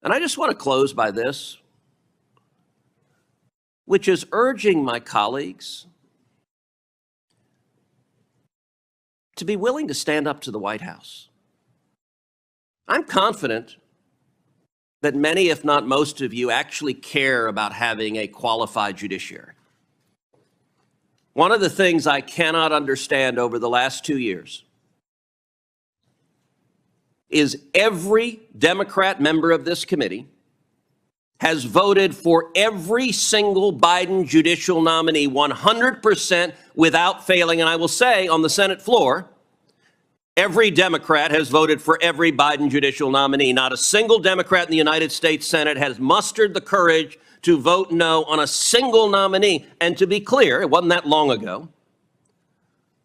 And I just want to close by this, which is urging my colleagues to be willing to stand up to the White House. I'm confident that many, if not most of you, actually care about having a qualified judiciary. One of the things I cannot understand over the last 2 years is every Democrat member of this committee has voted for every single Biden judicial nominee 100% without failing. And I will say on the Senate floor, every Democrat has voted for every Biden judicial nominee. Not a single Democrat in the United States Senate has mustered the courage to vote no on a single nominee. And to be clear, it wasn't that long ago.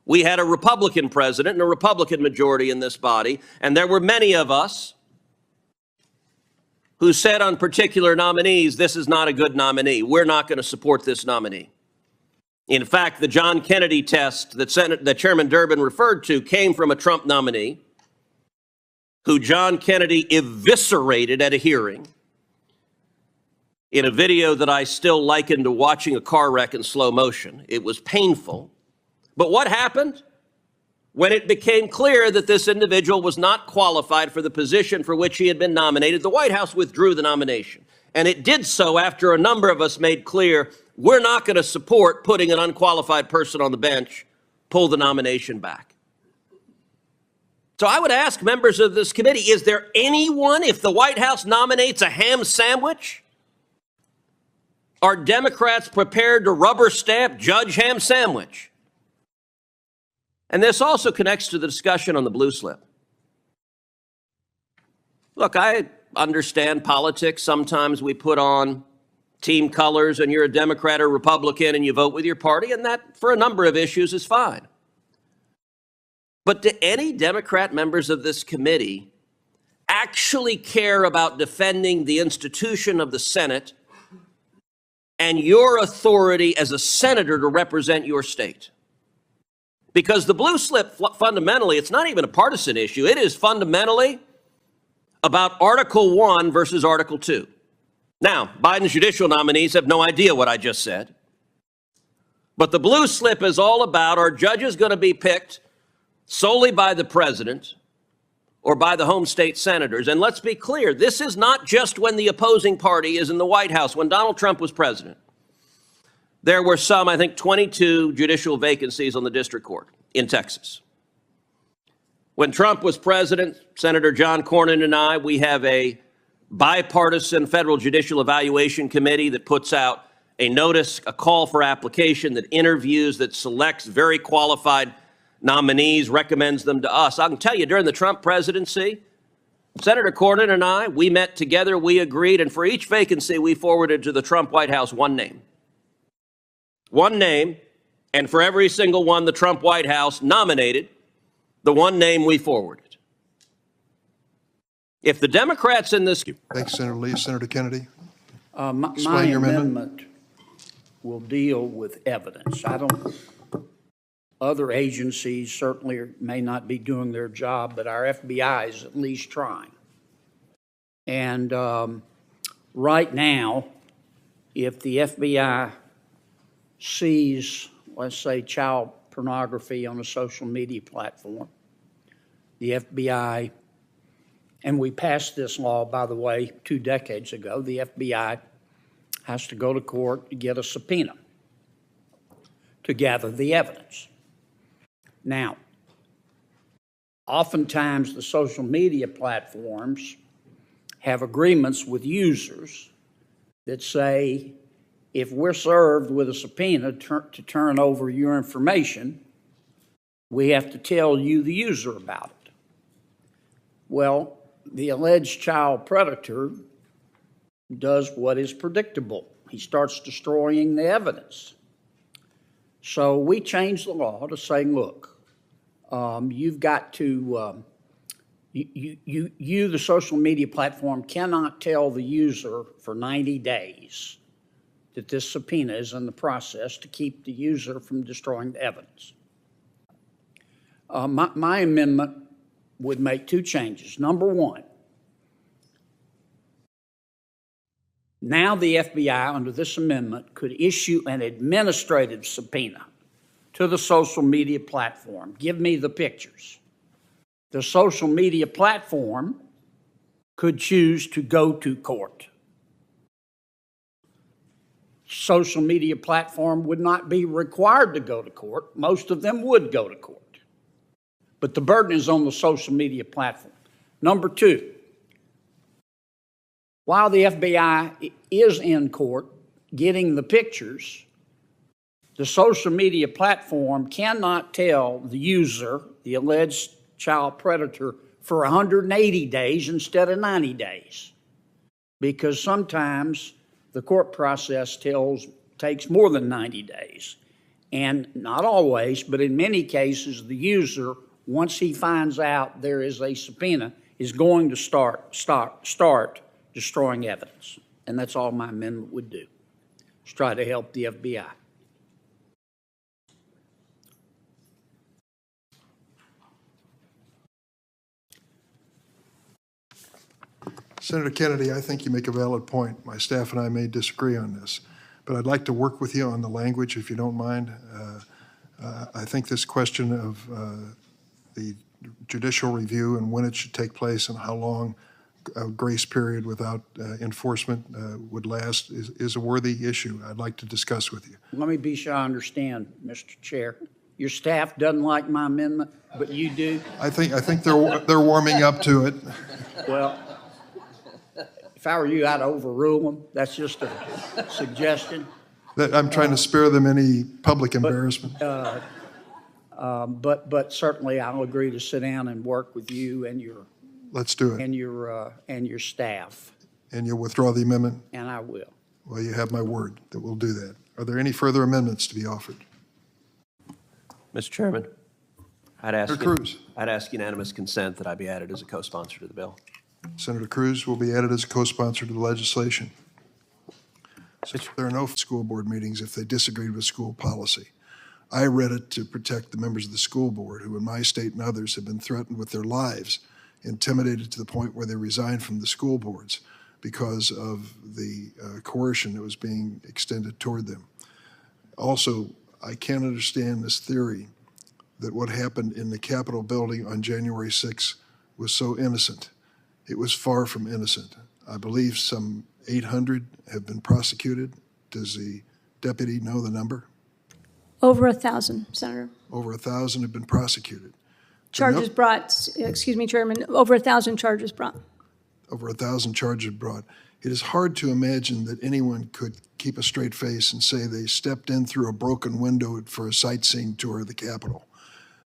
We had a Republican president and a Republican majority in this body, and there were many of us who said on particular nominees, this is not a good nominee. We're not going to support this nominee. In fact, the John Kennedy test that Chairman Durbin referred to came from a Trump nominee who John Kennedy eviscerated at a hearing in a video that I still liken to watching a car wreck in slow motion. It was painful. But what happened? When it became clear that this individual was not qualified for the position for which he had been nominated, the White House withdrew the nomination. And it did so after a number of us made clear we're not going to support putting an unqualified person on the bench, pull the nomination back. So I would ask members of this committee, is there anyone, if the White House nominates a ham sandwich, are Democrats prepared to rubber stamp Judge Ham Sandwich? And this also connects to the discussion on the blue slip. Look, I understand politics. Sometimes we put on team colors and you're a Democrat or Republican and you vote with your party, and that for a number of issues is fine. But do any Democrat members of this committee actually care about defending the institution of the Senate and your authority as a senator to represent your state? Because the blue slip, fundamentally, it's not even a partisan issue. It is fundamentally about Article 1 versus Article 2. Now, Biden's judicial nominees have no idea what I just said. But the blue slip is all about, are judges going to be picked solely by the president or by the home state senators? And let's be clear, this is not just when the opposing party is in the White House. When Donald Trump was president, there were some, I think, 22 judicial vacancies on the district court in Texas. When Trump was president, Senator John Cornyn and I, we have a bipartisan federal judicial evaluation committee that puts out a notice, a call for application, that interviews, that selects very qualified nominees, recommends them to us. I can tell you, during the Trump presidency, Senator Cornyn and I, we met together, we agreed, and for each vacancy, we forwarded to the Trump White House one name. One name, and for every single one the Trump White House nominated, the one name we forwarded. If the Democrats in this... Thanks, Senator Lee. Senator Kennedy. My amendment will deal with evidence. Other agencies certainly may not be doing their job, but our FBI is at least trying. And right now, if the FBI sees, let's say, child pornography on a social media platform, the FBI, and we passed this law, by the way, 2 decades ago, the FBI has to go to court to get a subpoena to gather the evidence. Now, oftentimes the social media platforms have agreements with users that say, if we're served with a subpoena to turn over your information, we have to tell you, the user, about it. Well, the alleged child predator does what is predictable. He starts destroying the evidence. So we changed the law to say, look, you've got to, the social media platform, cannot tell the user for 90 days that this subpoena is in the process to keep the user from destroying the evidence. My amendment would make 2 changes. Number 1, Now the FBI, under this amendment, could issue an administrative subpoena to the social media platform. Give me the pictures. The social media platform could choose to go to court. Social media platform would not be required to go to court. Most of them would go to court. But the burden is on the social media platform. Number two, while the FBI is in court getting the pictures, the social media platform cannot tell the user, the alleged child predator, for 180 days instead of 90 days. Because sometimes the court process takes more than 90 days. And not always, but in many cases, the user, once he finds out there is a subpoena, is going to start destroying evidence. And that's all my amendment would do, is try to help the FBI. Senator Kennedy, I think you make a valid point. My staff and I may disagree on this, but I'd like to work with you on the language, if you don't mind. I think this question of the judicial review and when it should take place and how long a grace period without enforcement would last is a worthy issue I'd like to discuss with you. Let me be sure I understand, Mr. Chair. Your staff doesn't like my amendment, but you do? I think they're warming up to it. Well, if I were you, I'd overrule them. That's just a suggestion. I'm trying to spare them any public embarrassment. But certainly I'll agree to sit down and work with you and your Let's do it. and your staff, And you'll withdraw the amendment? and I will. Well, you have my word that we'll do that. Are there any further amendments to be offered? Mr. Chairman, Senator Cruz. I'd ask unanimous consent that I be added as a co-sponsor to the bill. Senator Cruz will be added as a co-sponsor to the legislation. So there are no school board meetings if they disagreed with school policy. I read it to protect the members of the school board who in my state and others have been threatened with their lives, intimidated to the point where they resigned from the school boards because of the coercion that was being extended toward them. Also, I can't understand this theory that what happened in the Capitol building on January 6th was so innocent. It was far from innocent. I believe some 800 have been prosecuted. Does the deputy know the number? Over 1,000, Senator. Over 1,000 have been prosecuted. Charges brought, excuse me, Chairman, over 1,000 charges brought. Over 1,000 charges brought. It is hard to imagine that anyone could keep a straight face and say they stepped in through a broken window for a sightseeing tour of the Capitol.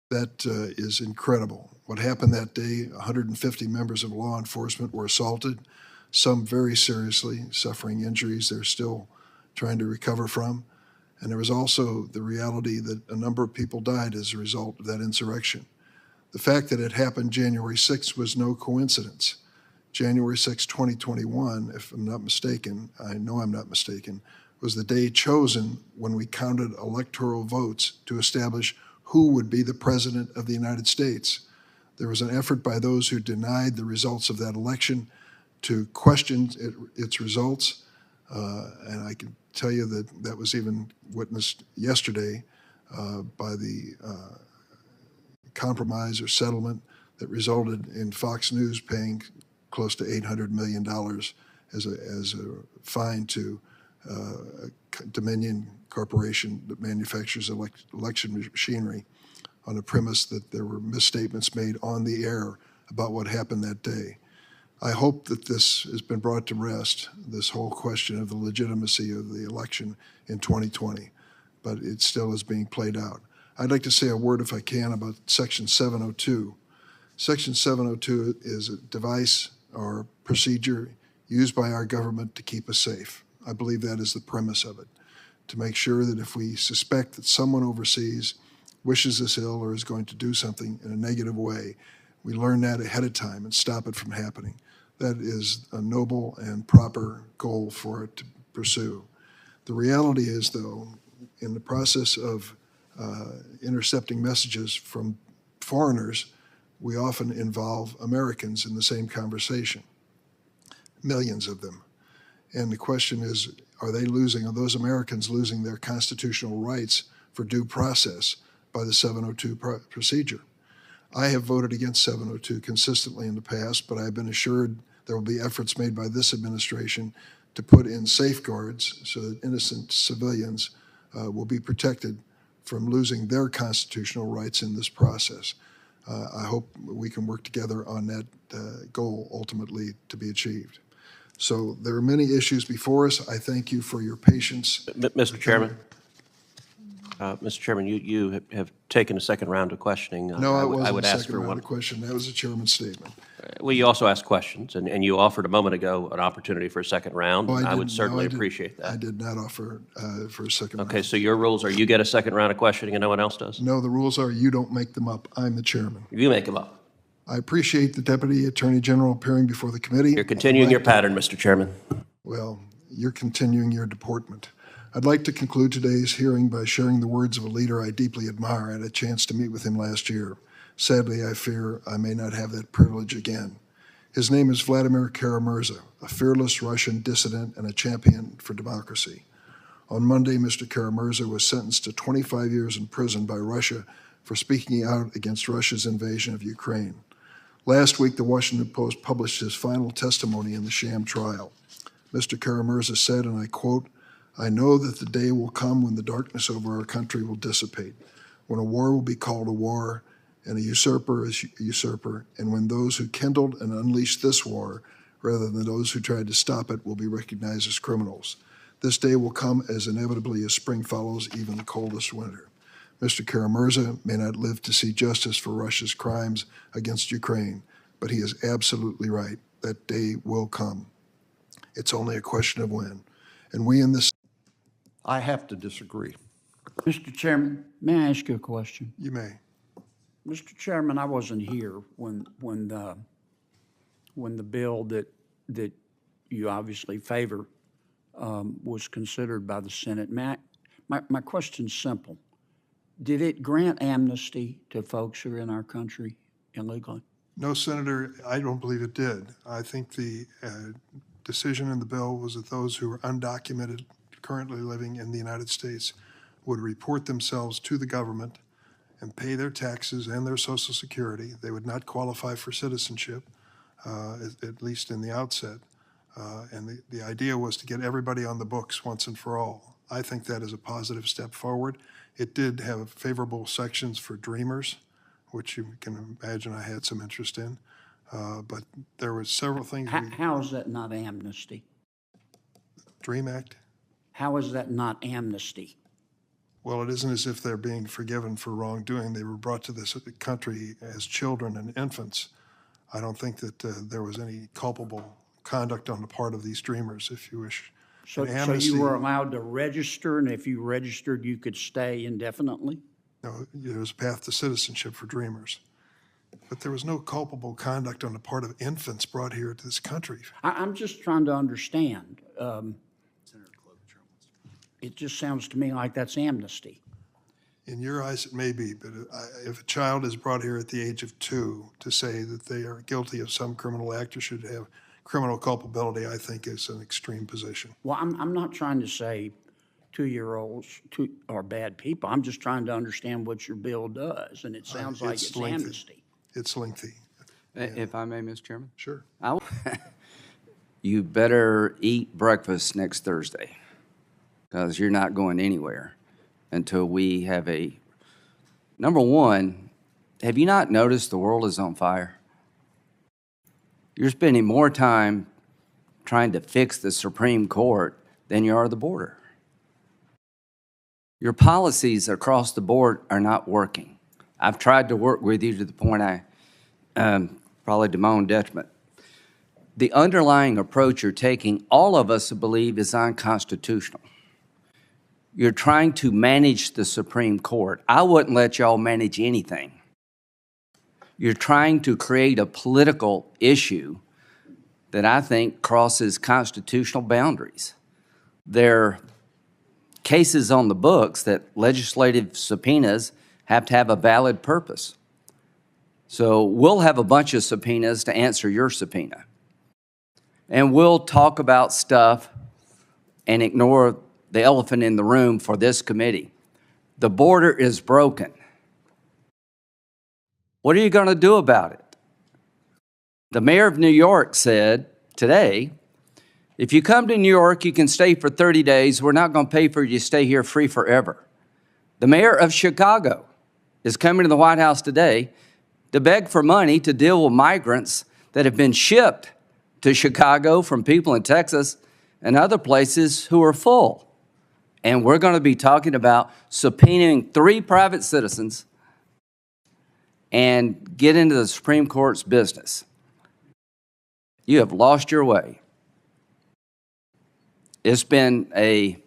That is incredible. What happened that day, 150 members of law enforcement were assaulted, some very seriously, suffering injuries they're still trying to recover from. And there was also the reality that a number of people died as a result of that insurrection. The fact that it happened January 6th was no coincidence. January 6, 2021, if I'm not mistaken, I know I'm not mistaken, was the day chosen when we counted electoral votes to establish who would be the president of the United States. There was an effort by those who denied the results of that election to question its results, and I can tell you that that was even witnessed yesterday by the compromise or settlement that resulted in Fox News paying close to $800 million as a fine to Dominion Corporation that manufactures election machinery on the premise that there were misstatements made on the air about what happened that day. I hope that this has been brought to rest, this whole question of the legitimacy of the election in 2020, but it still is being played out. I'd like to say a word, if I can, about Section 702. Section 702 is a device or procedure used by our government to keep us safe. I believe that is the premise of it, to make sure that if we suspect that someone overseas wishes us ill or is going to do something in a negative way, we learn that ahead of time and stop it from happening. That is a noble and proper goal for it to pursue. The reality is, though, in the process of intercepting messages from foreigners, we often involve Americans in the same conversation, millions of them. And the question is, are those Americans losing their constitutional rights for due process by the 702 procedure? I have voted against 702 consistently in the past, but I've been assured there will be efforts made by this administration to put in safeguards so that innocent civilians will be protected from losing their constitutional rights in this process. I hope we can work together on that goal ultimately to be achieved. So there are many issues before us. I thank you for your patience. Mr. Chairman. Mr. Chairman, you have taken a second round of questioning. No, I it would wasn't a ask second for round one. of question. That was a chairman's statement. Well, you also asked questions, and you offered a moment ago an opportunity for a second round. Oh, and I would didn't. certainly No, I didn't. appreciate that. I did not offer for a second round. Okay, so your rules are you get a second round of questioning and no one else does? No, the rules are you don't make them up. I'm the chairman. You make them up. I appreciate the Deputy Attorney General appearing before the committee. You're continuing your pattern, Mr. Chairman. Well, you're continuing your deportment. I'd like to conclude today's hearing by sharing the words of a leader I deeply admire. I had a chance to meet with him last year. Sadly, I fear I may not have that privilege again. His name is Vladimir Kara-Murza, a fearless Russian dissident and a champion for democracy. On Monday, Mr. Kara-Murza was sentenced to 25 years in prison by Russia for speaking out against Russia's invasion of Ukraine. Last week, the Washington Post published his final testimony in the sham trial. Mr. Kara-Murza said, and I quote, "I know that the day will come when the darkness over our country will dissipate, when a war will be called a war, and a usurper is a usurper, and when those who kindled and unleashed this war, rather than those who tried to stop it, will be recognized as criminals. This day will come as inevitably as spring follows even the coldest winter." Mr. Kara-Murza may not live to see justice for Russia's crimes against Ukraine, but he is absolutely right. That day will come. It's only a question of when. And we in this... I have to disagree. Mr. Chairman, may I ask you a question? You may. Mr. Chairman, I wasn't here when the bill that you obviously favor was considered by the Senate. My question's simple. Did it grant amnesty to folks who are in our country illegally? No, Senator, I don't believe it did. I think the decision in the bill was that those who are undocumented, currently living in the United States, would report themselves to the government and pay their taxes and their Social Security. They would not qualify for citizenship, at least in the outset. And the idea was to get everybody on the books once and for all. I think that is a positive step forward. It did have favorable sections for dreamers, which you can imagine I had some interest in. But there were several things. How is that not amnesty? DREAM Act? How is that not amnesty? Well, it isn't as if they're being forgiven for wrongdoing. They were brought to this country as children and infants. I don't think that there was any culpable conduct on the part of these dreamers, if you wish. So you were allowed to register, and if you registered, you could stay indefinitely? No, there was a path to citizenship for dreamers. But there was no culpable conduct on the part of infants brought here to this country. I'm just trying to understand. It just sounds to me like that's amnesty. In your eyes, it may be, but if a child is brought here at the age of 2 to say that they are guilty of some criminal act or should have criminal culpability, I think is an extreme position. Well, I'm not trying to say 2-year-olds are bad people. I'm just trying to understand what your bill does, and it sounds like it's lengthy. amnesty. It's lengthy. If I may, Mr. Chairman? Sure. You better eat breakfast next Thursday, because you're not going anywhere until we have number one, have you not noticed the world is on fire? You're spending more time trying to fix the Supreme Court than you are the border. Your policies across the board are not working. I've tried to work with you to the point probably to my own detriment. The underlying approach you're taking, all of us believe is unconstitutional. You're trying to manage the Supreme Court. I wouldn't let y'all manage anything. You're trying to create a political issue that I think crosses constitutional boundaries. There are cases on the books that legislative subpoenas have to have a valid purpose. So we'll have a bunch of subpoenas to answer your subpoena. and we'll talk about stuff and ignore the elephant in the room for this committee. The border is broken. What are you going to do about it? The mayor of New York said today, if you come to New York, you can stay for 30 days. We're not going to pay for you to stay here free forever. The mayor of Chicago is coming to the White House today to beg for money to deal with migrants that have been shipped to Chicago from people in Texas and other places who are full. And we're going to be talking about subpoenaing 3 private citizens and get into the Supreme Court's business. You have lost your way. It's been a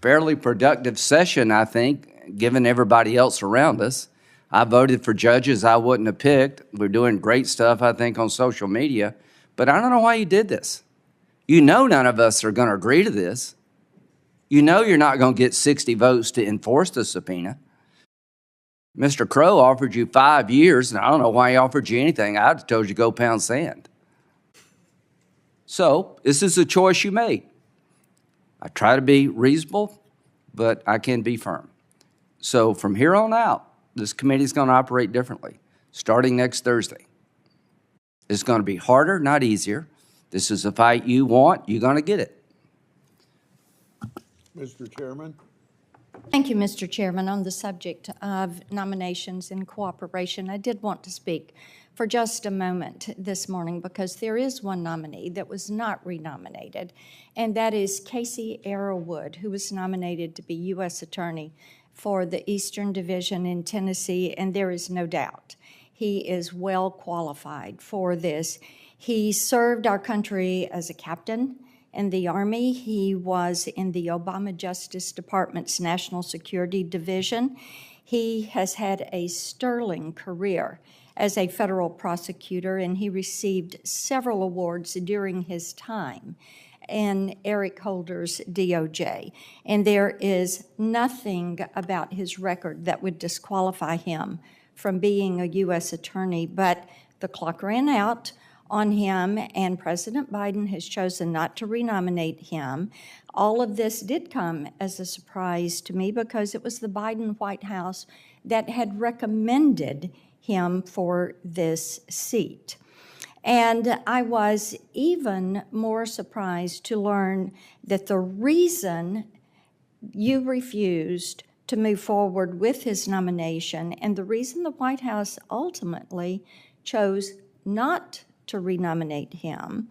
fairly productive session, I think, given everybody else around us. I voted for judges I wouldn't have picked. We're doing great stuff, I think, on social media. But I don't know why you did this. You know none of us are going to agree to this. You know you're not going to get 60 votes to enforce the subpoena. Mr. Crow offered you 5 years, and I don't know why he offered you anything. I'd have told you go pound sand. So this is a choice you made. I try to be reasonable, but I can be firm. So from here on out, this committee is going to operate differently, starting next Thursday. It's going to be harder, not easier. This is a fight you want. You're going to get it. Mr. Chairman? Thank you, Mr. Chairman. On the subject of nominations and cooperation, I did want to speak for just a moment this morning because there is one nominee that was not renominated, and that is Casey Arrowwood, who was nominated to be U.S. Attorney for the Eastern Division in Tennessee, and there is no doubt he is well qualified for this. He served our country as a captain in the Army. He was in the Obama Justice Department's National Security Division. He has had a sterling career as a federal prosecutor, and he received several awards during his time in Eric Holder's DOJ. And there is nothing about his record that would disqualify him from being a U.S. attorney, but the clock ran out on him, and President Biden has chosen not to renominate him. All of this did come as a surprise to me because it was the Biden White House that had recommended him for this seat. And I was even more surprised to learn that the reason you refused to move forward with his nomination and the reason the White House ultimately chose not to renominate him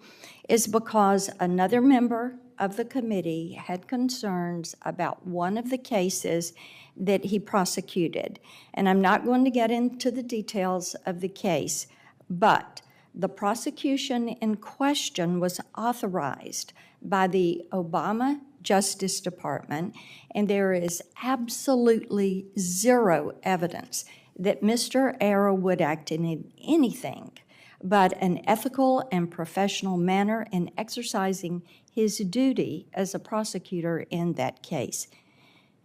is because another member of the committee had concerns about one of the cases that he prosecuted. And I'm not going to get into the details of the case, but the prosecution in question was authorized by the Obama Justice Department, and there is absolutely zero evidence that Mr. Arrowwood acted in anything but an ethical and professional manner in exercising his duty as a prosecutor in that case.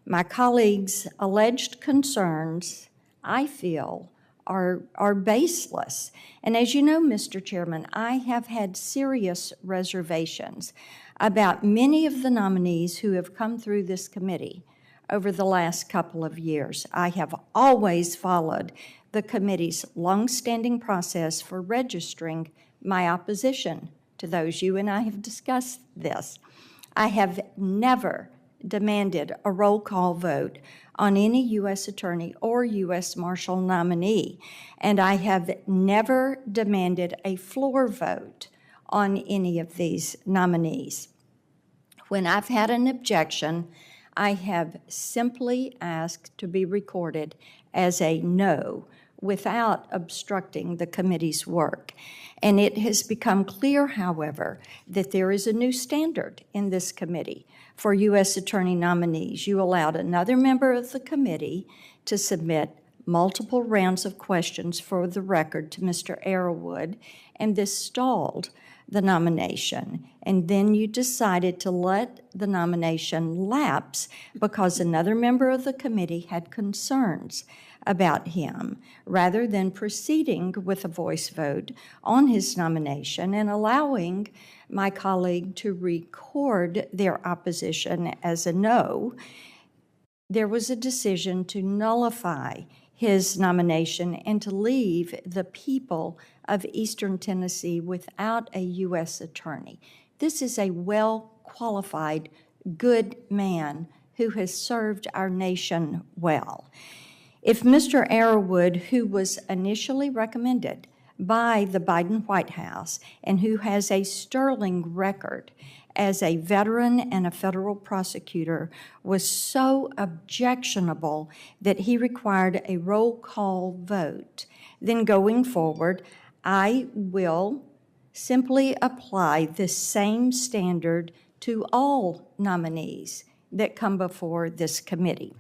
My colleagues' alleged concerns, I feel, are baseless. And as you know, Mr. Chairman, I have had serious reservations about many of the nominees who have come through this committee over the last couple of years. I have always followed the committee's longstanding process for registering my opposition to those. You and I have discussed this. I have never demanded a roll call vote on any U.S. attorney or U.S. Marshal nominee, and I have never demanded a floor vote on any of these nominees. When I've had an objection, I have simply asked to be recorded as a no without obstructing the committee's work. And it has become clear, however, that there is a new standard in this committee for U.S. attorney nominees. You allowed another member of the committee to submit multiple rounds of questions for the record to Mr. Arrowwood, and this stalled the nomination. And then you decided to let the nomination lapse because another member of the committee had concerns about him, rather than proceeding with a voice vote on his nomination and allowing my colleague to record their opposition as a no, there was a decision to nullify his nomination and to leave the people of Eastern Tennessee without a U.S. attorney. This is a well-qualified, good man who has served our nation well. If Mr. Arrowood, who was initially recommended by the Biden White House and who has a sterling record as a veteran and a federal prosecutor, was so objectionable that he required a roll call vote, then going forward, I will simply apply the same standard to all nominees that come before this committee.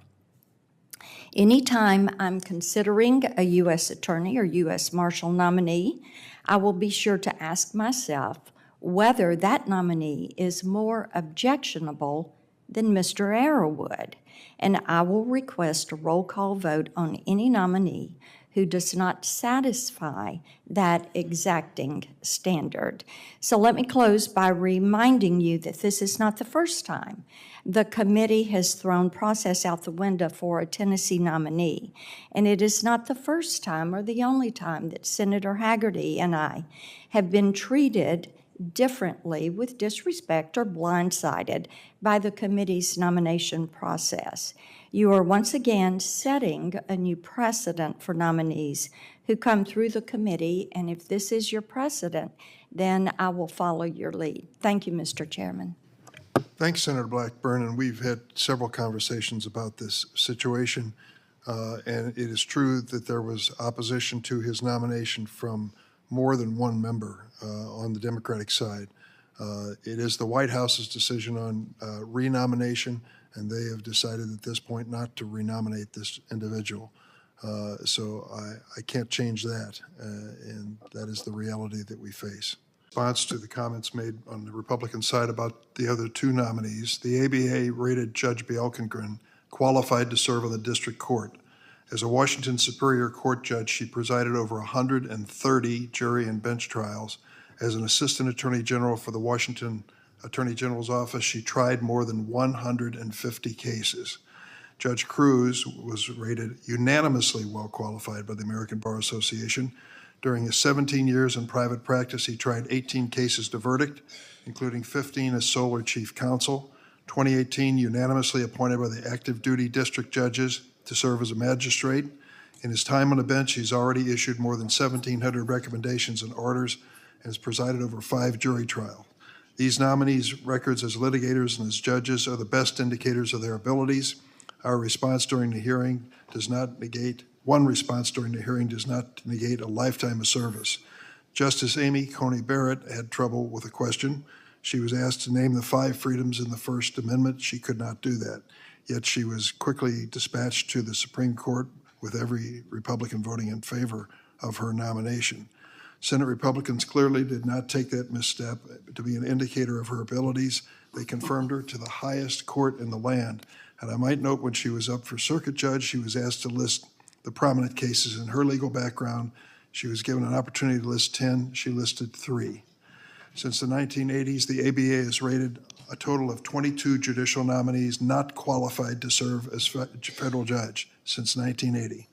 Anytime I'm considering a U.S. attorney or U.S. Marshal nominee, I will be sure to ask myself whether that nominee is more objectionable than Mr. Arrowood, and I will request a roll call vote on any nominee who does not satisfy that exacting standard. So let me close by reminding you that this is not the first time the committee has thrown process out the window for a Tennessee nominee, and it is not the first time or the only time that Senator Hagerty and I have been treated differently with disrespect or blindsided by the committee's nomination process. You are once again setting a new precedent for nominees who come through the committee, and if this is your precedent, then I will follow your lead. Thank you, Mr. Chairman. Thanks, Senator Blackburn, and we've had several conversations about this situation, and it is true that there was opposition to his nomination from more than one member on the Democratic side. It is the White House's decision on renomination, and they have decided at this point not to renominate this individual. So I can't change that, and that is the reality that we face. In response to the comments made on the Republican side about the other two nominees, the ABA rated Judge Bjelkengren qualified to serve on the district court. As a Washington Superior Court judge, she presided over 130 jury and bench trials. As an Assistant Attorney General for the Washington Attorney General's Office, she tried more than 150 cases. Judge Cruz was rated unanimously well qualified by the American Bar Association. During his 17 years in private practice, he tried 18 cases to verdict, including 15 as sole or chief counsel, 2018 unanimously appointed by the active duty district judges to serve as a magistrate. In his time on the bench, he's already issued more than 1,700 recommendations and orders and has presided over 5 jury trials. These nominees' records as litigators and as judges are the best indicators of their abilities. Our response during the hearing does not negate, one response during the hearing does not negate a lifetime of service. Justice Amy Coney Barrett had trouble with a question. She was asked to name the 5 freedoms in the First Amendment. She could not do that. Yet she was quickly dispatched to the Supreme Court with every Republican voting in favor of her nomination. Senate Republicans clearly did not take that misstep to be an indicator of her abilities. They confirmed her to the highest court in the land. And I might note when she was up for circuit judge, she was asked to list the prominent cases in her legal background. She was given an opportunity to list 10. She listed 3. Since the 1980s, the ABA has rated a total of 22 judicial nominees not qualified to serve as federal judge since 1980.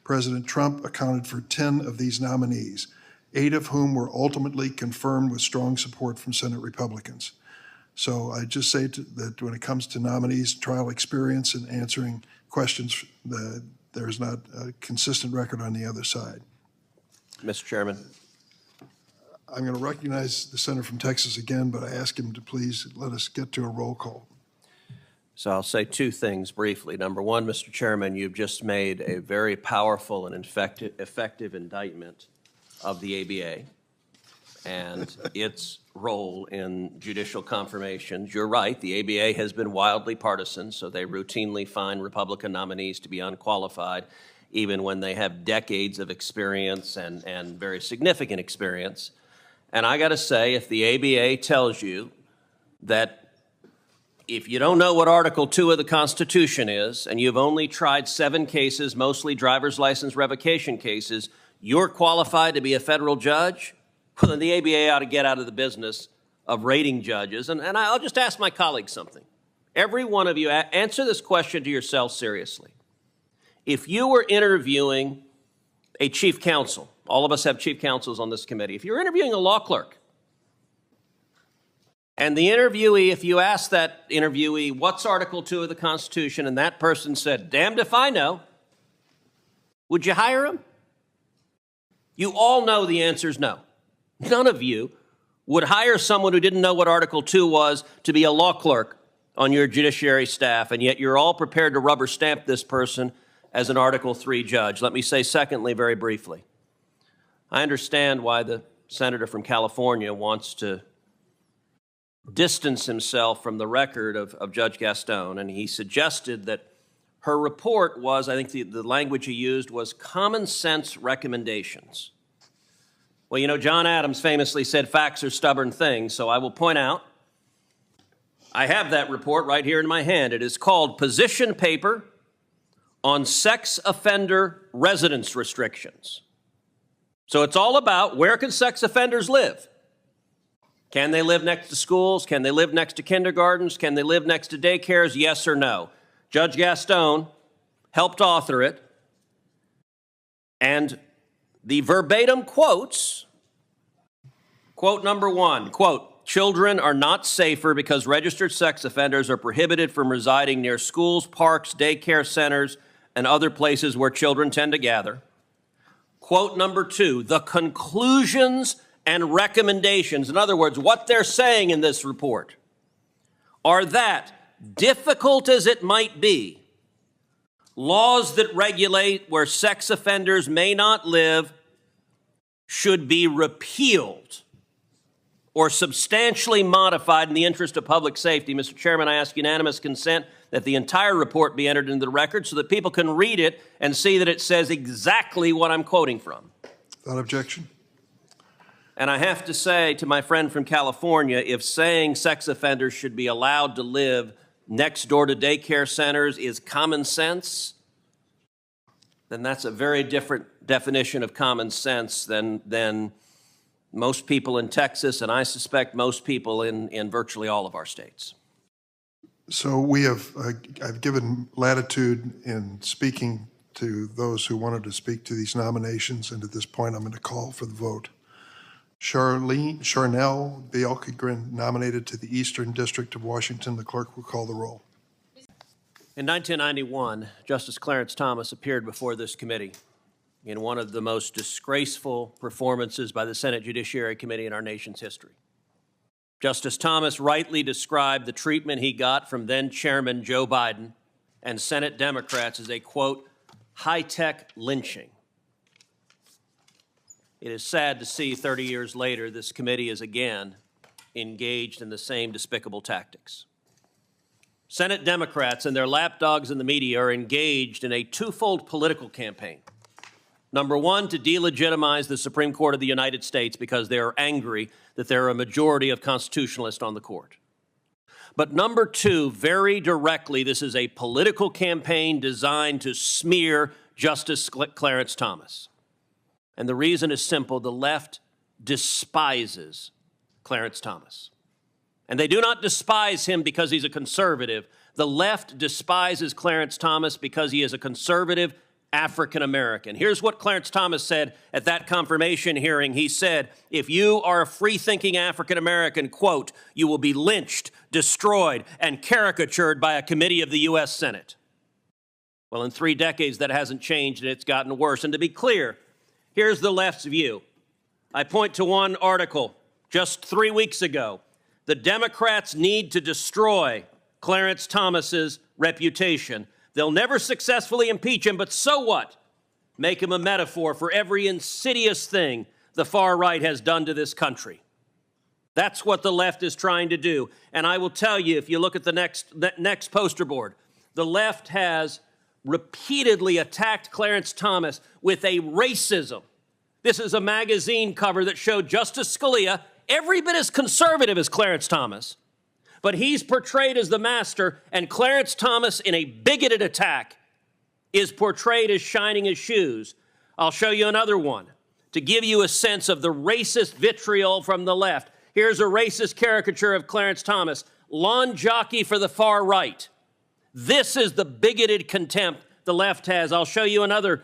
President Trump accounted for 10 of these nominees, 8 of whom were ultimately confirmed with strong support from Senate Republicans. So I just say that when it comes to nominees' trial experience and answering questions, there is not a consistent record on the other side. Mr. Chairman. I'm going to recognize the senator from Texas again, but I ask him to please let us get to a roll call. So I'll say 2 things briefly. Number one, Mr. Chairman, you've just made a very powerful and effective indictment of the ABA and its role in judicial confirmations. You're right, the ABA has been wildly partisan, so they routinely find Republican nominees to be unqualified, even when they have decades of experience and very significant experience. And I got to say, if the ABA tells you that If you don't know what Article 2 of the Constitution is, and you've only tried 7 cases, mostly driver's license revocation cases, you're qualified to be a federal judge? Well, then the ABA ought to get out of the business of rating judges. And I'll just ask my colleagues something. Every one of you, answer this question to yourself seriously. If you were interviewing a chief counsel, all of us have chief counsels on this committee, if you're interviewing a law clerk, and the interviewee, if you asked that interviewee, what's Article 2 of the Constitution, and that person said, damned if I know, would you hire him? You all know the answer is no. None of you would hire someone who didn't know what Article 2 was to be a law clerk on your judiciary staff, and yet you're all prepared to rubber stamp this person as an Article 3 judge. Let me say secondly, very briefly, I understand why the senator from California wants to distance himself from the record of Judge Gaston, and he suggested that her report was, I think the language he used was common sense recommendations. Well, you know, John Adams famously said facts are stubborn things, so I will point out, I have that report right here in my hand. It is called Position Paper on Sex Offender Residence Restrictions. So it's all about where can sex offenders live? Can they live next to schools? Can they live next to kindergartens? Can they live next to daycares? Yes or no? Judge Gaston helped author it, and the verbatim quotes, quote number 1, quote, children are not safer because registered sex offenders are prohibited from residing near schools, parks, daycare centers, and other places where children tend to gather. Quote number 2, the conclusions and recommendations, in other words, what they're saying in this report, are that, difficult as it might be, laws that regulate where sex offenders may not live should be repealed or substantially modified in the interest of public safety. Mr. Chairman, I ask unanimous consent that the entire report be entered into the record so that people can read it and see that it says exactly what I'm quoting from. Without objection. And I have to say to my friend from California, if saying sex offenders should be allowed to live next door to daycare centers is common sense, then that's a very different definition of common sense than most people in Texas, and I suspect most people in virtually all of our states. So we have, I've given latitude in speaking to those who wanted to speak to these nominations, and at this point I'm going to call for the vote. Charnel Bjelkegren nominated to the Eastern District of Washington. The clerk will call the roll. In 1991, Justice Clarence Thomas appeared before this committee in one of the most disgraceful performances by the Senate Judiciary Committee in our nation's history. Justice Thomas rightly described the treatment he got from then Chairman Joe Biden and Senate Democrats as a, quote, high-tech lynching. It is sad to see 30 years later this committee is again engaged in the same despicable tactics. Senate Democrats and their lapdogs in the media are engaged in a twofold political campaign. Number 1, to delegitimize the Supreme Court of the United States because they are angry that there are a majority of constitutionalists on the court. But number 2, very directly, this is a political campaign designed to smear Justice Clarence Thomas. And the reason is simple. The left despises Clarence Thomas. And they do not despise him because he's a conservative. The left despises Clarence Thomas because he is a conservative African American. Here's what Clarence Thomas said at that confirmation hearing. He said, if you are a free-thinking African American, quote, you will be lynched, destroyed, and caricatured by a committee of the U.S. Senate. Well, in 3 decades, that hasn't changed, and it's gotten worse. And to be clear, here's the left's view. I point to one article just 3 weeks ago. The Democrats need to destroy Clarence Thomas's reputation. They'll never successfully impeach him, but so what? Make him a metaphor for every insidious thing the far right has done to this country. That's what the left is trying to do. And I will tell you, if you look at the next poster board, the left has repeatedly attacked Clarence Thomas with a racism. This is a magazine cover that showed Justice Scalia, every bit as conservative as Clarence Thomas, But he's portrayed as the master, and Clarence Thomas, in a bigoted attack, is portrayed as shining his shoes. I'll show you another one to give you a sense of the racist vitriol from the left. Here's a racist caricature of Clarence Thomas, lawn jockey for the far right. This is the bigoted contempt the left has. I'll show you another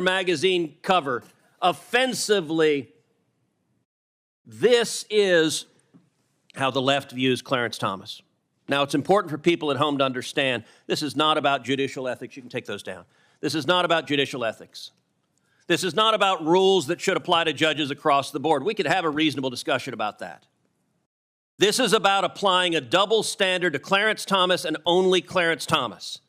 magazine cover. Offensively, this is how the left views Clarence Thomas. Now, it's important for people at home to understand this is not about judicial ethics. You can take those down. This is not about judicial ethics. This is not about rules that should apply to judges across the board. We could have a reasonable discussion about that. This is about applying a double standard to Clarence Thomas and only Clarence Thomas.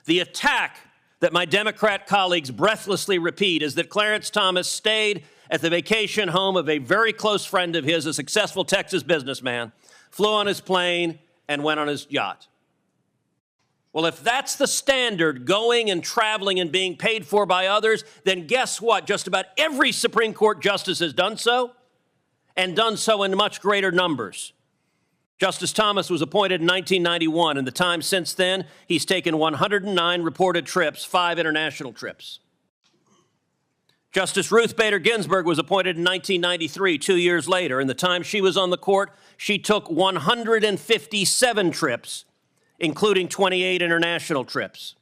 The attack that my Democrat colleagues breathlessly repeat is that Clarence Thomas stayed at the vacation home of a very close friend of his, a successful Texas businessman, flew on his plane, and went on his yacht. Well, if that's the standard, going and traveling and being paid for by others, then guess what? Just about every Supreme Court justice has done so, and done so in much greater numbers. Justice Thomas was appointed in 1991. In the time since then, he's taken 109 reported trips, 5 international trips. Justice Ruth Bader Ginsburg was appointed in 1993, 2 years later. In the time she was on the court, she took 157 trips, including 28 international trips.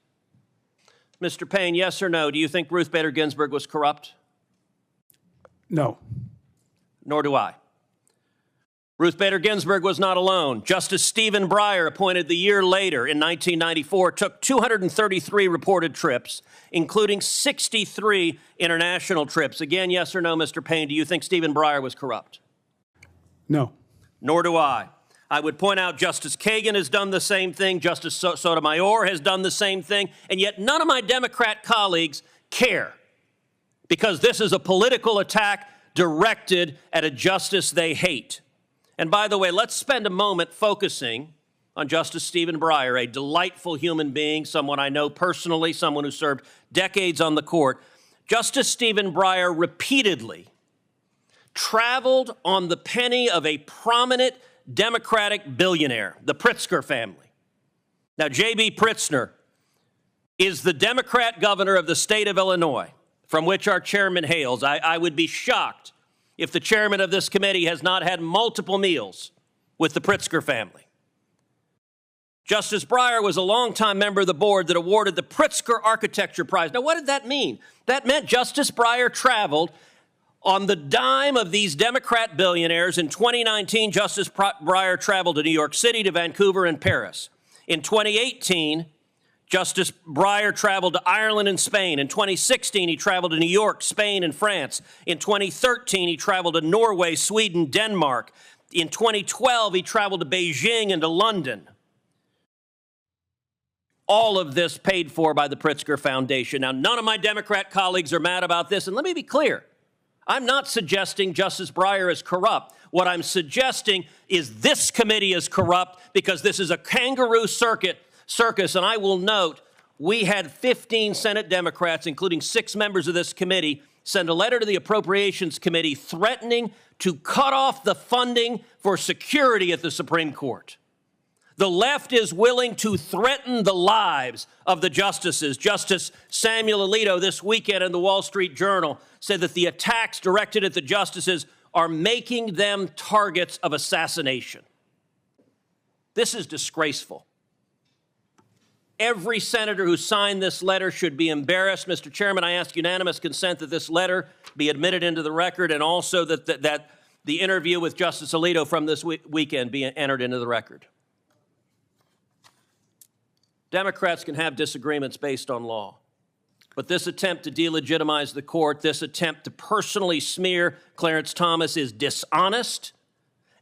Mr. Payne, yes or no, do you think Ruth Bader Ginsburg was corrupt? No. Nor do I. Ruth Bader Ginsburg was not alone. Justice Stephen Breyer, appointed the year later in 1994, took 233 reported trips, including 63 international trips. Again, yes or no, Mr. Payne, do you think Stephen Breyer was corrupt? No. Nor do I. I would point out Justice Kagan has done the same thing, Justice Sotomayor has done the same thing, and yet none of my Democrat colleagues care, because this is a political attack directed at a justice they hate. And by the way, let's spend a moment focusing on Justice Stephen Breyer, a delightful human being, someone I know personally, someone who served decades on the court. Justice Stephen Breyer repeatedly traveled on the penny of a prominent Democratic billionaire, the Pritzker family. Now, J.B. Pritzker is the Democrat governor of the state of Illinois, from which our chairman hails. I would be shocked if the chairman of this committee has not had multiple meals with the Pritzker family. Justice Breyer was a longtime member of the board that awarded the Pritzker Architecture Prize. Now, what did that mean? That meant Justice Breyer traveled on the dime of these Democrat billionaires. In 2019, Justice Breyer traveled to New York City, to Vancouver, and Paris. In 2018, Justice Breyer traveled to Ireland and Spain. In 2016, he traveled to New York, Spain, and France. In 2013, he traveled to Norway, Sweden, Denmark. In 2012, he traveled to Beijing and to London. All of this paid for by the Pritzker Foundation. Now, none of my Democrat colleagues are mad about this, and let me be clear. I'm not suggesting Justice Breyer is corrupt. What I'm suggesting is this committee is corrupt because this is a kangaroo circus, and I will note we had 15 Senate Democrats, including 6 members of this committee, send a letter to the Appropriations Committee threatening to cut off the funding for security at the Supreme Court. The left is willing to threaten the lives of the justices. Justice Samuel Alito this weekend in the Wall Street Journal said that the attacks directed at the justices are making them targets of assassination. This is disgraceful. Every senator who signed this letter should be embarrassed. Mr. Chairman, I ask unanimous consent that this letter be admitted into the record, and also that the interview with Justice Alito from this weekend be entered into the record. Democrats can have disagreements based on law, but this attempt to delegitimize the court, this attempt to personally smear Clarence Thomas is dishonest,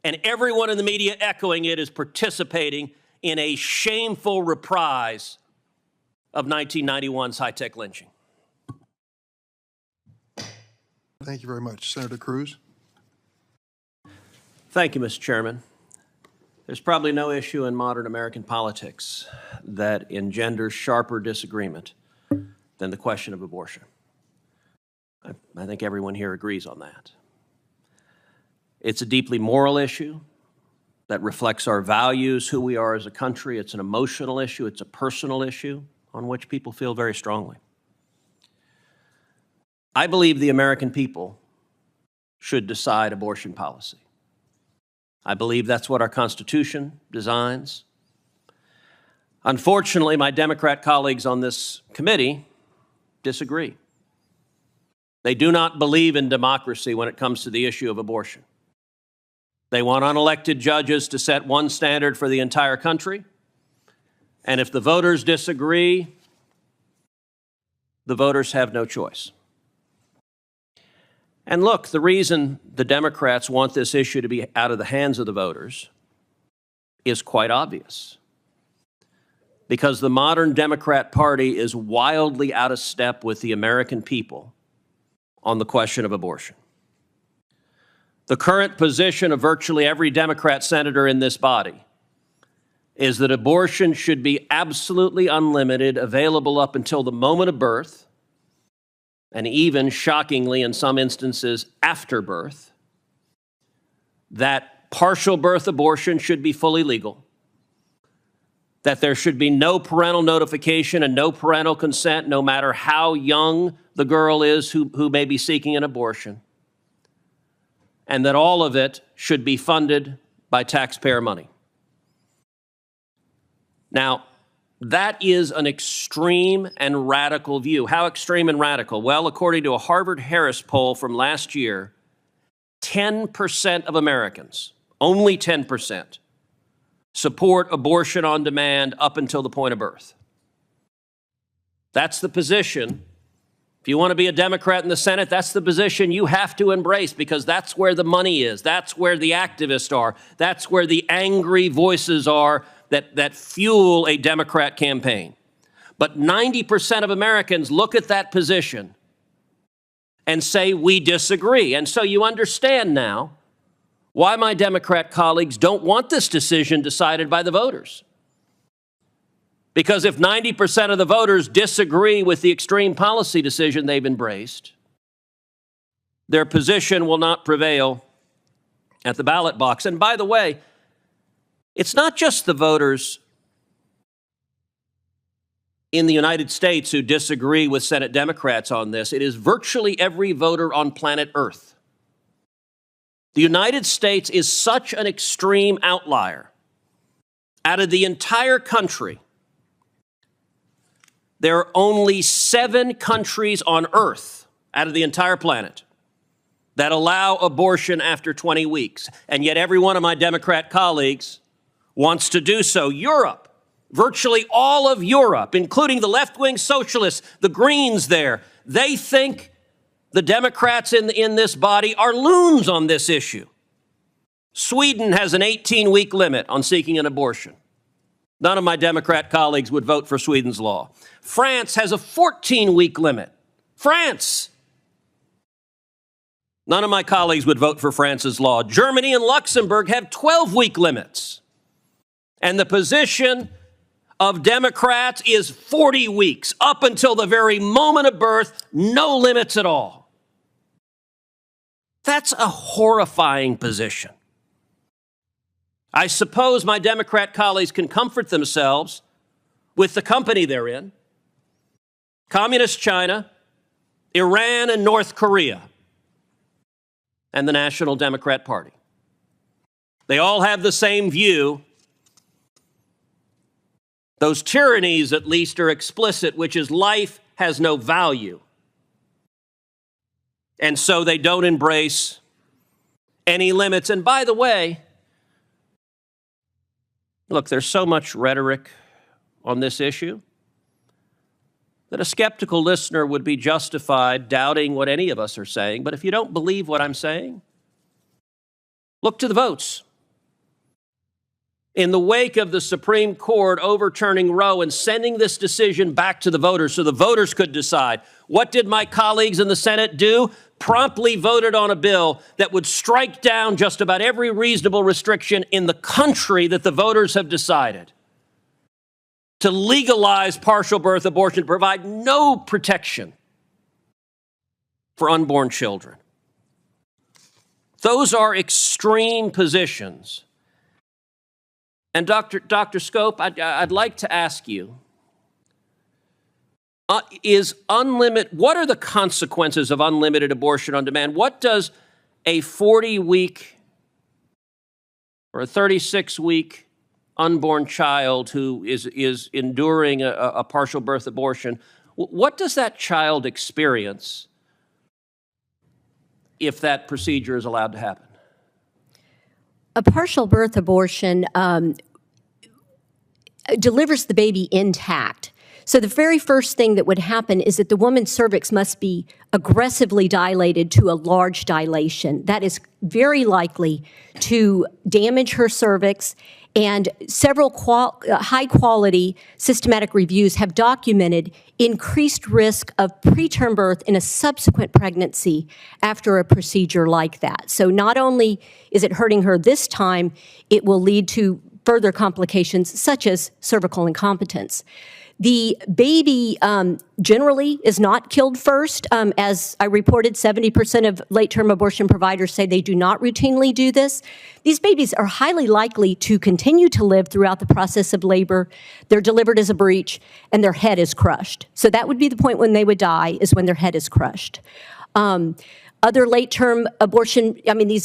and everyone in the media echoing it is participating in a shameful reprise of 1991's high-tech lynching. Thank you very much. Senator Cruz? Thank you, Mr. Chairman. There's probably no issue in modern American politics that engenders sharper disagreement than the question of abortion. I think everyone here agrees on that. It's a deeply moral issue. that reflects our values, who we are as a country. It's an emotional issue. It's a personal issue on which people feel very strongly. I believe the American people should decide abortion policy. I believe that's what our Constitution designs. Unfortunately, my Democrat colleagues on this committee disagree. They do not believe in democracy when it comes to the issue of abortion. They want unelected judges to set one standard for the entire country. And if the voters disagree, the voters have no choice. And look, the reason the Democrats want this issue to be out of the hands of the voters is quite obvious. Because the modern Democrat Party is wildly out of step with the American people on the question of abortion. The current position of virtually every Democrat senator in this body is that abortion should be absolutely unlimited, available up until the moment of birth, and even, shockingly, in some instances, after birth. That partial birth abortion should be fully legal. That there should be no parental notification and no parental consent, no matter how young the girl is who may be seeking an abortion. And that all of it should be funded by taxpayer money. Now, that is an extreme and radical view. How extreme and radical? Well, according to a Harvard-Harris poll from last year, 10% of Americans, only 10%, support abortion on demand up until the point of birth. That's the position. If you want to be a Democrat in the Senate, that's the position you have to embrace, because that's where the money is. That's where the activists are. That's where the angry voices are that fuel a Democrat campaign. But 90% of Americans look at that position and say, we disagree. And so you understand now why my Democrat colleagues don't want this decision decided by the voters. Because if 90% of the voters disagree with the extreme policy decision they've embraced, their position will not prevail at the ballot box. And by the way, it's not just the voters in the United States who disagree with Senate Democrats on this. It is virtually every voter on planet Earth. The United States is such an extreme outlier. Out of the entire country, there are only 7 countries on Earth out of the entire planet that allow abortion after 20 weeks. And yet every one of my Democrat colleagues wants to do so. Europe, virtually all of Europe, including the left-wing socialists, the Greens there, they think the Democrats in this body are loons on this issue. Sweden has an 18-week limit on seeking an abortion. None of my Democrat colleagues would vote for Sweden's law. France has a 14-week limit. France! None of my colleagues would vote for France's law. Germany and Luxembourg have 12-week limits. And the position of Democrats is 40 weeks, up until the very moment of birth, no limits at all. That's a horrifying position. I suppose my Democrat colleagues can comfort themselves with the company they're in. Communist China, Iran, and North Korea, and the National Democrat Party. They all have the same view. Those tyrannies, at least, are explicit, which is life has no value. And so they don't embrace any limits. And by the way, look, there's so much rhetoric on this issue that a skeptical listener would be justified doubting what any of us are saying. But if you don't believe what I'm saying, look to the votes. In the wake of the Supreme Court overturning Roe and sending this decision back to the voters so the voters could decide, what did my colleagues in the Senate do? Promptly voted on a bill that would strike down just about every reasonable restriction in the country that the voters have decided to legalize partial birth abortion, to provide no protection for unborn children. Those are extreme positions And Dr. Scope, I'd like to ask you, what are the consequences of unlimited abortion on demand? What does a 40-week or a 36-week unborn child who is enduring a partial birth abortion, what does that child experience if that procedure is allowed to happen? A partial birth abortion delivers the baby intact. So the very first thing that would happen is that the woman's cervix must be aggressively dilated to a large dilation. That is very likely to damage her cervix, and several high-quality systematic reviews have documented increased risk of preterm birth in a subsequent pregnancy after a procedure like that. So not only is it hurting her this time, it will lead to further complications such as cervical incompetence. The baby generally is not killed first. As I reported, 70% of late-term abortion providers say they do not routinely do this. These babies are highly likely to continue to live throughout the process of labor. They're delivered as a breech, and their head is crushed. So that would be the point when they would die, is when their head is crushed. Other late-term abortion,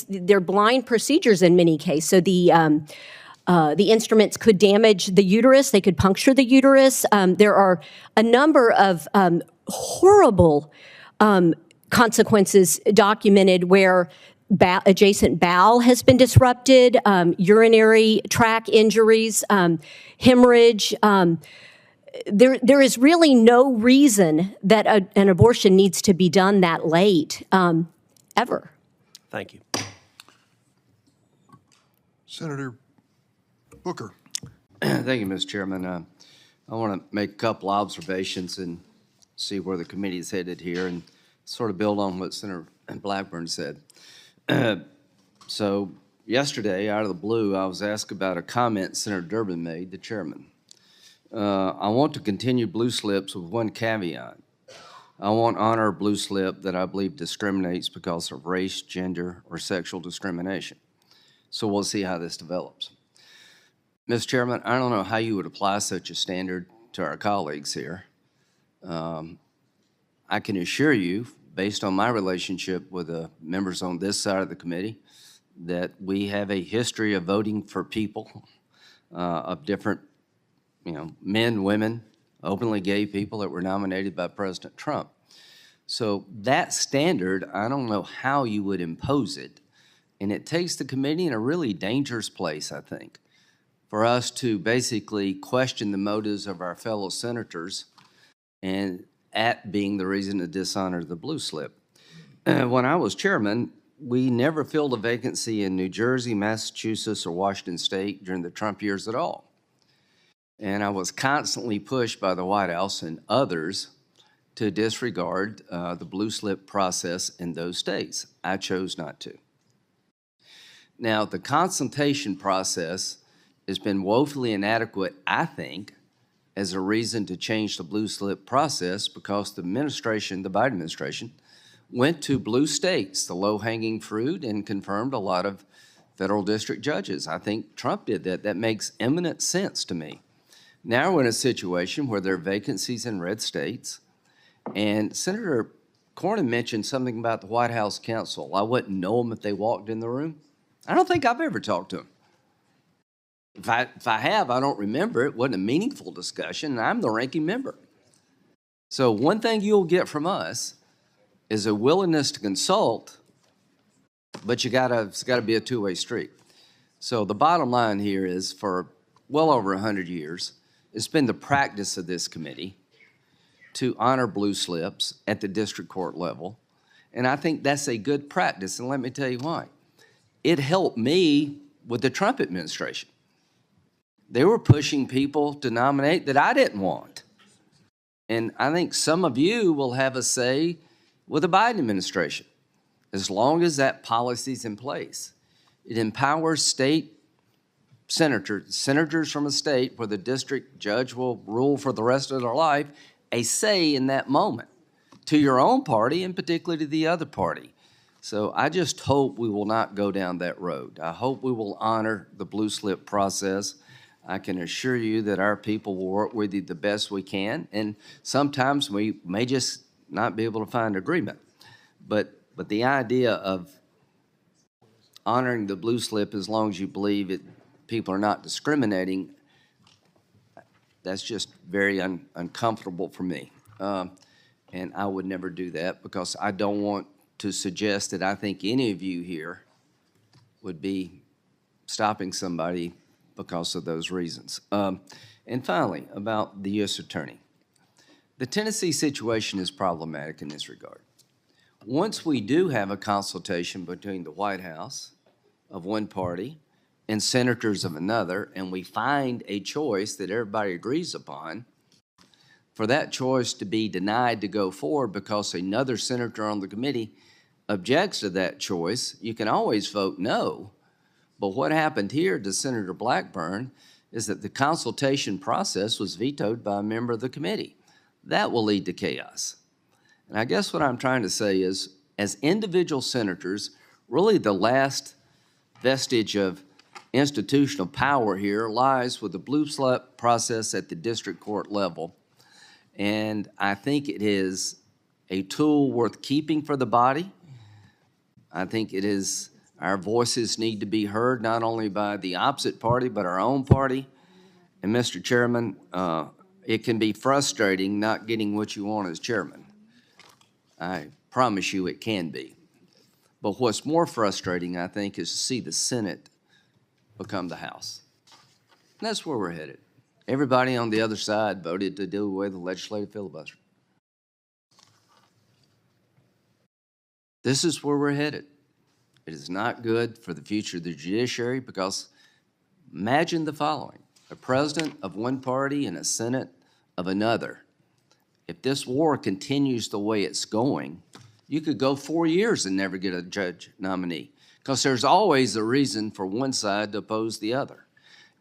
they're blind procedures in many cases. So the instruments could damage the uterus. They could puncture the uterus. There are a number of horrible consequences documented where adjacent bowel has been disrupted, urinary tract injuries, hemorrhage. There is really no reason that an abortion needs to be done that late, ever. Thank you. Senator Booker. Thank you, Mr. Chairman. I want to make a couple observations and see where the committee is headed here and sort of build on what Senator Blackburn said. So yesterday, out of the blue, I was asked about a comment Senator Durbin made, the chairman. I want to continue blue slips with one caveat. I won't honor a blue slip that I believe discriminates because of race, gender, or sexual discrimination. So we'll see how this develops. Mr. Chairman, I don't know how you would apply such a standard to our colleagues here. I can assure you, based on my relationship with the members on this side of the committee, that we have a history of voting for people of different, men, women, openly gay people that were nominated by President Trump. So that standard, I don't know how you would impose it. And it takes the committee in a really dangerous place, I think, for us to basically question the motives of our fellow senators and at being the reason to dishonor the blue slip. When I was chairman, we never filled a vacancy in New Jersey, Massachusetts, or Washington State during the Trump years at all. And I was constantly pushed by the White House and others to disregard the blue slip process in those states. I chose not to. Now, the consultation process has been woefully inadequate, I think, as a reason to change the blue slip process because the administration, the Biden administration, went to blue states, the low-hanging fruit, and confirmed a lot of federal district judges. I think Trump did that. That makes eminent sense to me. Now we're in a situation where there are vacancies in red states, and Senator Cornyn mentioned something about the White House counsel. I wouldn't know them if they walked in the room. I don't think I've ever talked to them. If I have, I don't remember. It wasn't a meaningful discussion, and I'm the ranking member. So one thing you'll get from us is a willingness to consult, but it's gotta be a two-way street. So the bottom line here is, for well over 100 years, it's been the practice of this committee to honor blue slips at the district court level, and I think that's a good practice, and let me tell you why. It helped me with the Trump administration. They were pushing people to nominate that I didn't want. And I think some of you will have a say with the Biden administration, as long as that policy's in place. It empowers state senators from a state where the district judge will rule for the rest of their life, a say in that moment to your own party and particularly to the other party. So I just hope we will not go down that road. I hope we will honor the blue slip process. I can assure you that our people will work with you the best we can, and sometimes we may just not be able to find agreement. But the idea of honoring the blue slip as long as you believe it, people are not discriminating, that's just very uncomfortable for me. And I would never do that because I don't want to suggest that I think any of you here would be stopping somebody because of those reasons. And finally, about the U.S. Attorney. The Tennessee situation is problematic in this regard. Once we do have a consultation between the White House of one party and senators of another, and we find a choice that everybody agrees upon, for that choice to be denied to go forward because another senator on the committee objects to that choice, you can always vote no. But what happened here to Senator Blackburn is that the consultation process was vetoed by a member of the committee. That will lead to chaos. And I guess what I'm trying to say is, as individual senators, really the last vestige of institutional power here lies with the blue slip process at the district court level. And I think it is a tool worth keeping for the body. I think it is, our voices need to be heard not only by the opposite party, but our own party. And Mr. Chairman, it can be frustrating not getting what you want as chairman. I promise you it can be. But what's more frustrating, I think, is to see the Senate become the House. And that's where we're headed. Everybody on the other side voted to do away with the legislative filibuster. This is where we're headed. It is not good for the future of the judiciary because imagine the following: a president of one party and a Senate of another. If this war continues the way it's going, you could go 4 years and never get a judge nominee because there's always a reason for one side to oppose the other.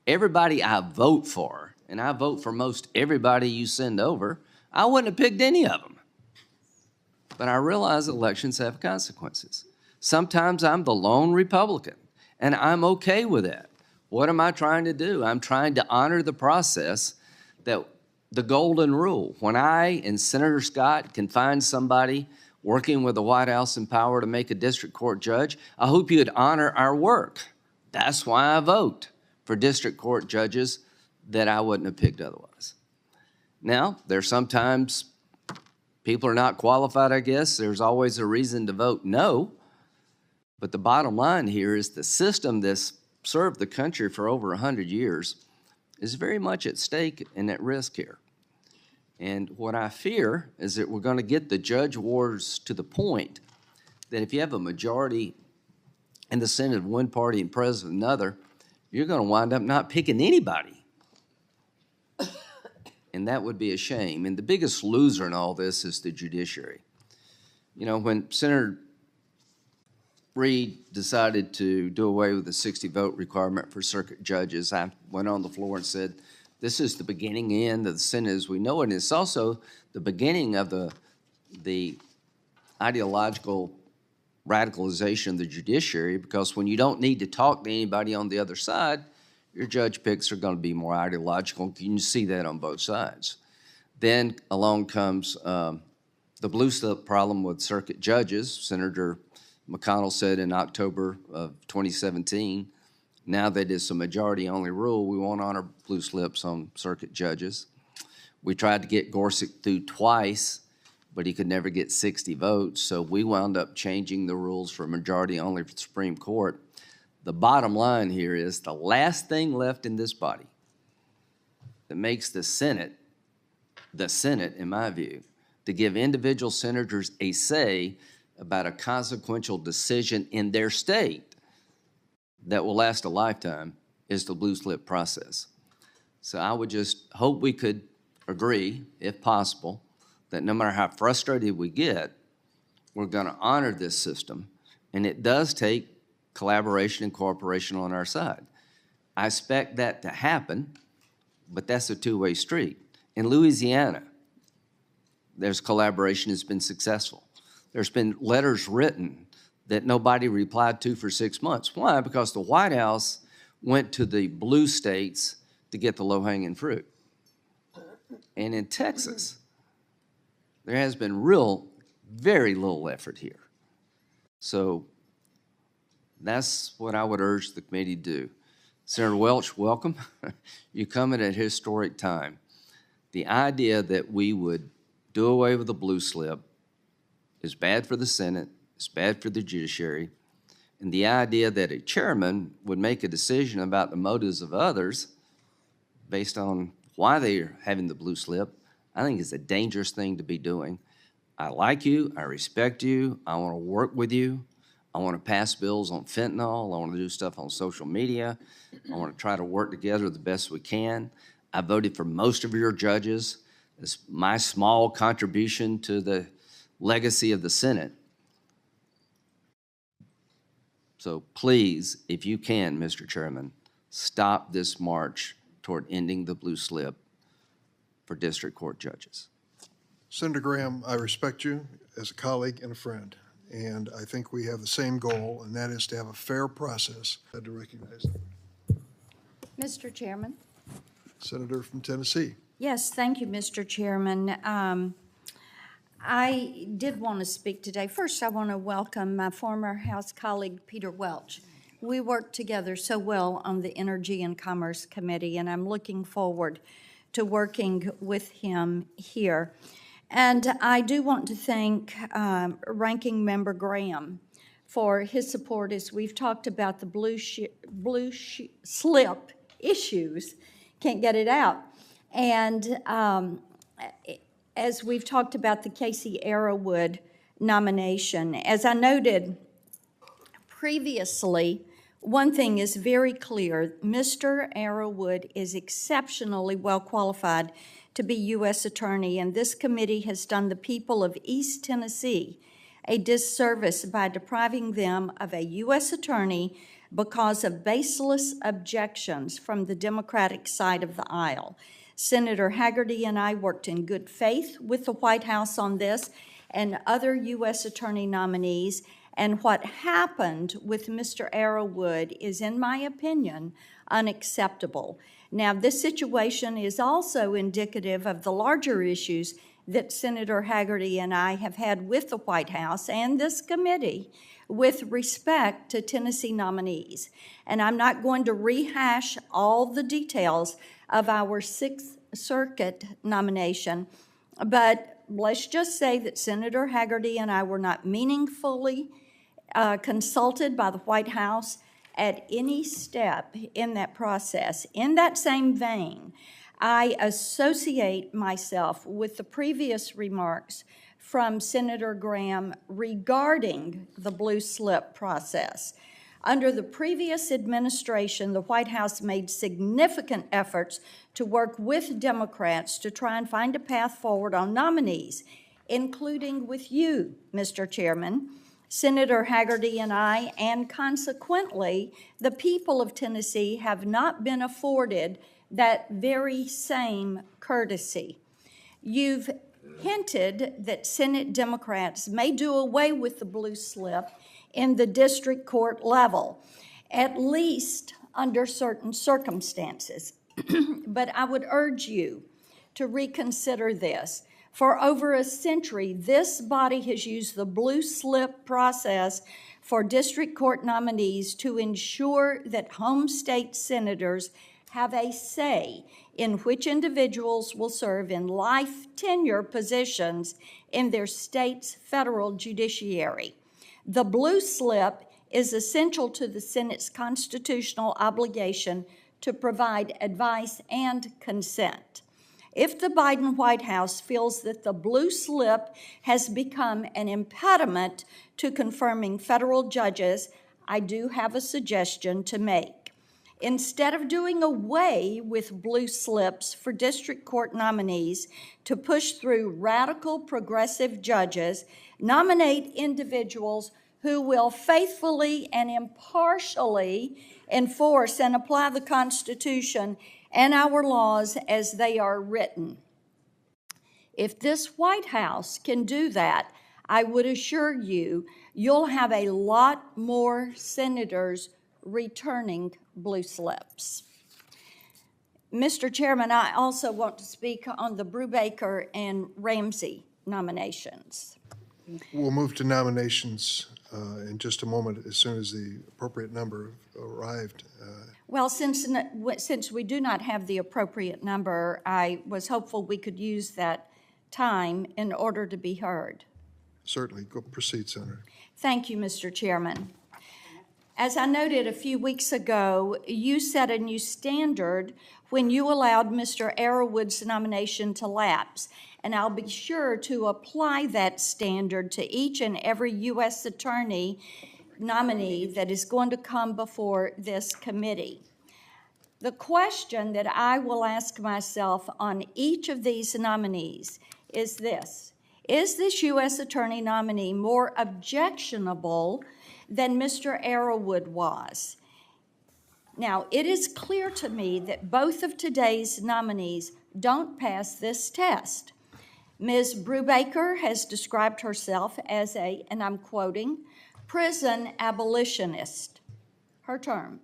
Everybody I vote for, and I vote for most everybody you send over, I wouldn't have picked any of them. But I realize elections have consequences. Sometimes I'm the lone Republican, and I'm okay with that. What am I trying to do? I'm trying to honor the process, that the golden rule. When I and Senator Scott can find somebody working with the White House in power to make a district court judge, I hope you'd honor our work. That's why I vote for district court judges that I wouldn't have picked otherwise. Now, there's sometimes people are not qualified, I guess. There's always a reason to vote no. But the bottom line here is the system that's served the country for over 100 years is very much at stake and at risk here. And what I fear is that we're going to get the judge wars to the point that if you have a majority in the Senate of one party and president of another, you're going to wind up not picking anybody. And that would be a shame. And the biggest loser in all this is the judiciary. You know, when Senator Reid decided to do away with the 60-vote requirement for circuit judges, I went on the floor and said, this is the beginning and end of the Senate as we know it. And it's also the beginning of the ideological radicalization of the judiciary, because when you don't need to talk to anybody on the other side, your judge picks are going to be more ideological. You can see that on both sides. Then along comes the blue slip problem with circuit judges. Senator McConnell said in October of 2017, now that it's a majority-only rule, we won't honor blue slips on circuit judges. We tried to get Gorsuch through twice, but he could never get 60 votes, so we wound up changing the rules for majority-only for the Supreme Court. The bottom line here is the last thing left in this body that makes the Senate, in my view, to give individual senators a say about a consequential decision in their state that will last a lifetime is the blue slip process. So I would just hope we could agree, if possible, that no matter how frustrated we get, we're going to honor this system. And it does take collaboration and cooperation on our side. I expect that to happen, but that's a two-way street. In Louisiana, there's collaboration has been successful. There's been letters written that nobody replied to for 6 months. Why? Because the White House went to the blue states to get the low-hanging fruit. And in Texas, there has been very little effort here. So that's what I would urge the committee to do. Senator Welch, welcome. You come at a historic time. The idea that we would do away with the blue slip is bad for the Senate, it's bad for the judiciary, and the idea that a chairman would make a decision about the motives of others based on why they're having the blue slip, I think is a dangerous thing to be doing. I like you, I respect you, I want to work with you, I want to pass bills on fentanyl, I want to do stuff on social media, I want to try to work together the best we can. I voted for most of your judges. It's my small contribution to the legacy of the Senate. So please, if you can, Mr. Chairman, stop this march toward ending the blue slip for district court judges. Senator Graham, I respect you as a colleague and a friend, and I think we have the same goal, and that is to have a fair process. I had to recognize that. Mr. Chairman? Senator from Tennessee. Yes, thank you, Mr. Chairman. I did want to speak today. First, I want to welcome my former House colleague, Peter Welch. We worked together so well on the Energy and Commerce Committee, and I'm looking forward to working with him here. And I do want to thank Ranking Member Graham for his support as we've talked about the blue slip issues. Can't get it out. And as we've talked about the Casey Arrowood nomination, as I noted previously, one thing is very clear. Mr. Arrowood is exceptionally well qualified to be U.S. Attorney, and this committee has done the people of East Tennessee a disservice by depriving them of a U.S. Attorney because of baseless objections from the Democratic side of the aisle. Senator Hagerty and I worked in good faith with the White House on this and other U.S. Attorney nominees, and what happened with Mr. Arrowood is, in my opinion, unacceptable. Now, this situation is also indicative of the larger issues that Senator Hagerty and I have had with the White House and this committee with respect to Tennessee nominees. And I'm not going to rehash all the details of our Sixth Circuit nomination, but let's just say that Senator Hagerty and I were not meaningfully consulted by the White House at any step in that process. In that same vein, I associate myself with the previous remarks from Senator Graham regarding the blue slip process. Under the previous administration, the White House made significant efforts to work with Democrats to try and find a path forward on nominees, including with you, Mr. Chairman, Senator Hagerty and I, and consequently, the people of Tennessee have not been afforded that very same courtesy. You've hinted that Senate Democrats may do away with the blue slip in the district court level, at least under certain circumstances. But I would urge you to reconsider this. For over a century, this body has used the blue slip process for district court nominees to ensure that home state senators have a say in which individuals will serve in life tenure positions in their state's federal judiciary. The blue slip is essential to the Senate's constitutional obligation to provide advice and consent. If the Biden White House feels that the blue slip has become an impediment to confirming federal judges, I do have a suggestion to make. Instead of doing away with blue slips for district court nominees to push through radical progressive judges, nominate individuals who will faithfully and impartially enforce and apply the Constitution and our laws as they are written. If this White House can do that, I would assure you, you'll have a lot more senators returning blue slips. Mr. Chairman, I also want to speak on the Brubaker and Ramsey nominations. We'll move to nominations in just a moment, as soon as the appropriate number arrived. Well, since we do not have the appropriate number, I was hopeful we could use that time in order to be heard. Certainly. Go proceed, Senator. Thank you, Mr. Chairman. As I noted a few weeks ago, you set a new standard when you allowed Mr. Arrowwood's nomination to lapse, and I'll be sure to apply that standard to each and every U.S. attorney nominee that is going to come before this committee. The question that I will ask myself on each of these nominees is this: is this U.S. attorney nominee more objectionable than Mr. Arrowwood was? Now, it is clear to me that both of today's nominees don't pass this test. Ms. Brubaker has described herself as a, and I'm quoting, prison abolitionist, her term,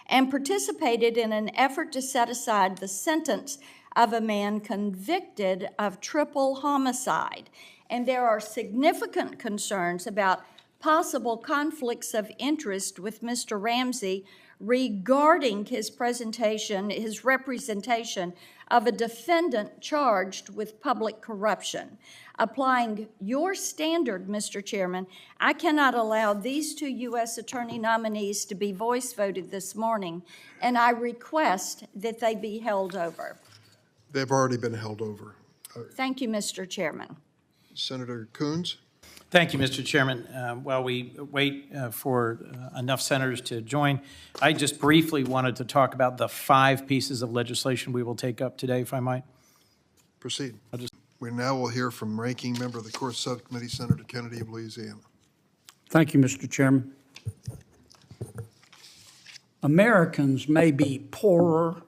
and participated in an effort to set aside the sentence of a man convicted of triple homicide. And there are significant concerns about possible conflicts of interest with Mr. Ramsey regarding his representation of a defendant charged with public corruption. Applying your standard, Mr. Chairman, I cannot allow these two U.S. attorney nominees to be voice voted this morning, and I request that they be held over. They've already been held over. Thank you, Mr. Chairman. Senator Coons? Thank you, Mr. Chairman. While we wait for enough senators to join, I just briefly wanted to talk about the 5 pieces of legislation we will take up today, if I might. Proceed. We now will hear from Ranking Member of the Court Subcommittee, Senator Kennedy of Louisiana. Thank you, Mr. Chairman. Americans may be poorer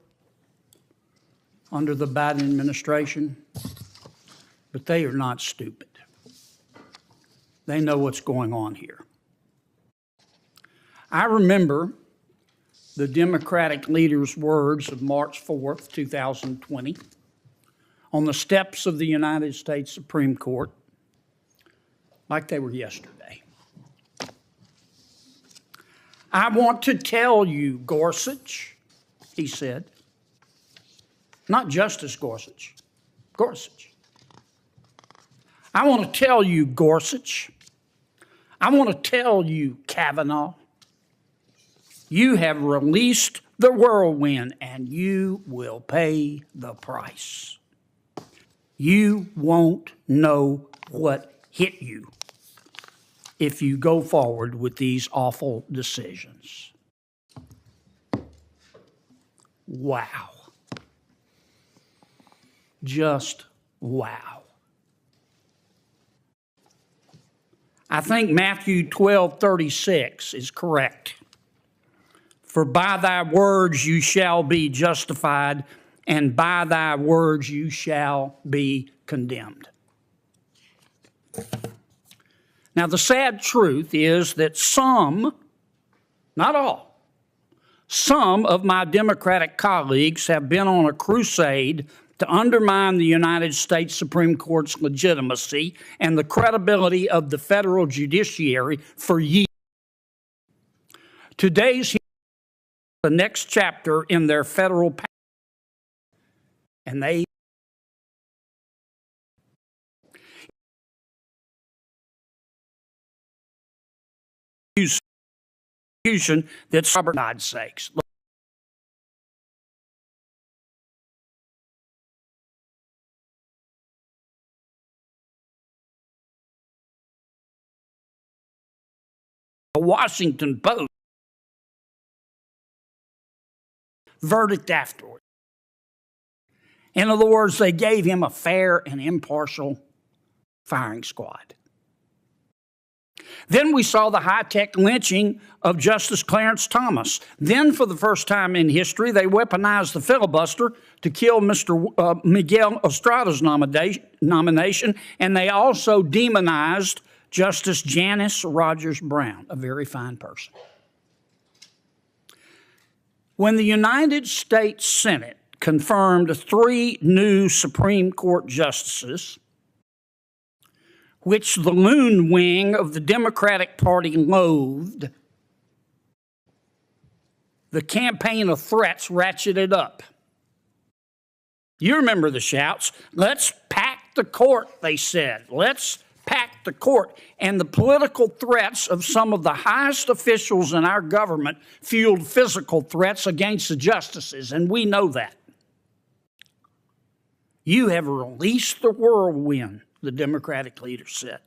under the Biden administration, but they are not stupid. They know what's going on here. I remember the Democratic leader's words of March 4th, 2020, on the steps of the United States Supreme Court, like they were yesterday. I want to tell you, Gorsuch, he said, not Justice Gorsuch, Gorsuch. I want to tell you, Gorsuch, I want to tell you, Kavanaugh, you have released the whirlwind and you will pay the price. You won't know what hit you if you go forward with these awful decisions. Wow. Just wow. I think Matthew 12:36 is correct. For by thy words you shall be justified, and by thy words you shall be condemned. Now, the sad truth is that some, not all, some of my Democratic colleagues have been on a crusade to undermine the United States Supreme Court's legitimacy and the credibility of the federal judiciary for years. Today's hearing is the next chapter in their federal past, and they use that's for God's sakes. The Washington Post verdict afterward. In other words, they gave him a fair and impartial firing squad. Then we saw the high-tech lynching of Justice Clarence Thomas. Then, for the first time in history, they weaponized the filibuster to kill Mr. Miguel Estrada's nomination, and they also demonized Justice Janice Rogers Brown, a very fine person. When the United States Senate confirmed 3 new Supreme Court justices, which the loon wing of the Democratic Party loathed. The campaign of threats ratcheted up. You remember the shouts. Let's pack the court, they said. Let's pack the court. And the political threats of some of the highest officials in our government fueled physical threats against the justices, and we know that. You have released the whirlwind, the Democratic leader said.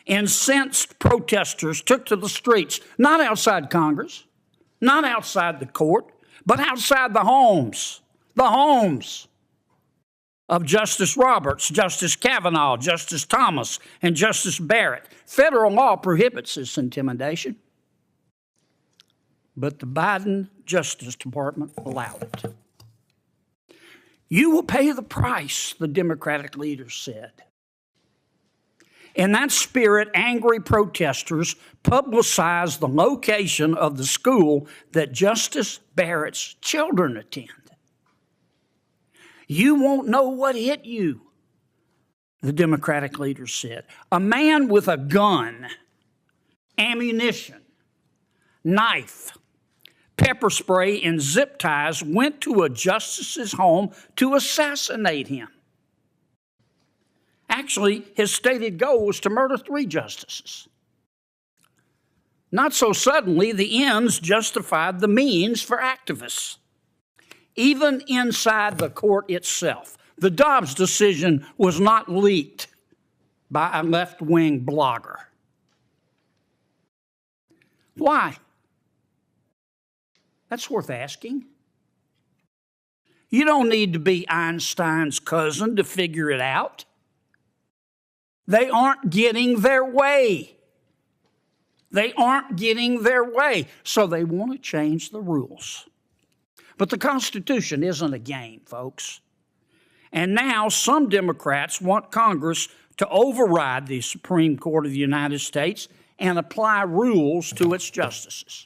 Incensed protesters took to the streets, not outside Congress, not outside the court, but outside the homes of Justice Roberts, Justice Kavanaugh, Justice Thomas, and Justice Barrett. Federal law prohibits this intimidation, but the Biden Justice Department allowed it. You will pay the price, the Democratic leader said. In that spirit, angry protesters publicized the location of the school that Justice Barrett's children attend. You won't know what hit you, the Democratic leader said. A man with a gun, ammunition, knife, pepper spray, and zip ties went to a justice's home to assassinate him. Actually, his stated goal was to murder 3 justices. Not so suddenly, the ends justified the means for activists. Even inside the court itself, the Dobbs decision was not leaked by a left-wing blogger. Why? That's worth asking. You don't need to be Einstein's cousin to figure it out. They aren't getting their way. They aren't getting their way, so they want to change the rules. But the Constitution isn't a game, folks. And now some Democrats want Congress to override the Supreme Court of the United States and apply rules to its justices.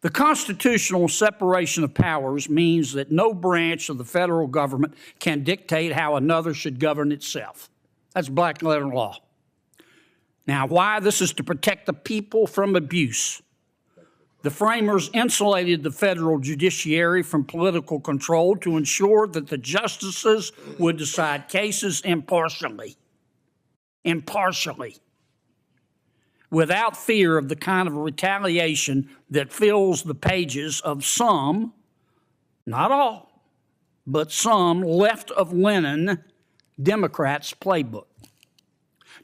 The constitutional separation of powers means that no branch of the federal government can dictate how another should govern itself. That's black letter law. Now, why? This is to protect the people from abuse. The framers insulated the federal judiciary from political control to ensure that the justices would decide cases impartially, without fear of the kind of retaliation that fills the pages of some, not all, but some left of Lenin Democrats' playbook.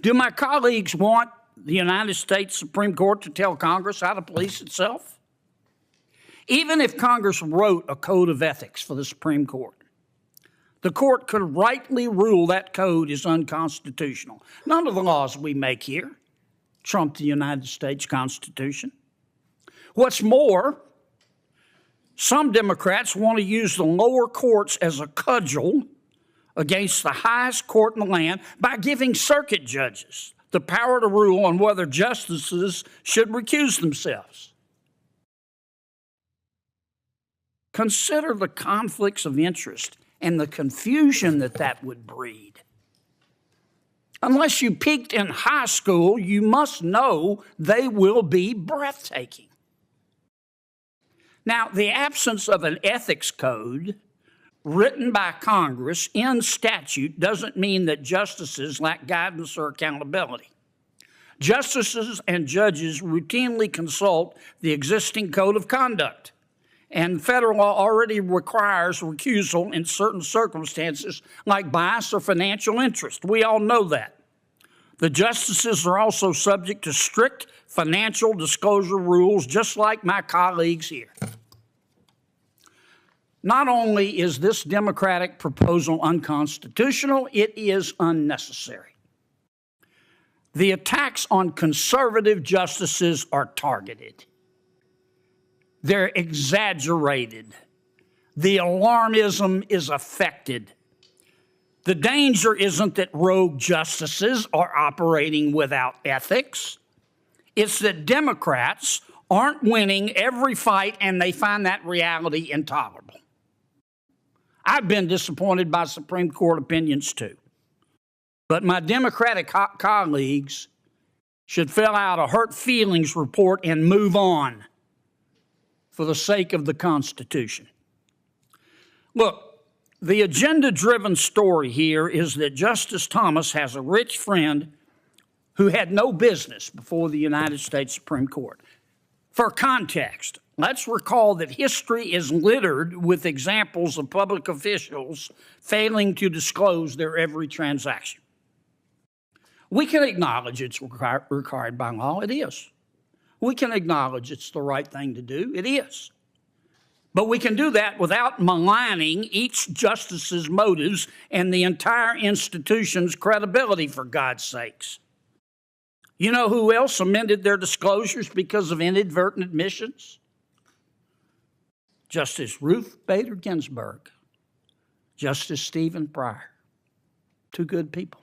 Do my colleagues want the United States Supreme Court to tell Congress how to police itself? Even if Congress wrote a code of ethics for the Supreme Court, the court could rightly rule that code is unconstitutional. None of the laws we make here trump the United States Constitution. What's more, some Democrats want to use the lower courts as a cudgel against the highest court in the land by giving circuit judges the power to rule on whether justices should recuse themselves. Consider the conflicts of interest and the confusion that that would breed. Unless you peaked in high school, you must know they will be breathtaking. Now, the absence of an ethics code written by Congress in statute doesn't mean that justices lack guidance or accountability. Justices and judges routinely consult the existing code of conduct, and federal law already requires recusal in certain circumstances like bias or financial interest. We all know that. The justices are also subject to strict financial disclosure rules, just like my colleagues here. Not only is this Democratic proposal unconstitutional, it is unnecessary. The attacks on conservative justices are targeted. They're exaggerated. The alarmism is affected. The danger isn't that rogue justices are operating without ethics. It's that Democrats aren't winning every fight, and they find that reality intolerable. I've been disappointed by Supreme Court opinions too. But my Democratic colleagues should fill out a hurt feelings report and move on for the sake of the Constitution. Look, the agenda-driven story here is that Justice Thomas has a rich friend who had no business before the United States Supreme Court. For context, let's recall that history is littered with examples of public officials failing to disclose their every transaction. We can acknowledge it's required by law. It is. We can acknowledge it's the right thing to do. It is. But we can do that without maligning each justice's motives and the entire institution's credibility, for God's sakes. You know who else amended their disclosures because of inadvertent admissions? Justice Ruth Bader Ginsburg, Justice Stephen Breyer. Two good people.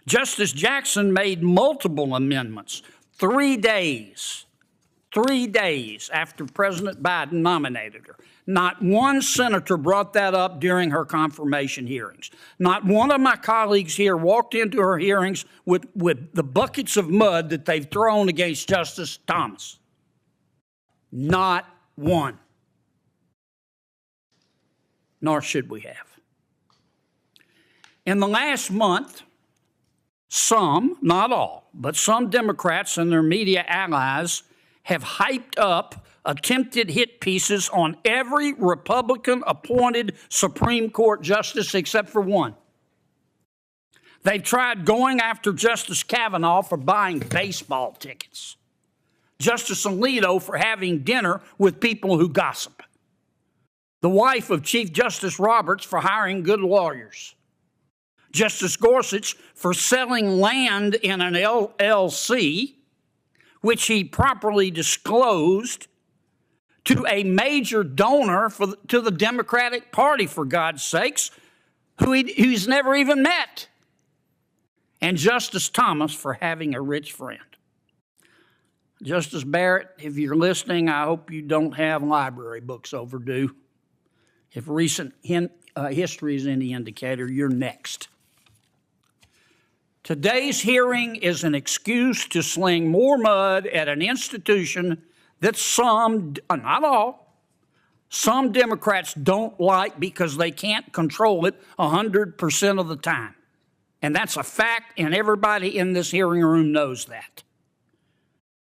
Justice Jackson made multiple amendments 3 days after President Biden nominated her. Not one senator brought that up during her confirmation hearings. Not one of my colleagues here walked into her hearings with the buckets of mud that they've thrown against Justice Thomas. Not one. Nor should we have. In the last month, some, not all, but some Democrats and their media allies have hyped up attempted hit pieces on every Republican-appointed Supreme Court justice except for one. They've tried going after Justice Kavanaugh for buying baseball tickets, Justice Alito for having dinner with people who gossip, the wife of Chief Justice Roberts for hiring good lawyers, Justice Gorsuch for selling land in an LLC, which he properly disclosed to a major donor to the Democratic Party, for God's sakes, who he's never even met, and Justice Thomas for having a rich friend. Justice Barrett, if you're listening, I hope you don't have library books overdue. If recent history is any indicator, you're next. Today's hearing is an excuse to sling more mud at an institution that some, not all, some Democrats don't like because they can't control it 100% of the time. And that's a fact, and everybody in this hearing room knows that.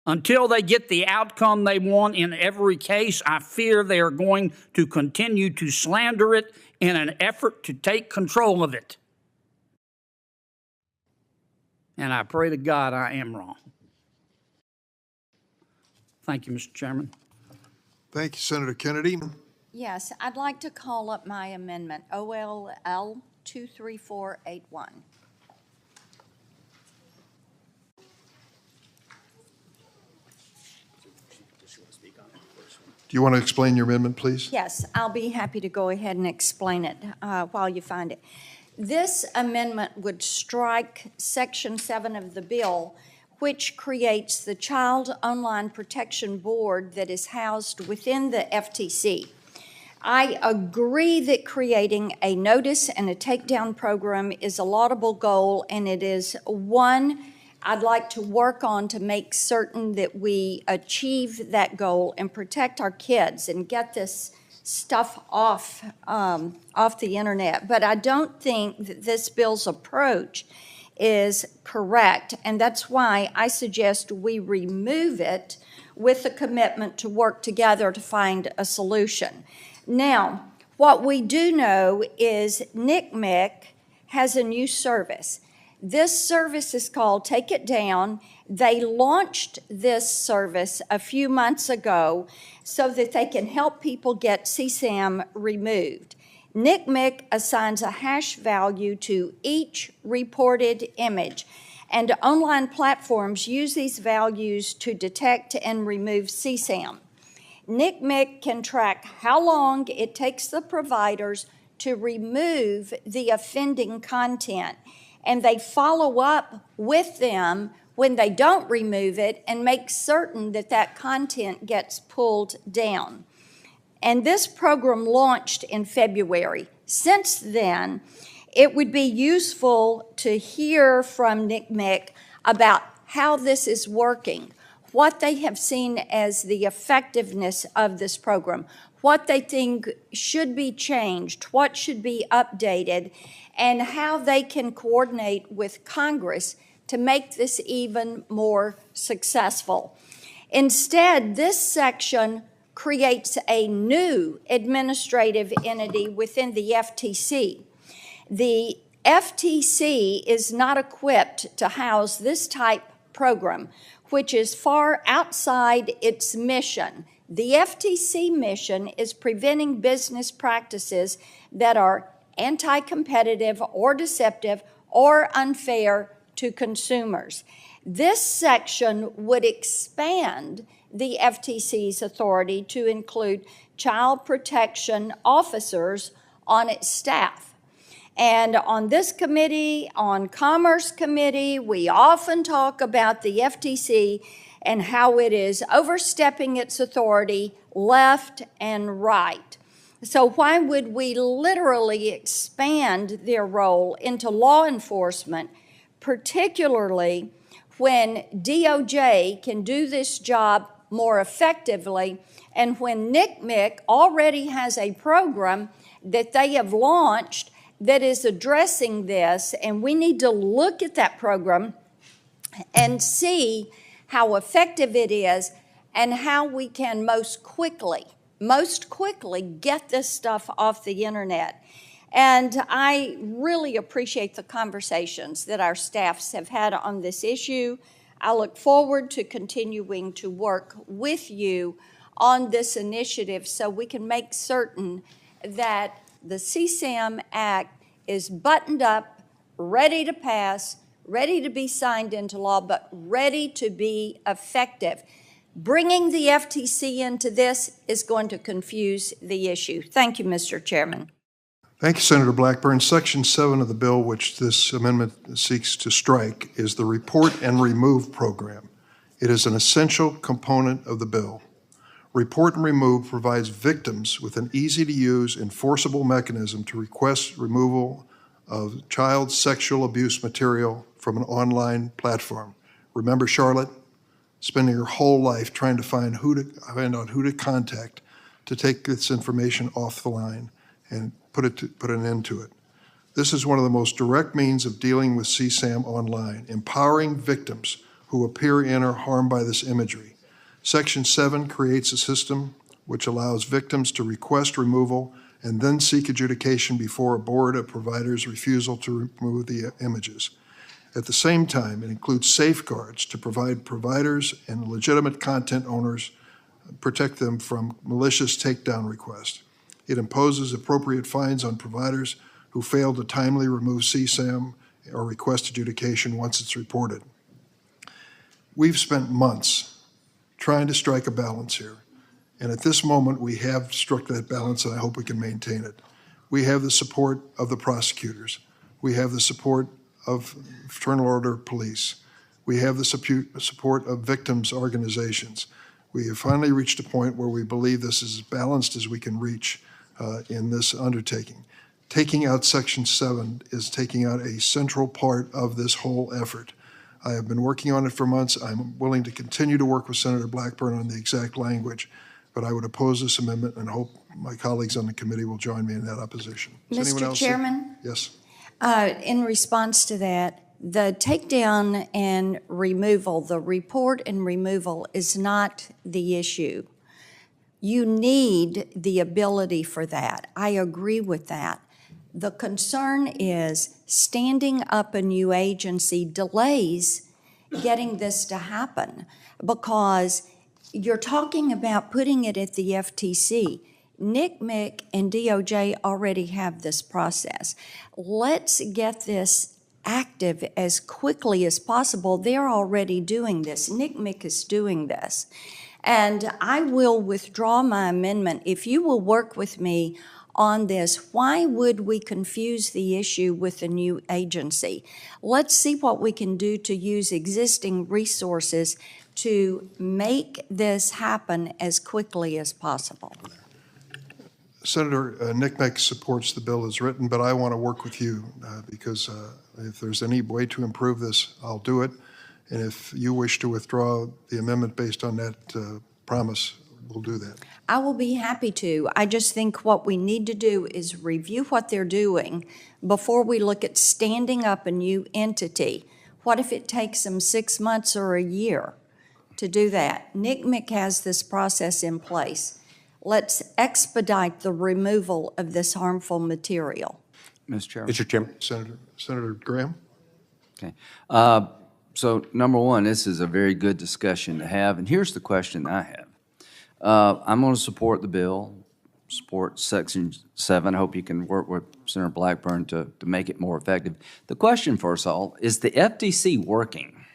Until they get the outcome they want in every case, I fear they are going to continue to slander it in an effort to take control of it. And I pray to God I am wrong. Thank you, Mr. Chairman. Thank you, Senator Kennedy. Yes, I'd like to call up my amendment, OLL 23481. Do you want to explain your amendment, please? Yes, I'll be happy to go ahead and explain it while you find it. This amendment would strike Section 7 of the bill, which creates the Child Online Protection Board that is housed within the FTC. I agree that creating a notice and a takedown program is a laudable goal, and it is one I'd like to work on to make certain that we achieve that goal and protect our kids and get this stuff off the internet. But I don't think that this bill's approach is correct, and that's why I suggest we remove it with a commitment to work together to find a solution. Now, what we do know is NCMEC has a new service. This service is called Take It Down. They launched this service a few months ago so that they can help people get CSAM removed. NCMEC assigns a hash value to each reported image, and online platforms use these values to detect and remove CSAM. NCMEC can track how long it takes the providers to remove the offending content, and they follow up with them when they don't remove it and make certain that that content gets pulled down. And this program launched in February. Since then, it would be useful to hear from NCMEC about how this is working, what they have seen as the effectiveness of this program, what they think should be changed, what should be updated, and how they can coordinate with Congress to make this even more successful. Instead, this section creates a new administrative entity within the FTC. The FTC is not equipped to house this type program, which is far outside its mission. The FTC mission is preventing business practices that are anti-competitive or deceptive or unfair to consumers. This section would expand the FTC's authority to include child protection officers on its staff. And on this committee, on Commerce Committee, we often talk about the FTC and how it is overstepping its authority left and right. So why would we literally expand their role into law enforcement, particularly when DOJ can do this job more effectively, and when NCMEC already has a program that they have launched that is addressing this, and we need to look at that program and see how effective it is and how we can most quickly get this stuff off the internet. And I really appreciate the conversations that our staffs have had on this issue. I look forward to continuing to work with you on this initiative so we can make certain that the CSAM Act is buttoned up, ready to pass, ready to be signed into law, but ready to be effective. Bringing the FTC into this is going to confuse the issue. Thank you, Mr. Chairman. Thank you, Senator Blackburn. Section 7 of the bill, which this amendment seeks to strike, is the Report and Remove program. It is an essential component of the bill. Report and Remove provides victims with an easy-to-use, enforceable mechanism to request removal of child sexual abuse material from an online platform. Remember Charlotte? Spending her whole life trying to find out who to contact to take this information off the line and put an end to it. This is one of the most direct means of dealing with CSAM online, empowering victims who appear in or harmed by this imagery. Section 7 creates a system which allows victims to request removal and then seek adjudication before a board of providers' refusal to remove the images. At the same time, it includes safeguards to provide providers and legitimate content owners, protect them from malicious takedown requests. It imposes appropriate fines on providers who fail to timely remove CSAM or request adjudication once it's reported. We've spent months trying to strike a balance here. And at this moment, we have struck that balance, and I hope we can maintain it. We have the support of the prosecutors. We have the support of Fraternal Order Police. We have the support of victims' organizations. We have finally reached a point where we believe this is as balanced as we can reach in this undertaking. Taking out Section 7 is taking out a central part of this whole effort. I have been working on it for months. I'm willing to continue to work with Senator Blackburn on the exact language, but I would oppose this amendment and hope my colleagues on the committee will join me in that opposition. Mr. Chairman? Yes. In response to that, the takedown and removal, the report and removal is not the issue. You need the ability for that. I agree with that. The concern is standing up a new agency delays getting this to happen because you're talking about putting it at the FTC. NCMEC and DOJ already have this process. Let's get this active as quickly as possible. They're already doing this. NCMEC is doing this. And I will withdraw my amendment if you will work with me on this. Why would we confuse the issue with a new agency? Let's see what we can do to use existing resources to make this happen as quickly as possible. Senator Nickmeck supports the bill as written, but I want to work with you because if there's any way to improve this, I'll do it. And if you wish to withdraw the amendment based on that promise, we'll do that. I will be happy to. I just think what we need to do is review what they're doing before we look at standing up a new entity. What if it takes them 6 months or a year to do that? NCMEC has this process in place. Let's expedite the removal of this harmful material. Mr. Chairman. Mr. Chairman. Senator Graham? Okay. So number one, this is a very good discussion to have, and here's the question I have. I'm going to support the bill, support Section 7. I hope you can work with Senator Blackburn to make it more effective. The question for us all, is the FTC working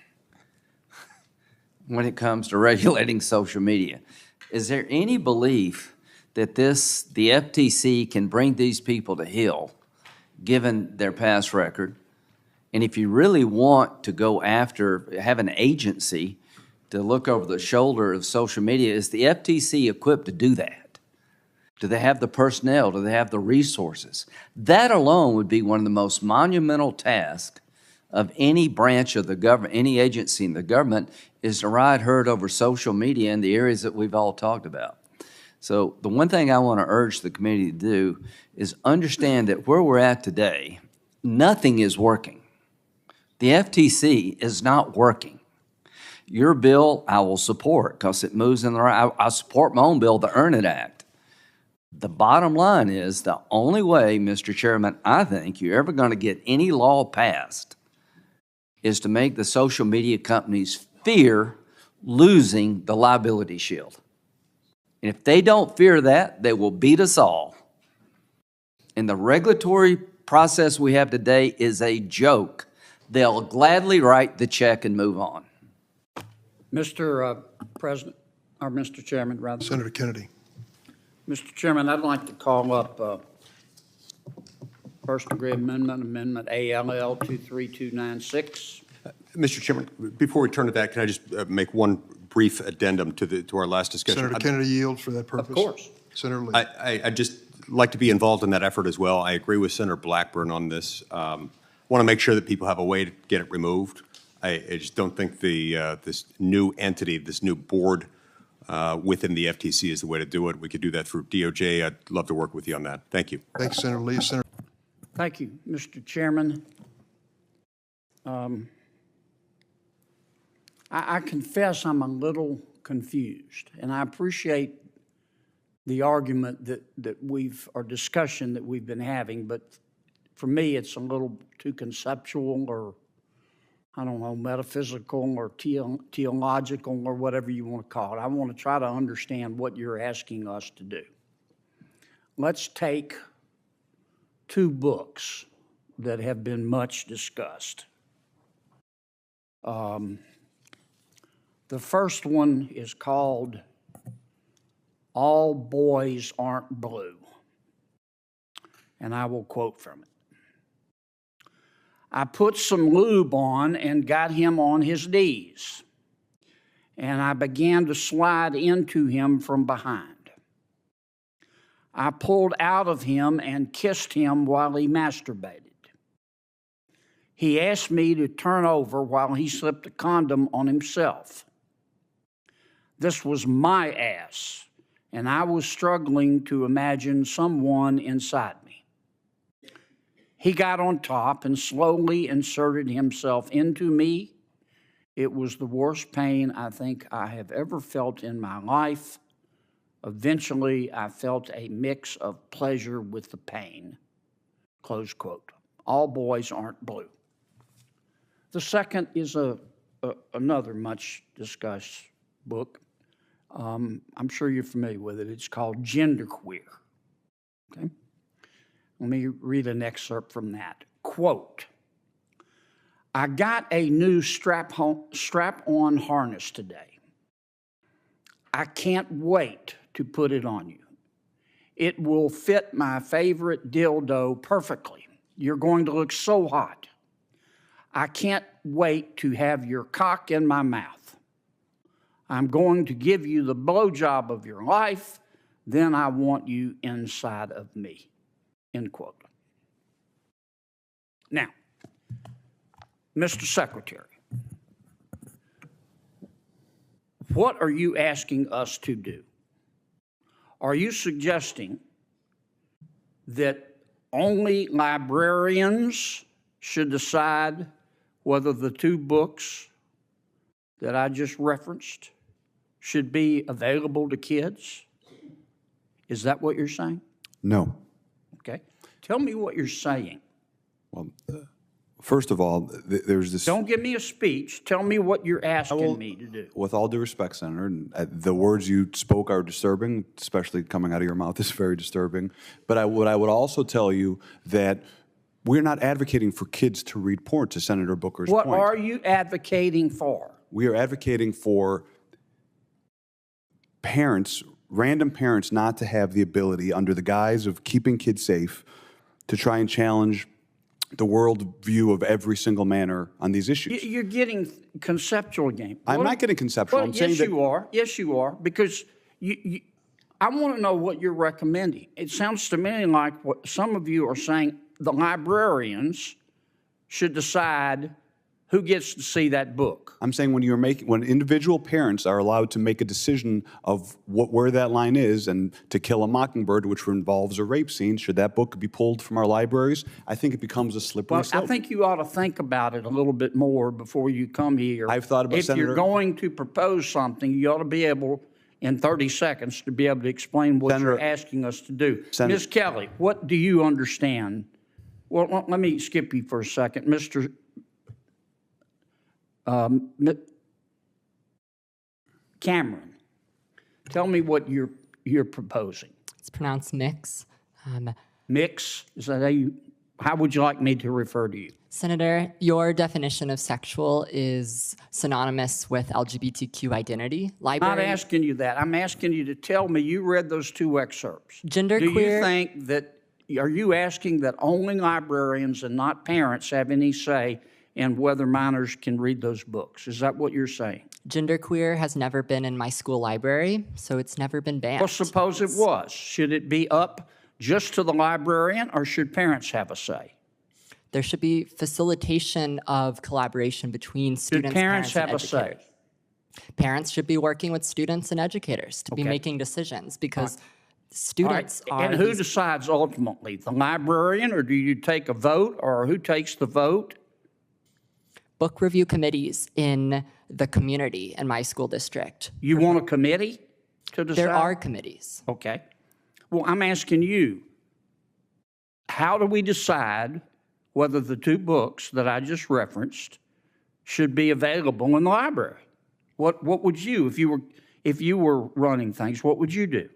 when it comes to regulating social media? Is there any belief that the FTC can bring these people to heel, given their past record? And if you really want to go after, have an agency to look over the shoulder of social media, is the FTC equipped to do that? Do they have the personnel? Do they have the resources? That alone would be one of the most monumental tasks of any branch of the government, any agency in the government, is to ride herd over social media in the areas that we've all talked about. So the one thing I want to urge the committee to do is understand that where we're at today, nothing is working. The FTC is not working. Your bill, I will support because it moves in the right. I support my own bill, the Earn It Act. The bottom line is the only way, Mr. Chairman, I think you're ever going to get any law passed is to make the social media companies fear losing the liability shield. And if they don't fear that, they will beat us all. And the regulatory process we have today is a joke. They'll gladly write the check and move on. Mr. President, or Mr. Chairman, rather. Senator Kennedy. Mr. Chairman, I'd like to call up First Degree Amendment ALL 23296. Mr. Chairman, before we turn to that, can I just make one brief addendum to our last discussion? Senator Kennedy yield for that purpose? Of course. Senator Lee. I'd just like to be involved in that effort as well. I agree with Senator Blackburn on this. Want to make sure that people have a way to get it removed. I just don't think this new entity, this new board within the FTC is the way to do it. We could do that through DOJ. I'd love to work with you on that. Thank you. Thanks, Senator Lee. Senator. Thank you, Mr. Chairman. I confess I'm a little confused, and I appreciate the argument or discussion that we've been having, but for me, it's a little too conceptual or, I don't know, metaphysical or theological or whatever you want to call it. I want to try to understand what you're asking us to do. Let's take two books that have been much discussed. The first one is called All Boys Aren't Blue, and I will quote from it. I put some lube on and got him on his knees, and I began to slide into him from behind. I pulled out of him and kissed him while he masturbated. He asked me to turn over while he slipped a condom on himself. This was my ass, and I was struggling to imagine someone inside me. He got on top and slowly inserted himself into me. It was the worst pain I think I have ever felt in my life. Eventually, I felt a mix of pleasure with the pain. Close quote. All Boys Aren't Blue. The second is another much discussed book. I'm sure you're familiar with it. It's called Genderqueer. Okay? Let me read an excerpt from that. Quote, I got a new strap-on harness today. I can't wait to put it on you. It will fit my favorite dildo perfectly. You're going to look so hot. I can't wait to have your cock in my mouth. I'm going to give you the blowjob of your life. Then I want you inside of me." End quote. Now, Mr. Secretary, what are you asking us to do? Are you suggesting that only librarians should decide whether the 2 books that I just referenced should be available to kids? Is that what you're saying? No. Okay. Tell me what you're saying. Well, first of all, there's this. Don't give me a speech. Tell me what you're asking me to do. With all due respect, Senator, and the words you spoke are disturbing, especially coming out of your mouth is very disturbing. But what I would also tell you that we're not advocating for kids to read porn, to Senator Booker's What point. are you advocating for? We are advocating for parents, random parents, not to have the ability, under the guise of keeping kids safe, to try and challenge the world view of every single manner on these issues. You're getting conceptual again. I'm not getting conceptual. Well, I'm saying yes, you are. Yes, you are. Because I want to know what you're recommending. It sounds to me like what some of you are saying, the librarians should decide who gets to see that book. I'm saying when individual parents are allowed to make a decision of where that line is, and To Kill a Mockingbird, which involves a rape scene, should that book be pulled from our libraries? I think it becomes a slippery slope. I think you ought to think about it a little bit more before you come here. I've thought about it, Senator. If you're going to propose something, you ought to be able, in 30 seconds, to be able to explain what Senator, you're asking us to do. Senator, Ms. Kelly, what do you understand? Well, let me skip you for a second. Mr. Cameron, tell me what you're proposing. It's pronounced mix. Mix? Is that how would you like me to refer to you? Senator, your definition of sexual is synonymous with LGBTQ identity. I'm not asking you that. I'm asking you to tell me you read those 2 excerpts. Genderqueer. Do you think that, are you asking that only librarians and not parents have any say in whether minors can read those books? Is that what you're saying? Genderqueer has never been in my school library, so it's never been banned. Well, suppose it was. Should it be up just to the librarian, or should parents have a say? There should be facilitation of collaboration between students, parents have and a say? educators. Parents should be working with students and educators to be making decisions, because students are... And who decides ultimately? The librarian, or do you take a vote, or who takes the vote? Book review committees in the community in my school district. You want a committee to decide? There are committees. Okay. Well, I'm asking you, how do we decide whether the 2 books that I just referenced should be available in the library? What would you, if you were running things, what would you do?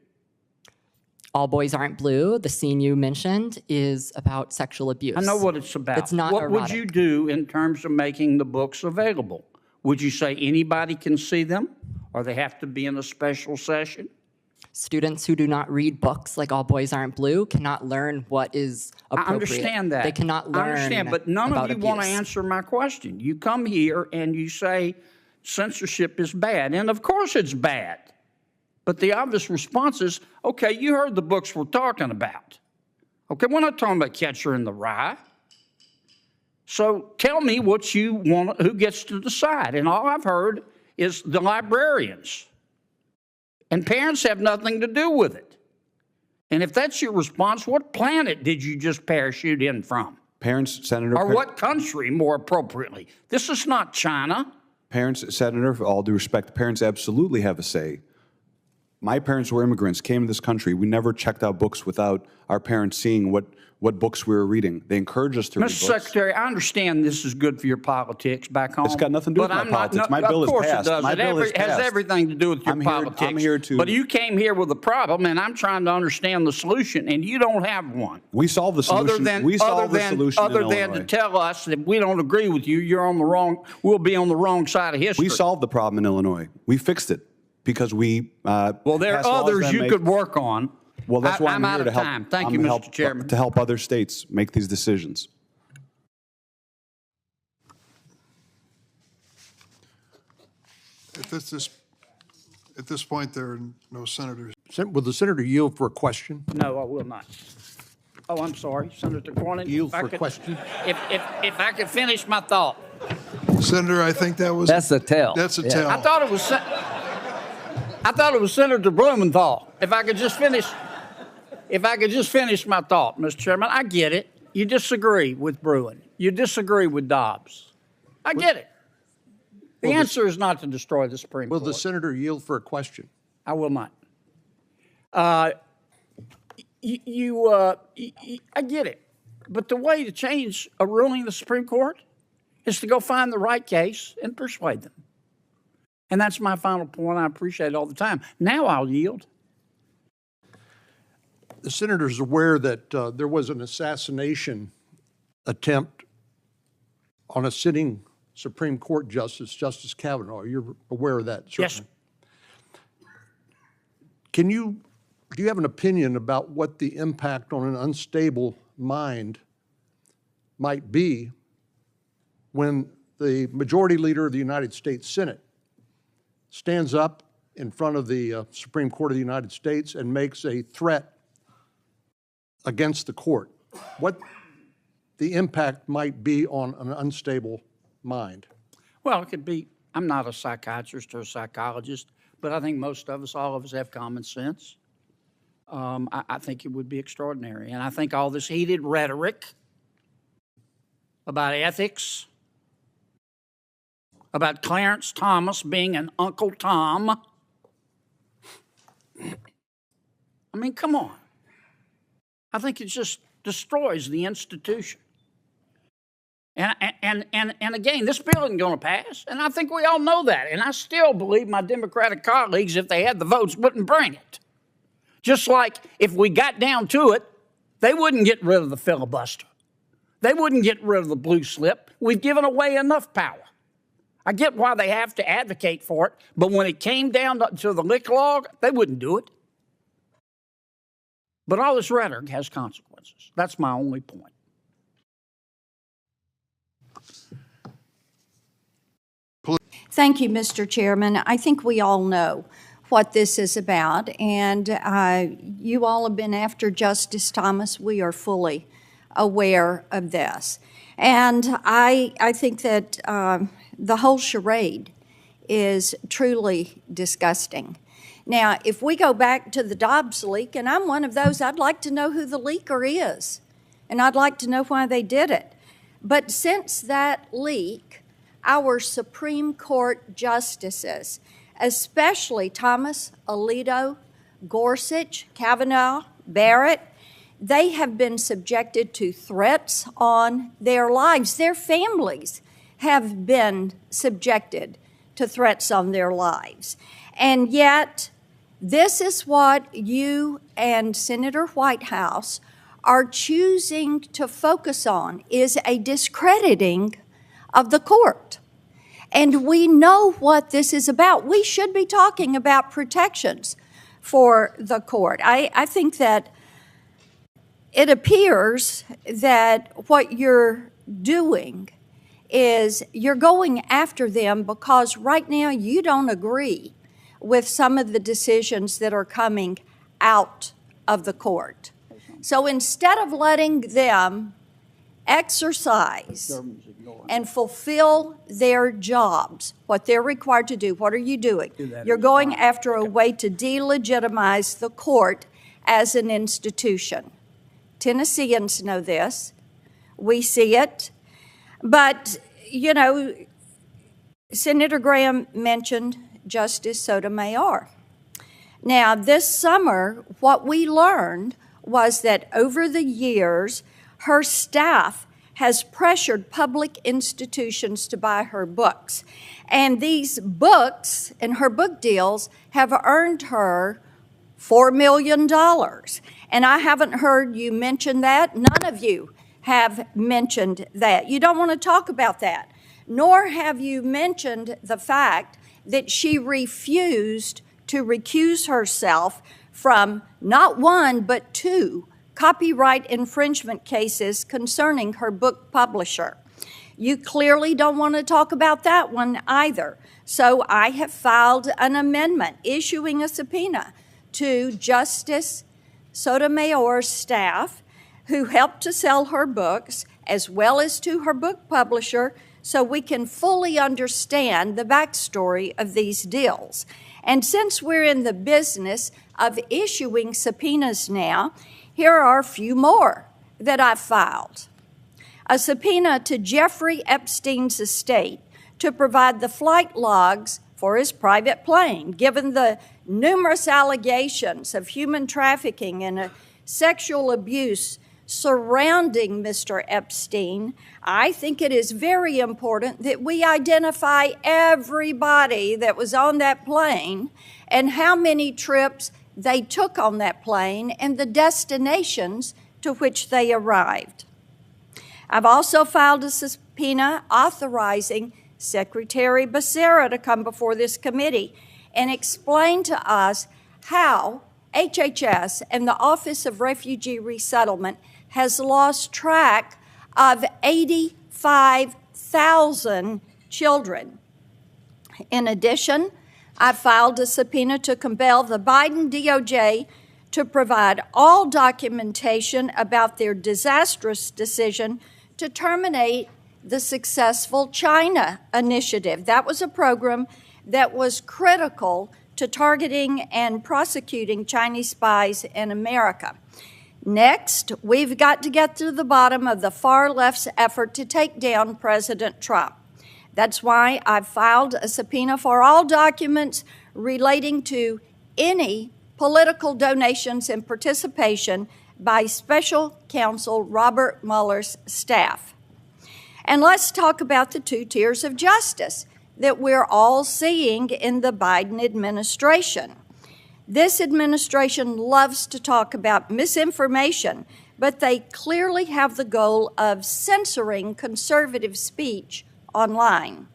All Boys Aren't Blue, the scene you mentioned, is about sexual abuse. I know what it's about. It's not What erotic. would you do in terms of making the books available? Would you say anybody can see them, or they have to be in a special session? Students who do not read books like All Boys Aren't Blue cannot learn what is appropriate. I understand that. They cannot learn. I understand, but none of you want to abuse. answer my question. You come here and you say censorship is bad, and of course it's bad. But the obvious response is, okay, you heard the books we're talking about. Okay, we're not talking about Catcher in the Rye. So tell me what you want, who gets to decide. And all I've heard is the librarians. And parents have nothing to do with it. And if that's your response, what planet did you just parachute in from? Parents, Senator... Or what country, more appropriately? This is not China. Parents, Senator, for all due respect, parents absolutely have a say. My parents were immigrants, came to this country. We never checked out books without our parents seeing what books we were reading. They encouraged us to read books. Mr. Secretary, I understand this is good for your politics back home. It's got nothing to do with my politics. My bill is passed. Of course it does. My bill is It has passed. everything to do with your politics. I'm here to... But you came here with a problem, and I'm trying to understand the solution, and you don't have one. We solved the solution. Other than to tell us that we don't agree with you, we'll be on the wrong side of history. We solved the problem in Illinois. We fixed it because we well, there are others you could work on. Well, that's why I'm out here of to help. time. Thank I'm you, to Mr. help- Chairman. To help other states make these decisions. At this point, there are no senators. Will the senator yield for a question? No, I will not. Oh, I'm sorry, Senator Cornyn. Yield if I for could- question. If I could finish my thought. Senator, I think that was. That's a tell. That's a Yeah. tell. I thought it was Senator Blumenthal. If I could just finish my thought, Mr. Chairman, I get it. You disagree with Bruin. You disagree with Dobbs. I get it. The answer is not to destroy the Supreme Will Court. the senator yield for a question? I will not. I get it. But the way to change a ruling of the Supreme Court is to go find the right case and persuade them. And that's my final point. I appreciate it all the time. Now I'll yield. The senator is aware that there was an assassination attempt on a sitting Supreme Court justice, Justice Kavanaugh. You're aware of that, certainly. Yes. Do you have an opinion about what the impact on an unstable mind might be when the majority leader of the United States Senate stands up in front of the Supreme Court of the United States and makes a threat against the court? What the impact might be on an unstable mind? Well, it could be, I'm not a psychiatrist or a psychologist, but I think most of us, all of us have common sense. I think it would be extraordinary. And I think all this heated rhetoric about ethics, about Clarence Thomas being an Uncle Tom. I mean, come on. I think it just destroys the institution. And again, this bill isn't going to pass, and I think we all know that. And I still believe my Democratic colleagues, if they had the votes, wouldn't bring it. Just like if we got down to it, they wouldn't get rid of the filibuster. They wouldn't get rid of the blue slip. We've given away enough power. I get why they have to advocate for it, but when it came down to the lick log, they wouldn't do it. But all this rhetoric has consequences. That's my only point. Thank you, Mr. Chairman. I think we all know what this is about, and you all have been after Justice Thomas. We are fully aware of this. And I think that the whole charade is truly disgusting. Now, if we go back to the Dobbs leak, and I'm one of those, I'd like to know who the leaker is, and I'd like to know why they did it. But since that leak, our Supreme Court justices, especially Thomas, Alito, Gorsuch, Kavanaugh, Barrett, they have been subjected to threats on their lives. Their families have been subjected to threats on their lives. And yet, this is what you and Senator Whitehouse are choosing to focus on, is a discrediting of the court. And we know what this is about. We should be talking about protections for the court. I think that it appears that what you're doing is you're going after them because right now you don't agree with some of the decisions that are coming out of the court. So instead of letting them exercise and fulfill their jobs, what they're required to do, what are you doing? You're going after a way to delegitimize the court as an institution. Tennesseans know this. We see it. But, you know, Senator Graham mentioned Justice Sotomayor. Now, this summer, what we learned was that over the years, her staff has pressured public institutions to buy her books. And these books and her book deals have earned her $4 million. And I haven't heard you mention that. None of you have mentioned that. You don't want to talk about that. Nor have you mentioned the fact that she refused to recuse herself from not one, but 2 copyright infringement cases concerning her book publisher. You clearly don't want to talk about that one either. So I have filed an amendment issuing a subpoena to Justice Sotomayor's staff who helped to sell her books, as well as to her book publisher, so we can fully understand the backstory of these deals. And since we're in the business of issuing subpoenas now, here are a few more that I've filed. A subpoena to Jeffrey Epstein's estate to provide the flight logs for his private plane, given the numerous allegations of human trafficking and sexual abuse surrounding Mr. Epstein. I think it is very important that we identify everybody that was on that plane and how many trips they took on that plane and the destinations to which they arrived. I've also filed a subpoena authorizing Secretary Becerra to come before this committee and explain to us how HHS and the Office of Refugee Resettlement has lost track of 85,000 children. In addition, I filed a subpoena to compel the Biden DOJ to provide all documentation about their disastrous decision to terminate the successful China initiative. That was a program that was critical to targeting and prosecuting Chinese spies in America. Next, we've got to get to the bottom of the far left's effort to take down President Trump. That's why I've filed a subpoena for all documents relating to any political donations and participation by Special Counsel Robert Mueller's staff. And let's talk about the 2 tiers of justice that we're all seeing in the Biden administration. This administration loves to talk about misinformation, but they clearly have the goal of censoring conservative speech online.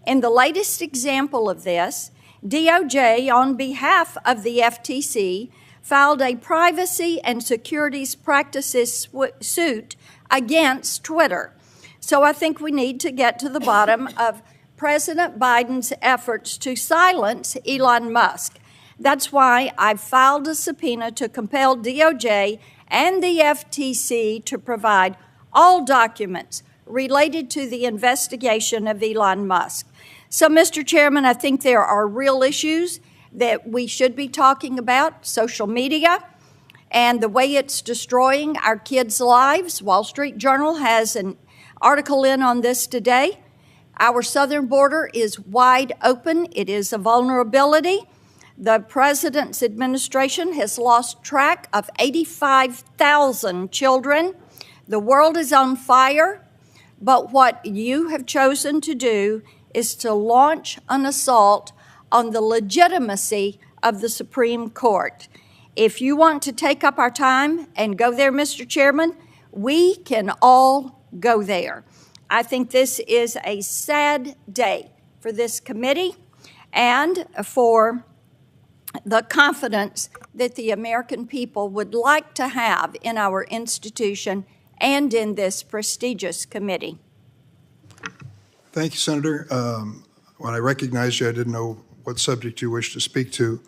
In the latest example of this, DOJ, on behalf of the FTC, filed a privacy and securities practices suit against Twitter. So I think we need to get to the bottom of President Biden's efforts to silence Elon Musk. That's why I filed a subpoena to compel DOJ and the FTC to provide all documents related to the investigation of Elon Musk. So, Mr. Chairman, I think there are real issues that we should be talking about: social media and the way it's destroying our kids' lives. Wall Street Journal has an article in on this today. Our southern border is wide open. It is a vulnerability. The president's administration has lost track of 85,000 children. The world is on fire, but what you have chosen to do is to launch an assault on the legitimacy of the Supreme Court. If you want to take up our time and go there, Mr. Chairman, we can all go there. I think this is a sad day for this committee and for the confidence that the American people would like to have in our institution and in this prestigious committee. Thank you, Senator. When I recognized you, I didn't know what subject you wished to speak to.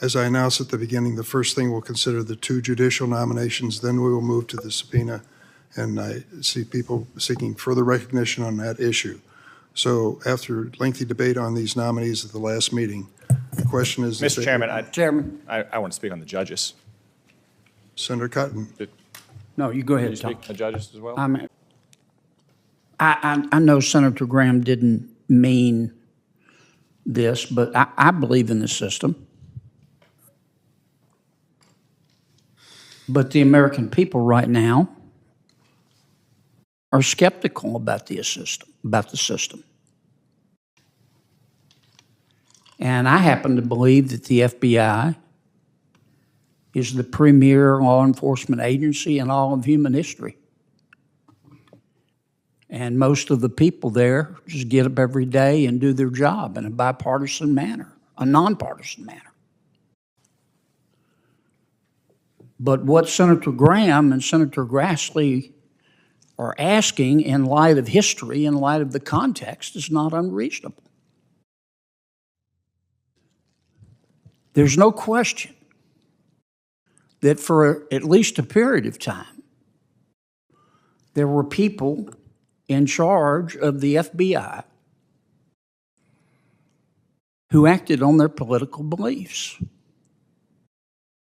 As I announced at the beginning, the first thing we'll consider the 2 judicial nominations, then we will move to the subpoena, and I see people seeking further recognition on that issue. So after lengthy debate on these nominees at the last meeting, the question is... Mr. Chairman, I want to speak on the judges. Senator Cotton. No, you go ahead, Can you Tom. speak on the judges as well? I know Senator Graham didn't mean this, but I believe in the system. But the American people right now are skeptical about the system. And I happen to believe that the FBI is the premier law enforcement agency in all of human history. And most of the people there just get up every day and do their job in a bipartisan manner, a nonpartisan manner. But what Senator Graham and Senator Grassley are asking in light of history, in light of the context, is not unreasonable. There's no question that for at least a period of time, there were people in charge of the FBI who acted on their political beliefs.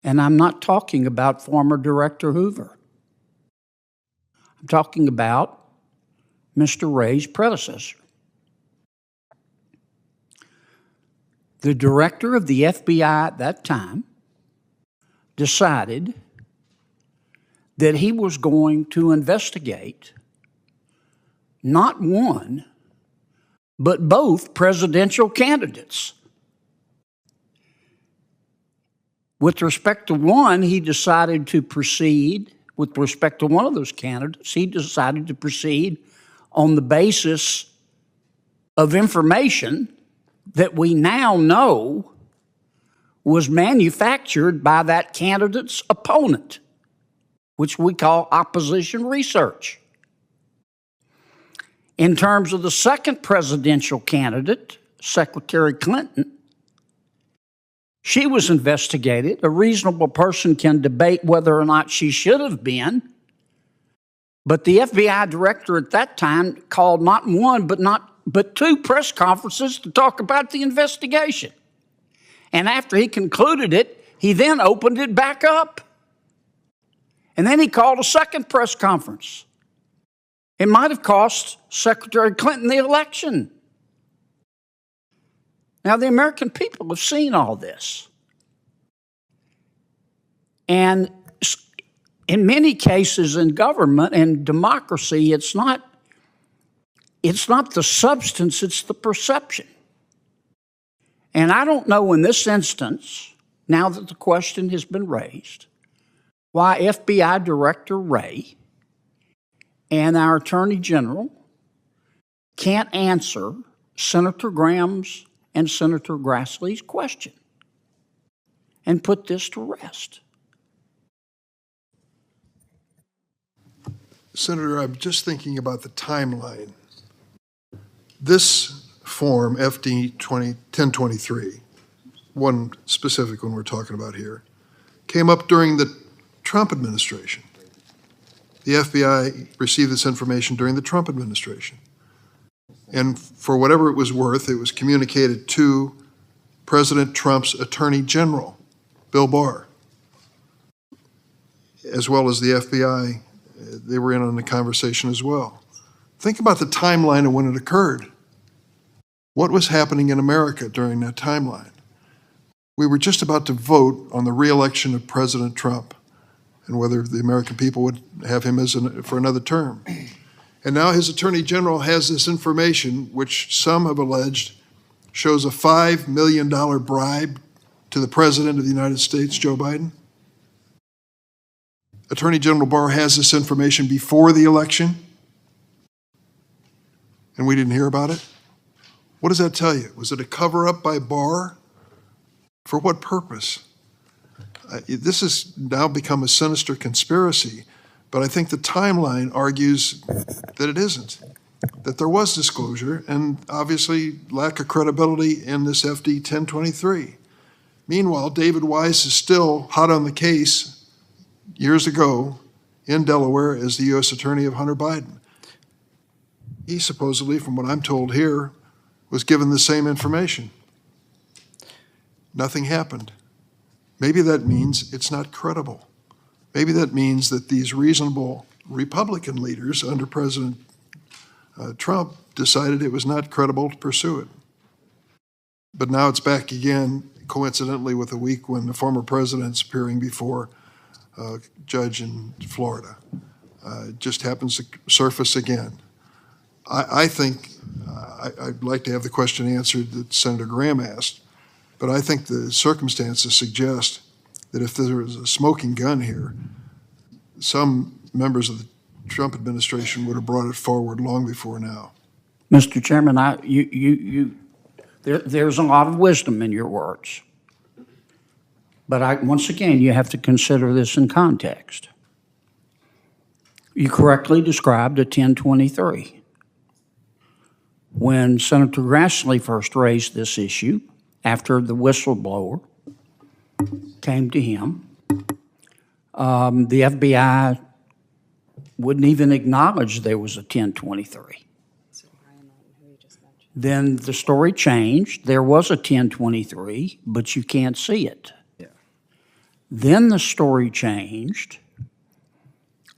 And I'm not talking about former Director Hoover. I'm talking about Mr. Wray's predecessor. The director of the FBI at that time decided that he was going to investigate not one, but both presidential candidates. With respect to one, he decided to proceed, with respect to one of those candidates, he decided to proceed on the basis of information that we now know was manufactured by that candidate's opponent, which we call opposition research. In terms of the second presidential candidate, Secretary Clinton, she was investigated. A reasonable person can debate whether or not she should have been, but the FBI director at that time called not one, but two press conferences to talk about the investigation. And after he concluded it, he then opened it back up. And then he called a second press conference. It might have cost Secretary Clinton the election. Now, the American people have seen all this. And in many cases in government and democracy, it's not the substance, it's the perception. And I don't know in this instance, now that the question has been raised, why FBI Director Wray and our Attorney General can't answer Senator Graham's and Senator Grassley's question and put this to rest. Senator, I'm just thinking about the timeline. This form, FD 1023, one specific one we're talking about here, came up during the Trump administration. The FBI received this information during the Trump administration. And for whatever it was worth, it was communicated to President Trump's Attorney General, Bill Barr, as well as the FBI. They were in on the conversation as well. Think about the timeline of when it occurred. What was happening in America during that timeline? We were just about to vote on the re-election of President Trump and whether the American people would have him for another term. And now his Attorney General has this information, which some have alleged shows a $5 million bribe to the President of the United States, Joe Biden. Attorney General Barr has this information before the election, and we didn't hear about it. What does that tell you? Was it a cover-up by Barr? For what purpose? This has now become a sinister conspiracy, but I think the timeline argues that it isn't, that there was disclosure and obviously lack of credibility in this FD 1023. Meanwhile, David Weiss is still hot on the case years ago in Delaware as the U.S. Attorney of Hunter Biden. He supposedly, from what I'm told here, was given the same information. Nothing happened. Maybe that means it's not credible. Maybe that means that these reasonable Republican leaders under President Trump decided it was not credible to pursue it. But now it's back again, coincidentally with a week when the former president's appearing before a judge in Florida. It just happens to surface again. I think, I'd like to have the question answered that Senator Graham asked, but I think the circumstances suggest that if there was a smoking gun here, some members of the Trump administration would have brought it forward long before now. Mr. Chairman, there's a lot of wisdom in your words. But once again, you have to consider this in context. You correctly described a 1023. When Senator Grassley first raised this issue, after the whistleblower came to him, the FBI wouldn't even acknowledge there was a 1023. Then the story changed. There was a 1023, but you can't see it. Then the story changed.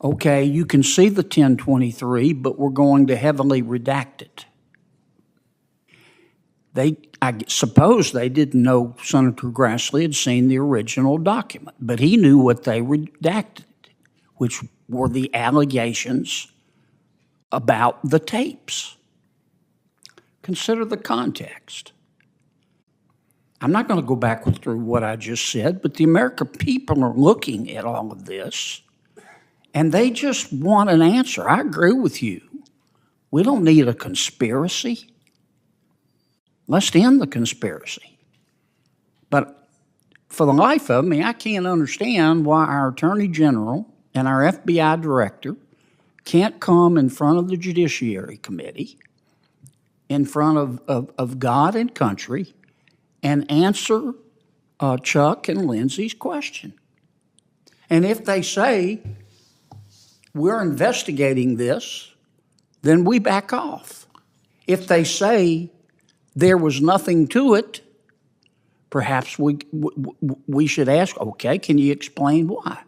Okay, you can see the 1023, but we're going to heavily redact it. I suppose they didn't know Senator Grassley had seen the original document, but he knew what they redacted, which were the allegations about the tapes. Consider the context. I'm not going to go back through what I just said, but the American people are looking at all of this, and they just want an answer. I agree with you. We don't need a conspiracy. Let's end the conspiracy. But for the life of me, I can't understand why our Attorney General and our FBI Director can't come in front of the Judiciary Committee, in front of God and country, and answer Chuck and Lindsay's question. And if they say, we're investigating this, then we back off. If they say there was nothing to it, perhaps we should ask, okay, can you explain why?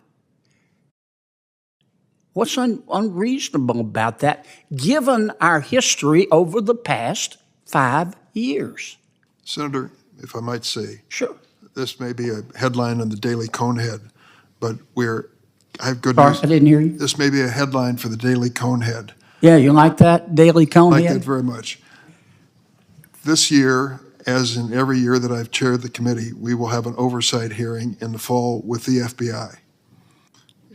What's unreasonable about that, given our history over the past 5 years? Senator, if I might say. Sure. This may be a headline on the Daily Conehead, but I have good Sorry, news. I didn't hear you. This may be a headline for the Daily Conehead. Yeah, you like that, Daily Conehead? I like that very much. This year, as in every year that I've chaired the committee, we will have an oversight hearing in the fall with the FBI.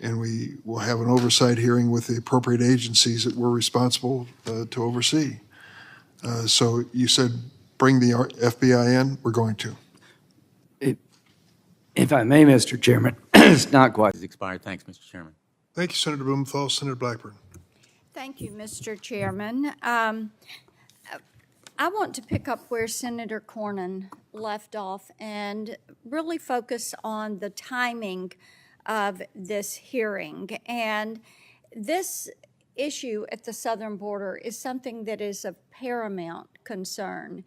And we will have an oversight hearing with the appropriate agencies that we're responsible to oversee. So you said bring the FBI in, we're going to. If I may, Mr. Chairman, it's not quite expired. Thanks, Mr. Chairman. Thank you, Senator Blumenthal. Senator Blackburn. Thank you, Mr. Chairman. I want to pick up where Senator Cornyn left off and really focus on the timing of this hearing. And this issue at the southern border is something that is of paramount concern.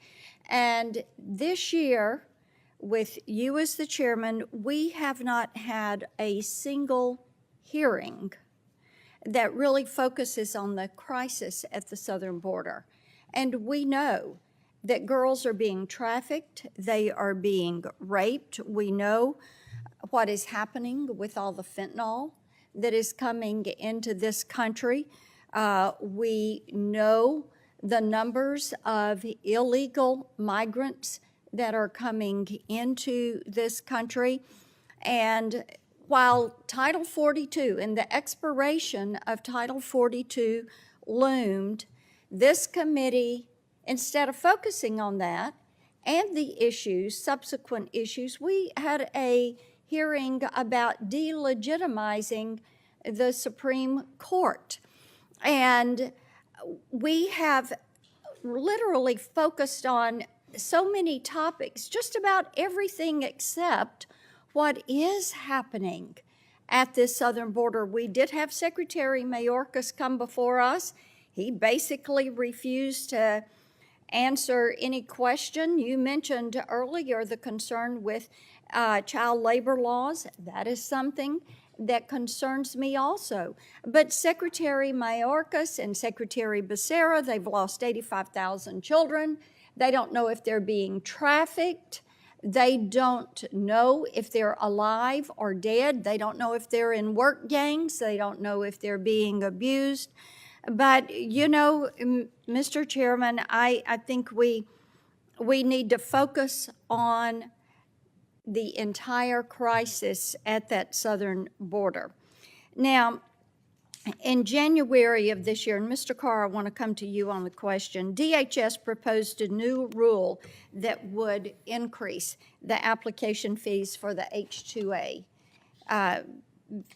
And this year, with you as the chairman, we have not had a single hearing that really focuses on the crisis at the southern border. And we know that girls are being trafficked, they are being raped. We know what is happening with all the fentanyl that is coming into this country. We know the numbers of illegal migrants that are coming into this country. And while Title 42 and the expiration of Title 42 loomed, this committee, instead of focusing on that and the issues, subsequent issues, we had a hearing about delegitimizing the Supreme Court. And we have literally focused on so many topics, just about everything except what is happening at this southern border. We did have Secretary Mayorkas come before us. He basically refused to answer any question. You mentioned earlier the concern with child labor laws. That is something that concerns me also. But Secretary Mayorkas and Secretary Becerra, they've lost 85,000 children. They don't know if they're being trafficked. They don't know if they're alive or dead. They don't know if they're in work gangs. They don't know if they're being abused. But, you know, Mr. Chairman, I think we need to focus on the entire crisis at that southern border. Now, In January of this year, and Mr. Carr, I want to come to you on the question, DHS proposed a new rule that would increase the application fees for the H-2A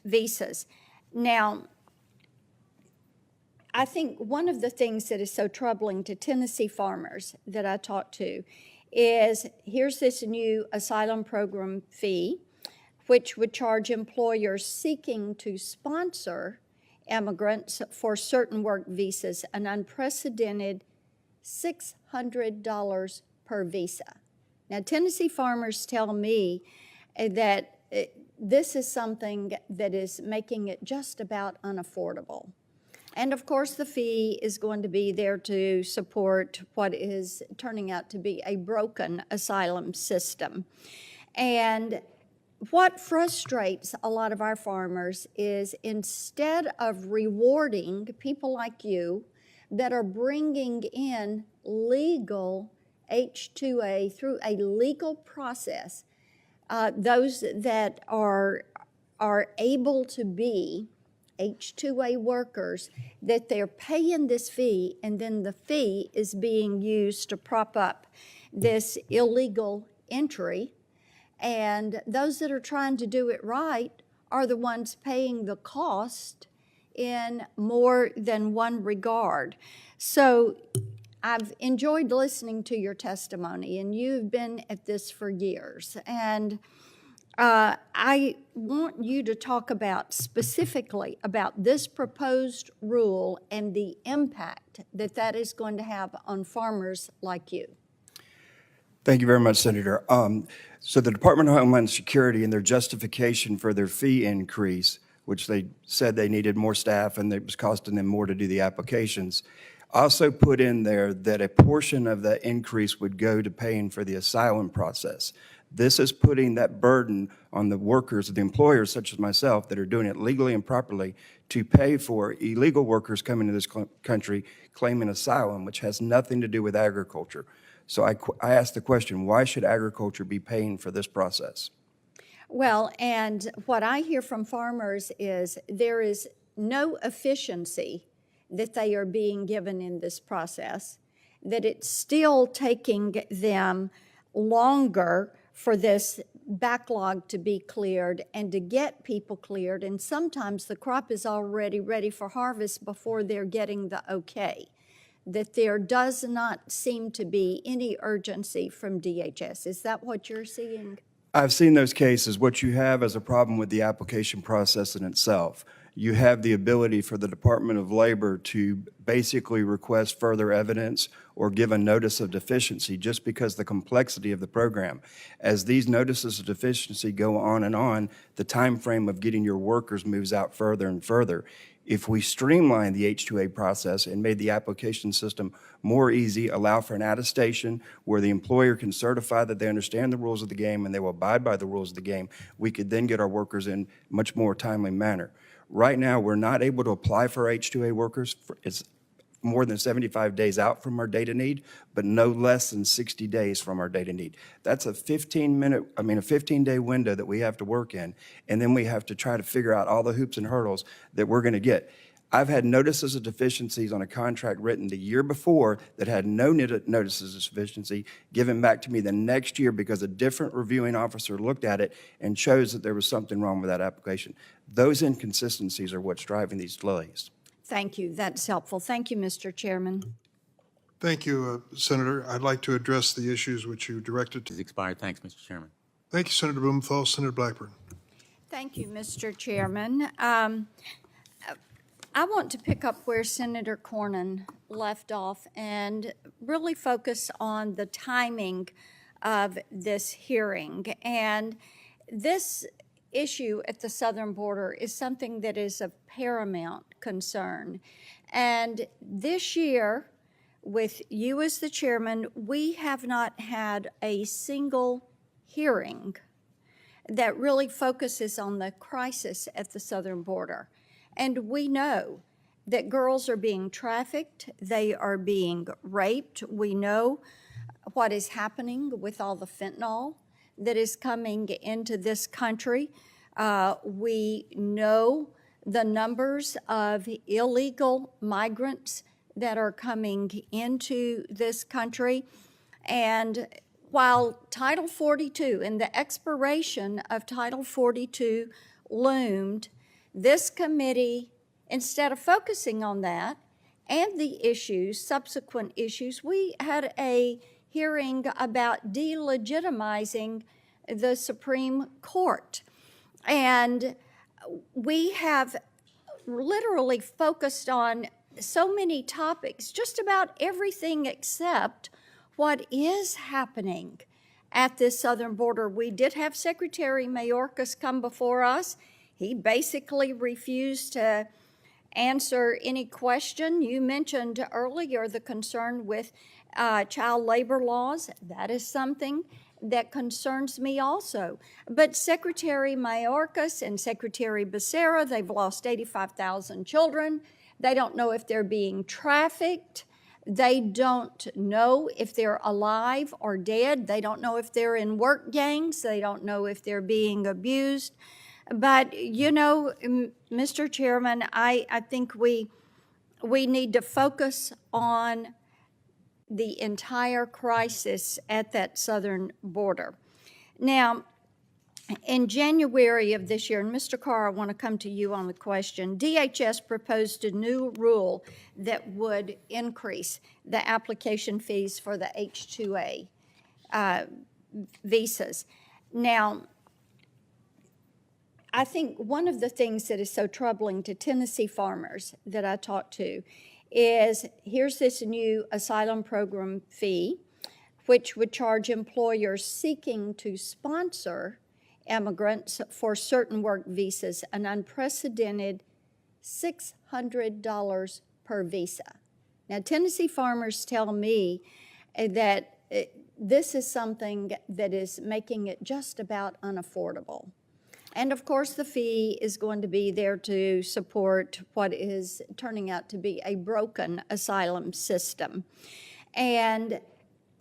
visas. Now, I think one of the things that is so troubling to Tennessee farmers that I talked to is here's this new asylum program fee, which would charge employers seeking to sponsor immigrants for certain work visas an unprecedented $600 per visa. Now, Tennessee farmers tell me that this is something that is making it just about unaffordable. And of course, the fee is going to be there to support what is turning out to be a broken asylum system. And what frustrates a lot of our farmers is instead of rewarding people like you that are bringing in legal H-2A through a legal process, those that are able to be H-2A workers, that they're paying this fee, and then the fee is being used to prop up this illegal entry. And those that are trying to do it right are the ones paying the cost in more than one regard. So I've enjoyed listening to your testimony, and you've been at this for years. And I want you to talk about specifically about this proposed rule and the impact that that is going to have on farmers like you. Thank you very much, Senator. So the Department of Homeland Security and their justification for their fee increase, which they said they needed more staff and it was costing them more to do the applications, also put in there that a portion of that increase would go to paying for the asylum process. This is putting that burden on the workers, the employers such as myself that are doing it legally and properly to pay for illegal workers coming to this country claiming asylum, which has nothing to do with agriculture. So I asked the question, why should agriculture be paying for this process? Well, and what I hear from farmers is there is no efficiency that they are being given in this process, that it's still taking them longer for this backlog to be cleared and to get people cleared, and sometimes the crop is already ready for harvest before they're getting the okay. That there does not seem to be any urgency from DHS. Is that what you're seeing? I've seen those cases. What you have is a problem with the application process in itself. You have the ability for the Department of Labor to basically request further evidence or give a notice of deficiency just because the complexity of the program. As these notices of deficiency go on, the time frame of getting your workers moves out further and further. If we streamline the H-2A process and made the application system more easy, allow for an attestation where the employer can certify that they understand the rules of the game and they will abide by the rules of the game, we could then get our workers in much more timely manner. Right now, we're not able to apply for H-2A workers. It's more than 75 days out from our data need, but no less than 60 days from our data need. That's a 15-day window that we have to work in, and then we have to try to figure out all the hoops and hurdles that we're gonna get. I've had notices of deficiencies on a contract written the year before that had no notices of deficiency given back to me the next year because a different reviewing officer looked at it and chose that there was something wrong with that application. Those inconsistencies are what's driving these delays. Thank you. That's helpful. Thank you, Mr. Chairman. Thank you, Senator. I'd like to address the issues which you directed to. Expired. Thanks, Mr. Chairman. Thank you, Senator Blumenthal. Senator Blackburn. Thank you, Mr. Chairman. I want to pick up where Senator Cornyn left off and really focus on the timing of this hearing. And this issue at the southern border is something that is of paramount concern. And this year, with you as the chairman, we have not had a single hearing that really focuses on the crisis at the southern border. And we know that girls are being trafficked, they are being raped. We know what is happening with all the fentanyl that is coming into this country. We know the numbers of illegal migrants that are coming into this country. And while Title 42 and the expiration of Title 42 loomed, this committee, instead of focusing on that and the issues, subsequent issues, we had a hearing about delegitimizing the Supreme Court. And we have literally focused on so many topics, just about everything except what is happening at this southern border. We did have Secretary Mayorkas come before us. He basically refused to answer any question. You mentioned earlier the concern with child labor laws. That is something that concerns me also. But Secretary Mayorkas and Secretary Becerra, they've lost 85,000 children. They don't know if they're being trafficked. They don't know if they're alive or dead. They don't know if they're in work gangs. They don't know if they're being abused. But, you know, Mr. Chairman, I think we need to focus on the entire crisis at that southern border. Now, in January of this year, and Mr. Carr, I want to come to you on the question, DHS proposed a new rule that would increase the application fees for the H-2A visas. Now, I think one of the things that is so troubling to Tennessee farmers that I talked to is here's this new asylum program fee, which would charge employers seeking to sponsor immigrants for certain work visas an unprecedented $600 per visa. Now, Tennessee farmers tell me that this is something that is making it just about unaffordable. And of course, the fee is going to be there to support what is turning out to be a broken asylum system. And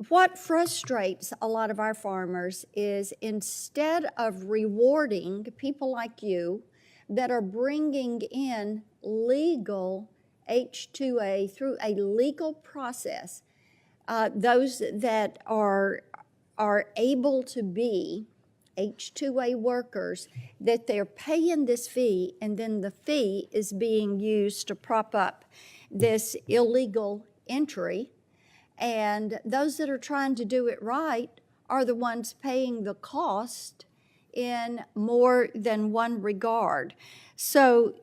what frustrates a lot of our farmers is instead of rewarding people like you that are bringing in legal H-2A through a legal process, those that are able to be H-2A workers, that they're paying this fee, and then the fee is being used to prop up this illegal entry. And those that are trying to do it right are the ones paying the cost in more than one regard. So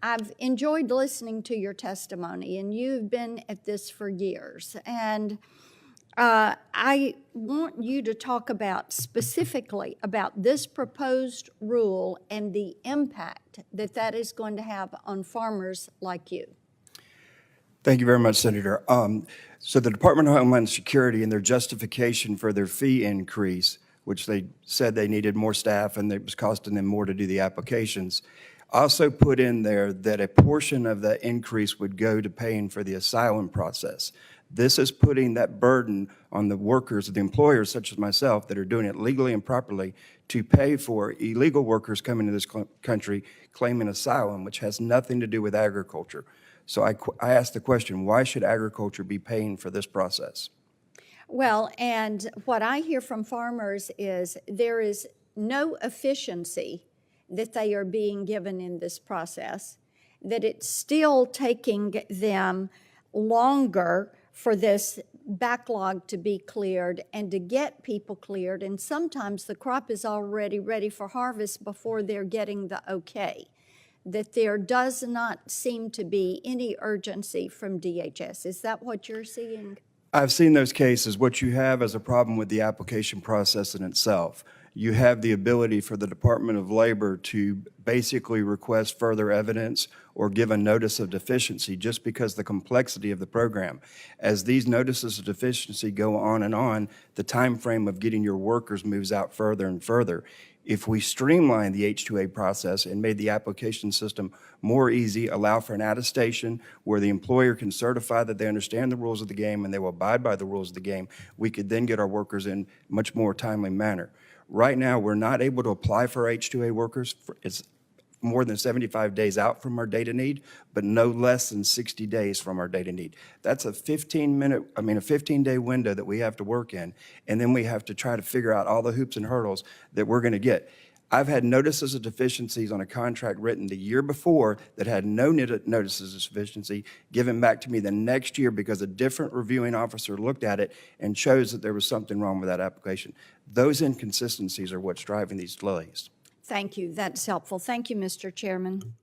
I've enjoyed listening to your testimony, and you've been at this for years. And I want you to talk about specifically about this proposed rule and the impact that that is going to have on farmers like you. Thank you very much, Senator. So the Department of Homeland Security, in their justification for their fee increase, which they said they needed more staff and it was costing them more to do the applications, also put in there that a portion of that increase would go to paying for the asylum process. This is putting that burden on the workers, the employers such as myself that are doing it legally and properly to pay for illegal workers coming to this country claiming asylum, which has nothing to do with agriculture. So I asked the question, why should agriculture be paying for this process? Well, and what I hear from farmers is there is no efficiency that they are being given in this process, that it's still taking them longer for this backlog to be cleared and to get people cleared. And sometimes the crop is already ready for harvest before they're getting the okay. That there does not seem to be any urgency from DHS. Is that what you're seeing? I've seen those cases. What you have is a problem with the application process in itself. You have the ability for the Department of Labor to basically request further evidence or give a notice of deficiency just because the complexity of the program. As these notices of deficiency go on and on, the time frame of getting your workers moves out further and further. If we streamline the H-2A process and made the application system more easy, allow for an attestation where the employer can certify that they understand the rules of the game and they will abide by the rules of the game, we could then get our workers in much more timely manner. Right now, we're not able to apply for H-2A workers. It's more than 75 days out from our data need, but no less than 60 days from our data need. That's a 15-day window that we have to work in, and then we have to try to figure out all the hoops and hurdles that we're going to get. I've had notices of deficiencies on a contract written the year before that had no notices of deficiency given back to me the next year because a different reviewing officer looked at it and chose that there was something wrong with that application. Those inconsistencies are what's driving these delays. Thank you. That's helpful. Thank you, Mr. Chairman.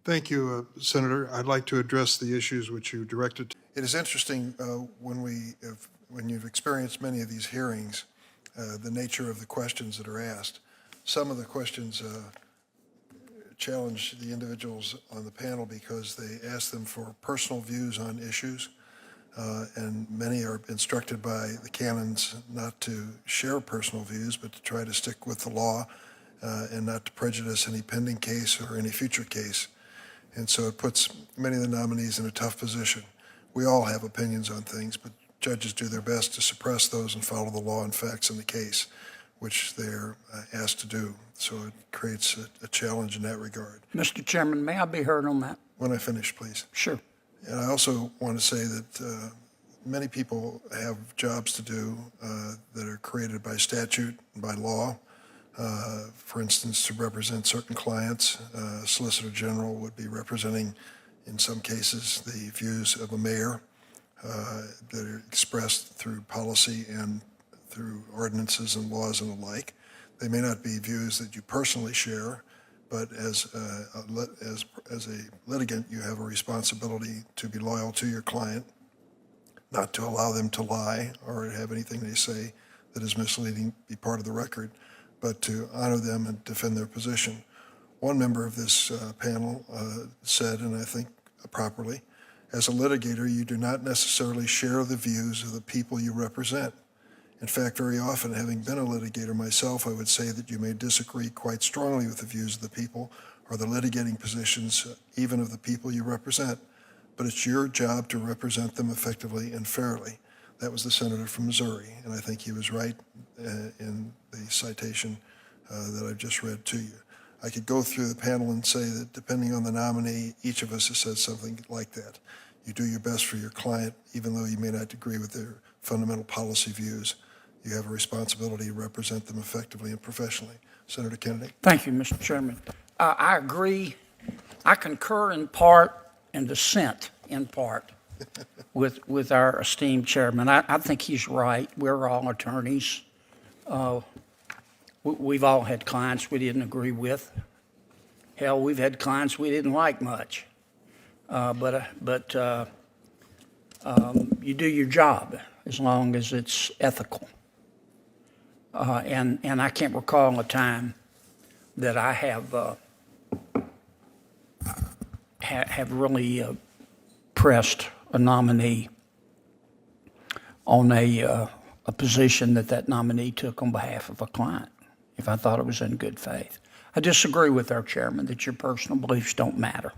Thank you, Senator. I'd like to address the issues which you directed. It is interesting when you've experienced many of these hearings, the nature of the questions that are asked. Some of the questions challenge the individuals on the panel because they ask them for personal views on issues, and many are instructed by the canons not to share personal views, but to try to stick with the law and not to prejudice any pending case or any future case. And so it puts many of the nominees in a tough position. We all have opinions on things, but judges do their best to suppress those and follow the law and facts in the case, which they're asked to do. So it creates a challenge in that regard. Mr. Chairman, may I be heard on that? When I finish, please. Sure. And I also want to say that many people have jobs to do that are created by statute and by law. For instance, to represent certain clients, Solicitor General would be representing, in some cases, the views of a mayor that are expressed through policy and through ordinances and laws and the like. They may not be views that you personally share, but as a litigant, you have a responsibility to be loyal to your client, not to allow them to lie or have anything they say that is misleading be part of the record, but to honor them and defend their position. One member of this panel said, and I think properly, as a litigator, you do not necessarily share the views of the people you represent. In fact, very often, having been a litigator myself, I would say that you may disagree quite strongly with the views of the people or the litigating positions, even of the people you represent, but it's your job to represent them effectively and fairly. That was the senator from Missouri, and I think he was right in the citation that I've just read to you. I could go through the panel and say that depending on the nominee, each of us has said something like that. You do your best for your client, even though you may not agree with their fundamental policy views. You have a responsibility to represent them effectively and professionally. Senator Kennedy. Thank you, Mr. Chairman. I agree. I concur in part and dissent in part with our esteemed chairman. I think he's right. We're all attorneys. We've all had clients we didn't agree with. Hell, we've had clients we didn't like much. But you do your job as long as it's ethical. And I can't recall a time that I have really pressed a nominee on a position that nominee took on behalf of a client, if I thought it was in good faith. I disagree with our chairman that your personal beliefs don't matter.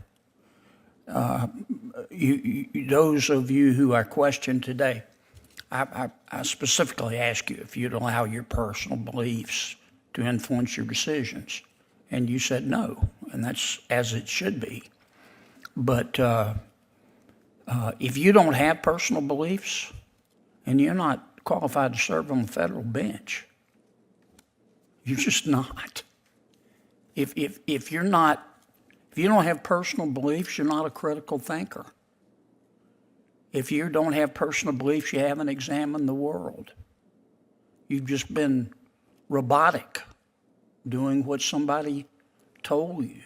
Those of you who I questioned today, I specifically asked you if you'd allow your personal beliefs to influence your decisions, and you said no, and that's as it should be. But if you don't have personal beliefs, and you're not qualified to serve on the federal bench, you're just not. If you don't have personal beliefs, you're not a critical thinker. If you don't have personal beliefs, you haven't examined the world. You've just been robotic, doing what somebody told you.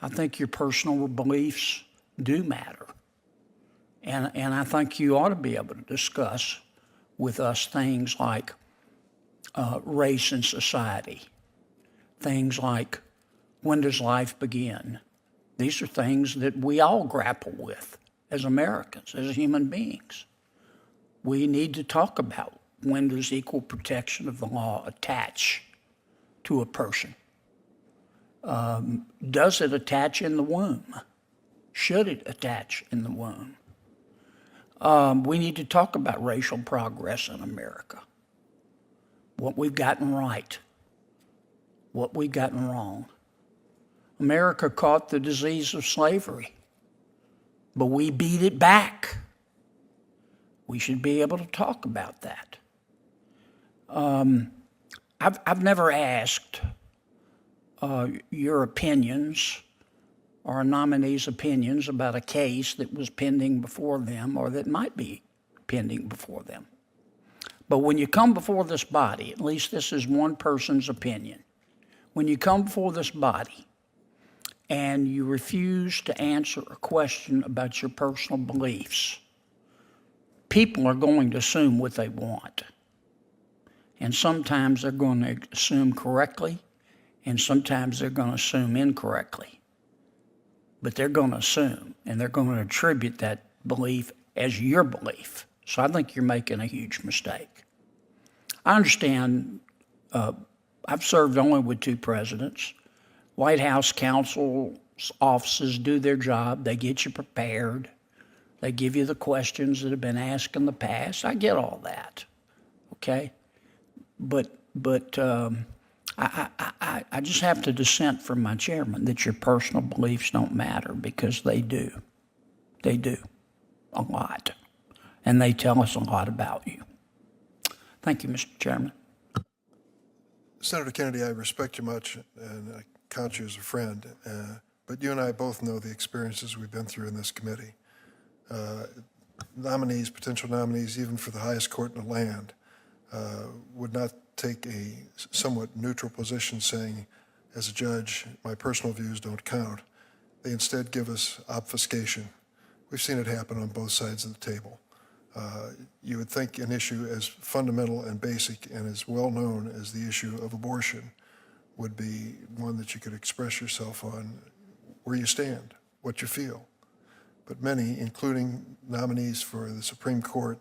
I think your personal beliefs do matter. And I think you ought to be able to discuss with us things like race in society, things like when does life begin? These are things that we all grapple with as Americans, as human beings. We need to talk about when does equal protection of the law attach to a person? Does it attach in the womb? Should it attach in the womb? We need to talk about racial progress in America, what we've gotten right, what we've gotten wrong. America caught the disease of slavery, but we beat it back. We should be able to talk about that. I've never asked your opinions or a nominee's opinions about a case that was pending before them or that might be pending before them. But when you come before this body, at least this is one person's opinion, when you come before this body and you refuse to answer a question about your personal beliefs, people are going to assume what they want. And sometimes they're going to assume correctly, and sometimes they're going to assume incorrectly. But they're going to assume, and they're going to attribute that belief as your belief. So I think you're making a huge mistake. I understand I've served only with 2 presidents. White House counsel's offices do their job. They get you prepared. They give you the questions that have been asked in the past. I get all that, okay? But I just have to dissent from my chairman that your personal beliefs don't matter, because they do. They do, a lot. And they tell us a lot about you. Thank you, Mr. Chairman. Senator Kennedy, I respect you much, and I count you as a friend. But you and I both know the experiences we've been through in this committee. Nominees, potential nominees, even for the highest court in the land, would not take a somewhat neutral position saying, as a judge, my personal views don't count. They instead give us obfuscation. We've seen it happen on both sides of the table. You would think an issue as fundamental and basic and as well known as the issue of abortion would be one that you could express yourself on, where you stand, what you feel. But many, including nominees for the Supreme Court,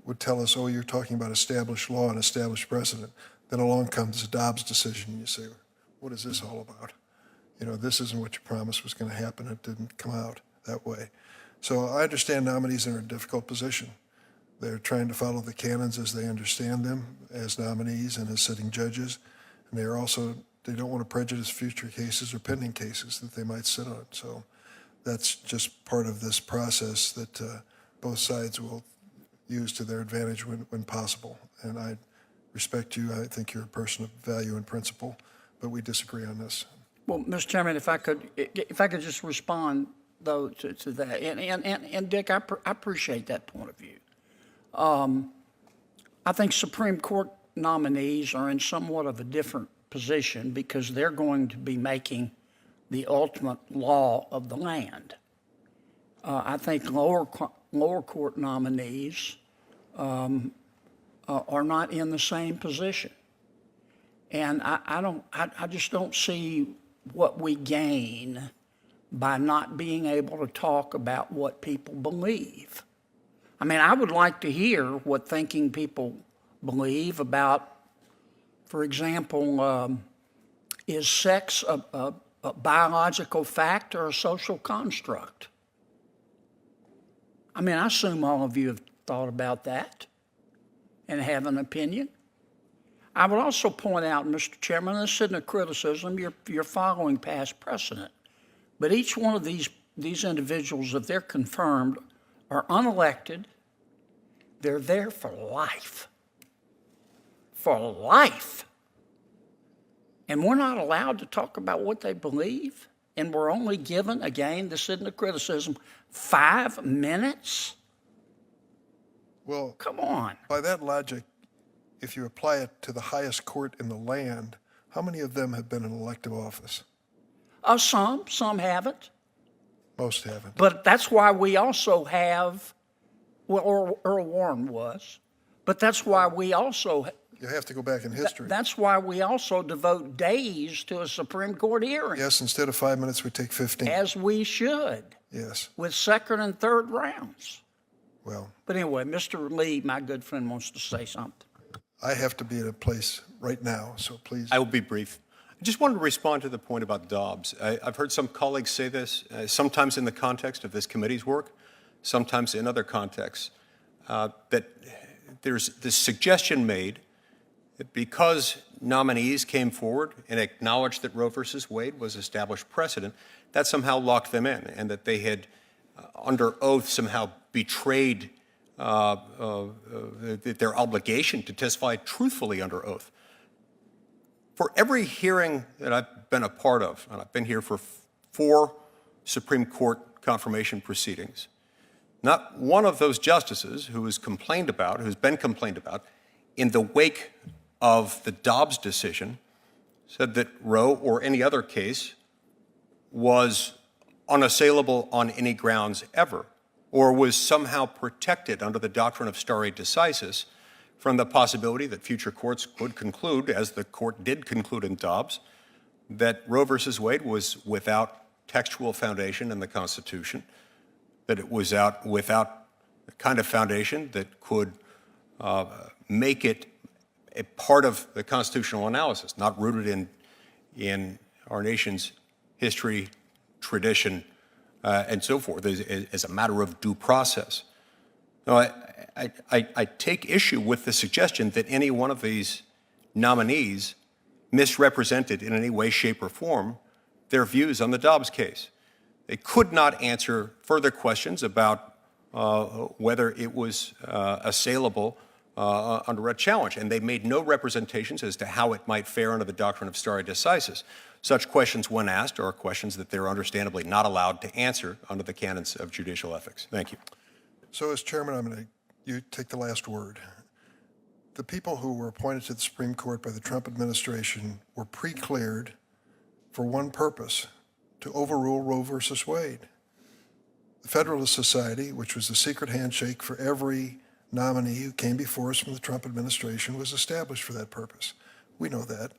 would tell us, oh, you're talking about established law and established precedent. Then along comes the Dobbs decision, and you say, what is this all about? You know, this isn't what you promised was going to happen. It didn't come out that way. So I understand nominees are in a difficult position. They're trying to follow the canons as they understand them as nominees and as sitting judges. And they don't want to prejudice future cases or pending cases that they might sit on. So that's just part of this process that both sides will use to their advantage when possible. And I respect you. I think you're a person of value and principle, but we disagree on this. Well, Mr. Chairman, if I could just respond, though, to that. And Dick, I appreciate that point of view. I think Supreme Court nominees are in somewhat of a different position because they're going to be making the ultimate law of the land. I think lower court nominees are not in the same position. And I just don't see what we gain by not being able to talk about what people believe. I mean, I would like to hear what thinking people believe about, for example, is sex a biological fact or a social construct? I mean, I assume all of you have thought about that and have an opinion. I would also point out, Mr. Chairman, this isn't a criticism, you're following past precedent. But each one of these individuals, if they're confirmed, are unelected. They're there for life. For life. And we're not allowed to talk about what they believe. And we're only given, again, this isn't a criticism, 5 minutes? Well, come on. By that logic, if you apply it to the highest court in the land, how many of them have been in elective office? Some haven't. Most haven't. But that's why we also have, well, Earl Warren was, but that's why we also... You have to go back in history. That's why we also devote days to a Supreme Court hearing. Yes, instead of 5 minutes, we take 15. As we should. Yes. With second and third rounds. Well. But anyway, Mr. Lee, my good friend, wants to say something. I have to be at a place right now, so please. I will be brief. I just wanted to respond to the point about Dobbs. I've heard some colleagues say this, sometimes in the context of this committee's work, sometimes in other contexts, that there's this suggestion made that because nominees came forward and acknowledged that Roe versus Wade was established precedent, that somehow locked them in, and that they had, under oath, somehow betrayed their obligation to testify truthfully under oath. For every hearing that I've been a part of, and I've been here for 4 Supreme Court confirmation proceedings, not one of those justices who's been complained about, in the wake of the Dobbs decision, said that Roe or any other case was unassailable on any grounds ever, or was somehow protected under the doctrine of stare decisis from the possibility that future courts could conclude, as the court did conclude in Dobbs, that Roe versus Wade was without textual foundation in the Constitution, that it was without the kind of foundation that could make it a part of the constitutional analysis, not rooted in our nation's history, tradition, and so forth, as a matter of due process. Now, I take issue with the suggestion that any one of these nominees misrepresented in any way, shape, or form their views on the Dobbs case. They could not answer further questions about whether it was assailable under a challenge, and they made no representations as to how it might fare under the doctrine of stare decisis. Such questions, when asked, are questions that they're understandably not allowed to answer under the canons of judicial ethics. Thank you. So as chairman, I'm going to you take the last word. The people who were appointed to the Supreme Court by the Trump administration were pre-cleared for one purpose: to overrule Roe versus Wade. The Federalist Society, which was the secret handshake for every nominee who came before us from the Trump administration, was established for that purpose. We know that.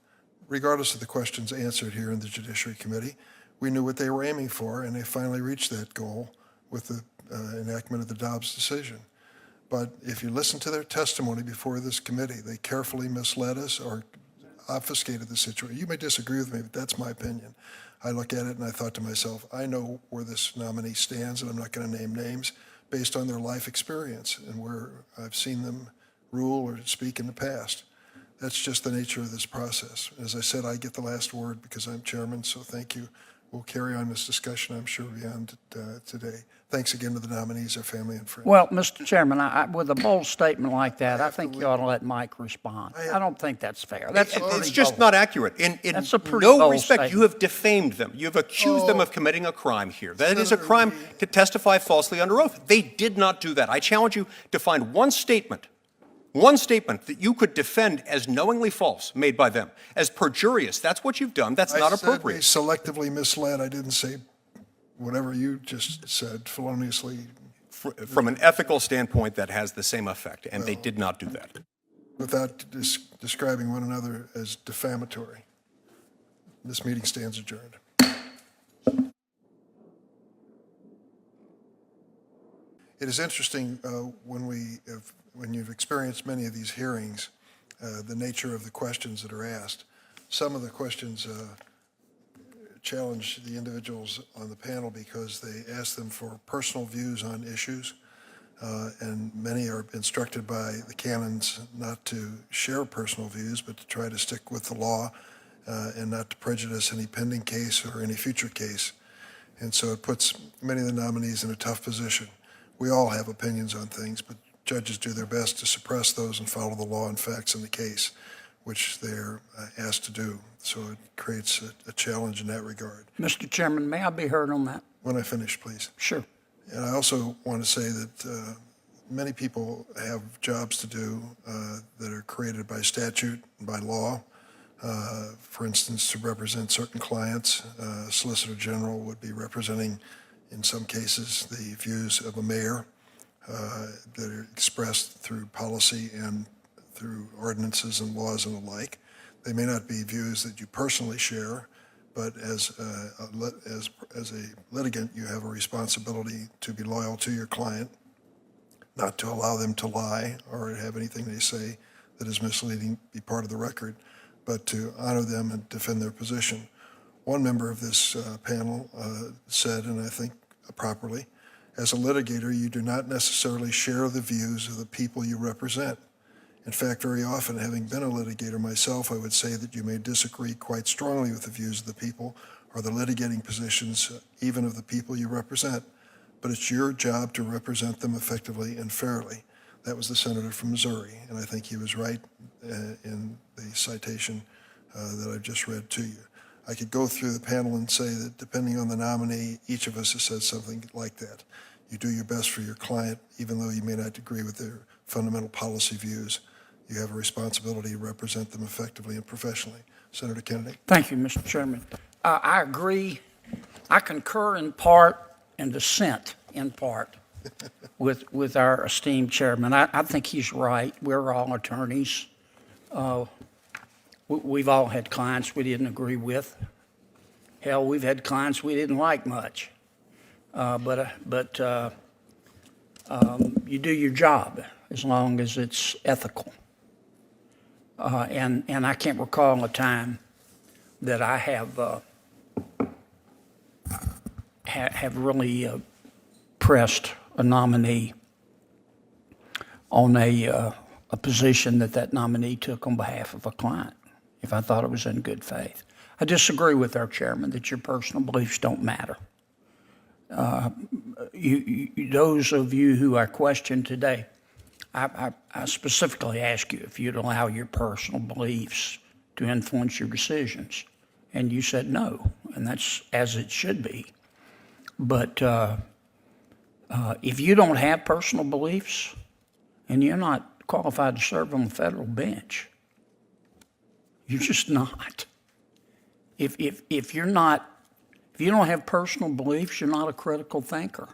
Regardless of the questions answered here in the Judiciary Committee, we knew what they were aiming for, and they finally reached that goal with the enactment of the Dobbs decision. But if you listen to their testimony before this committee, they carefully misled us or obfuscated the situation. You may disagree with me, but that's my opinion. I look at it and I thought to myself, I know where this nominee stands, and I'm not going to name names, based on their life experience and where I've seen them rule or speak in the past. That's just the nature of this process. As I said, I get the last word because I'm chairman, so thank you. We'll carry on this discussion, I'm sure, beyond today. Thanks again to the nominees, their family, and friends. Well, Mr. Chairman, with a bold statement like that, I think you ought to let Mike respond. I don't think that's fair. It's just not accurate. In That's a pretty no bold respect, statement. you have defamed them. You have accused them of committing a crime here. That is a crime to testify falsely under oath. They did not do that. I challenge you to find one statement that you could defend as knowingly false made by them, as perjurious. That's what you've done. That's not appropriate. I said they selectively misled. I didn't say whatever you just said, feloniously. From an ethical standpoint, that has the same effect, and they did not do that. Without describing one another as defamatory. This meeting stands adjourned. It is interesting when you've experienced many of these hearings, the nature of the questions that are asked. Some of the questions challenge the individuals on the panel because they ask them for personal views on issues, and many are instructed by the canons not to share personal views, but to try to stick with the law and not to prejudice any pending case or any future case. And so it puts many of the nominees in a tough position. We all have opinions on things, but judges do their best to suppress those and follow the law and facts in the case, which they're asked to do. So it creates a challenge in that regard. Mr. Chairman, may I be heard on that? When I finish, please. Sure. And I also want to say that many people have jobs to do that are created by statute and by law. For instance, to represent certain clients, a Solicitor General would be representing, in some cases, the views of a mayor that are expressed through policy and through ordinances and laws and the like. They may not be views that you personally share, but as a litigant, you have a responsibility to be loyal to your client, not to allow them to lie or have anything they say that is misleading be part of the record, but to honor them and defend their position. One member of this panel said, and I think properly, as a litigator, you do not necessarily share the views of the people you represent. In fact, very often, having been a litigator myself, I would say that you may disagree quite strongly with the views of the people or the litigating positions, even of the people you represent, but it's your job to represent them effectively and fairly. That was the senator from Missouri, and I think he was right in the citation that I've just read to you. I could go through the panel and say that depending on the nominee, each of us has said something like that. You do your best for your client, even though you may not agree with their fundamental policy views. You have a responsibility to represent them effectively and professionally. Senator Kennedy. Thank you, Mr. Chairman. I agree. I concur in part and dissent in part with our esteemed chairman. I think he's right. We're all attorneys. We've all had clients we didn't agree with. Hell, we've had clients we didn't like much. But you do your job as long as it's ethical. And I can't recall a time that I have really pressed a nominee on a position that nominee took on behalf of a client, if I thought it was in good faith. I disagree with our chairman that your personal beliefs don't matter. Those of you who I questioned today, I specifically asked you if you'd allow your personal beliefs to influence your decisions, and you said no, and that's as it should be. But if you don't have personal beliefs, and you're not qualified to serve on the federal bench, you're just not. If you don't have personal beliefs, you're not a critical thinker.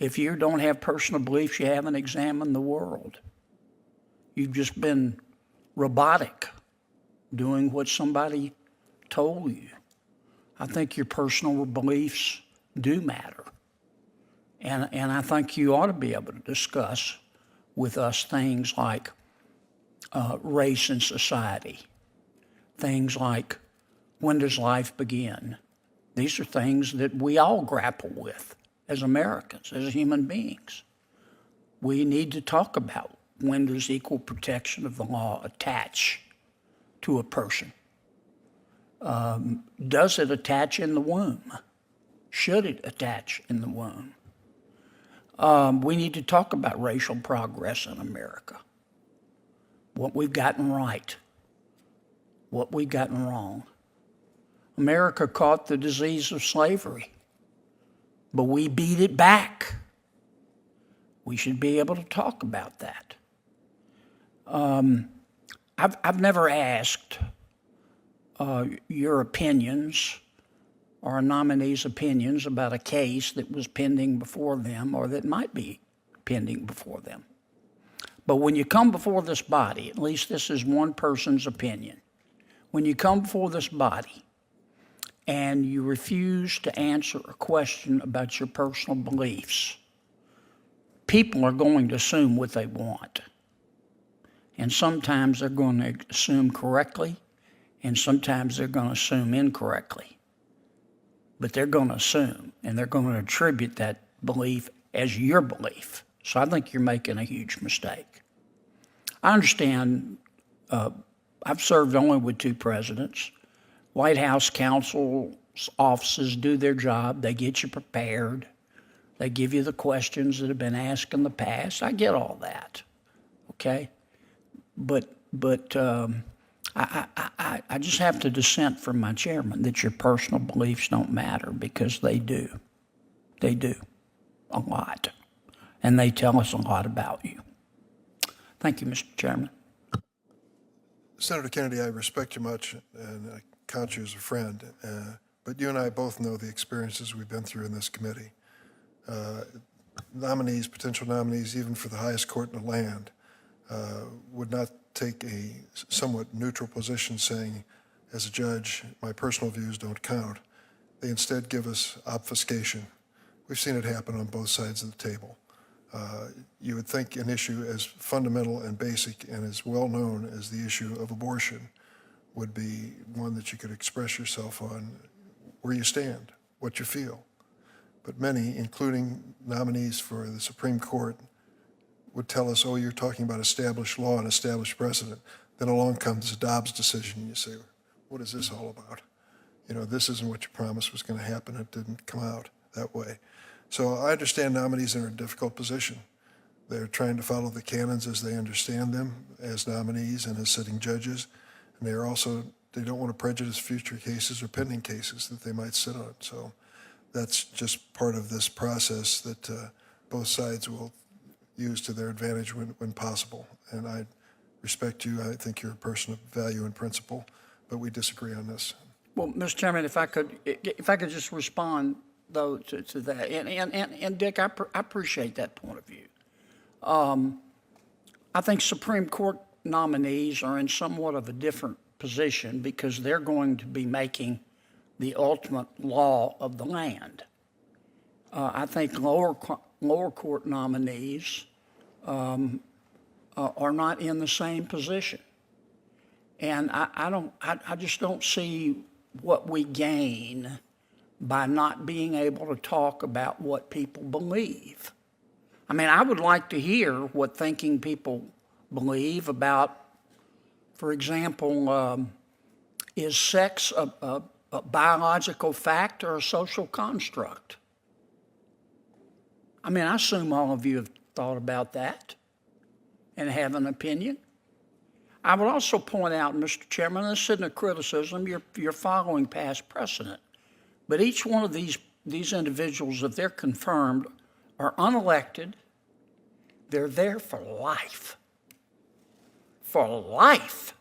If you don't have personal beliefs, you haven't examined the world. You've just been robotic, doing what somebody told you. I think your personal beliefs do matter. And I think you ought to be able to discuss with us things like race in society, things like when does life begin? These are things that we all grapple with as Americans, as human beings. We need to talk about when does equal protection of the law attach to a person? Does it attach in the womb? Should it attach in the womb? We need to talk about racial progress in America, what we've gotten right, what we've gotten wrong. America caught the disease of slavery, but we beat it back. We should be able to talk about that. I've never asked your opinions or a nominee's opinions about a case that was pending before them or that might be pending before them. But when you come before this body, at least this is one person's opinion, when you come before this body and you refuse to answer a question about your personal beliefs, people are going to assume what they want. And sometimes they're going to assume correctly, and sometimes they're going to assume incorrectly. But they're going to assume, and they're going to attribute that belief as your belief. So I think you're making a huge mistake. I understand I've served only with 2 presidents. White House counsel's offices do their job. They get you prepared. They give you the questions that have been asked in the past. I get all that, okay? But I just have to dissent from my chairman that your personal beliefs don't matter, because they do. They do, a lot. And they tell us a lot about you. Thank you, Mr. Chairman. Senator Kennedy, I respect you much, and I count you as a friend. But you and I both know the experiences we've been through in this committee. Nominees, potential nominees, even for the highest court in the land, would not take a somewhat neutral position saying, as a judge, my personal views don't count. They instead give us obfuscation. We've seen it happen on both sides of the table. You would think an issue as fundamental and basic and as well known as the issue of abortion would be one that you could express yourself on, where you stand, what you feel. But many, including nominees for the Supreme Court, would tell us, oh, you're talking about established law and established precedent. Then along comes the Dobbs decision, and you say, what is this all about? You know, this isn't what you promised was going to happen. It didn't come out that way. So I understand nominees are in a difficult position. They're trying to follow the canons as they understand them as nominees and as sitting judges. And they don't want to prejudice future cases or pending cases that they might sit on. So that's just part of this process that both sides will use to their advantage when possible. And I respect you. I think you're a person of value and principle, but we disagree on this. Well, Mr. Chairman, if I could just respond, though, to that. And Dick, I appreciate that point of view. I think Supreme Court nominees are in somewhat of a different position because they're going to be making the ultimate law of the land. I think lower court nominees are not in the same position. And I just don't see what we gain by not being able to talk about what people believe. I mean, I would like to hear what thinking people believe about, for example, is sex a biological fact or a social construct? I mean, I assume all of you have thought about that and have an opinion. I would also point out, Mr. Chairman, this isn't a criticism, you're following past precedent. But each one of these individuals, if they're confirmed, are unelected. They're there for life. For life.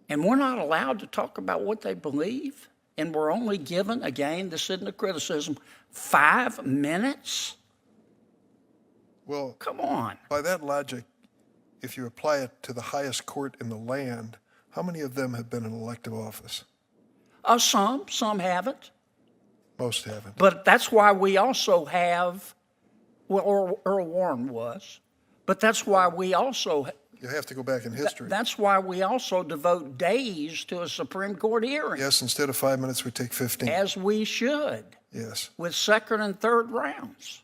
And we're not allowed to talk about what they believe. And we're only given, again, this isn't a criticism, 5 minutes? Well, come on. By that logic, if you apply it to the highest court in the land, how many of them have been in elective office? Some haven't. Most haven't. But that's why we also have, well, Earl Warren was, but that's why we also... You have to go back in history. That's why we also devote days to a Supreme Court hearing. Yes, instead of 5 minutes, we take 15. As we should. Yes. With second and third rounds.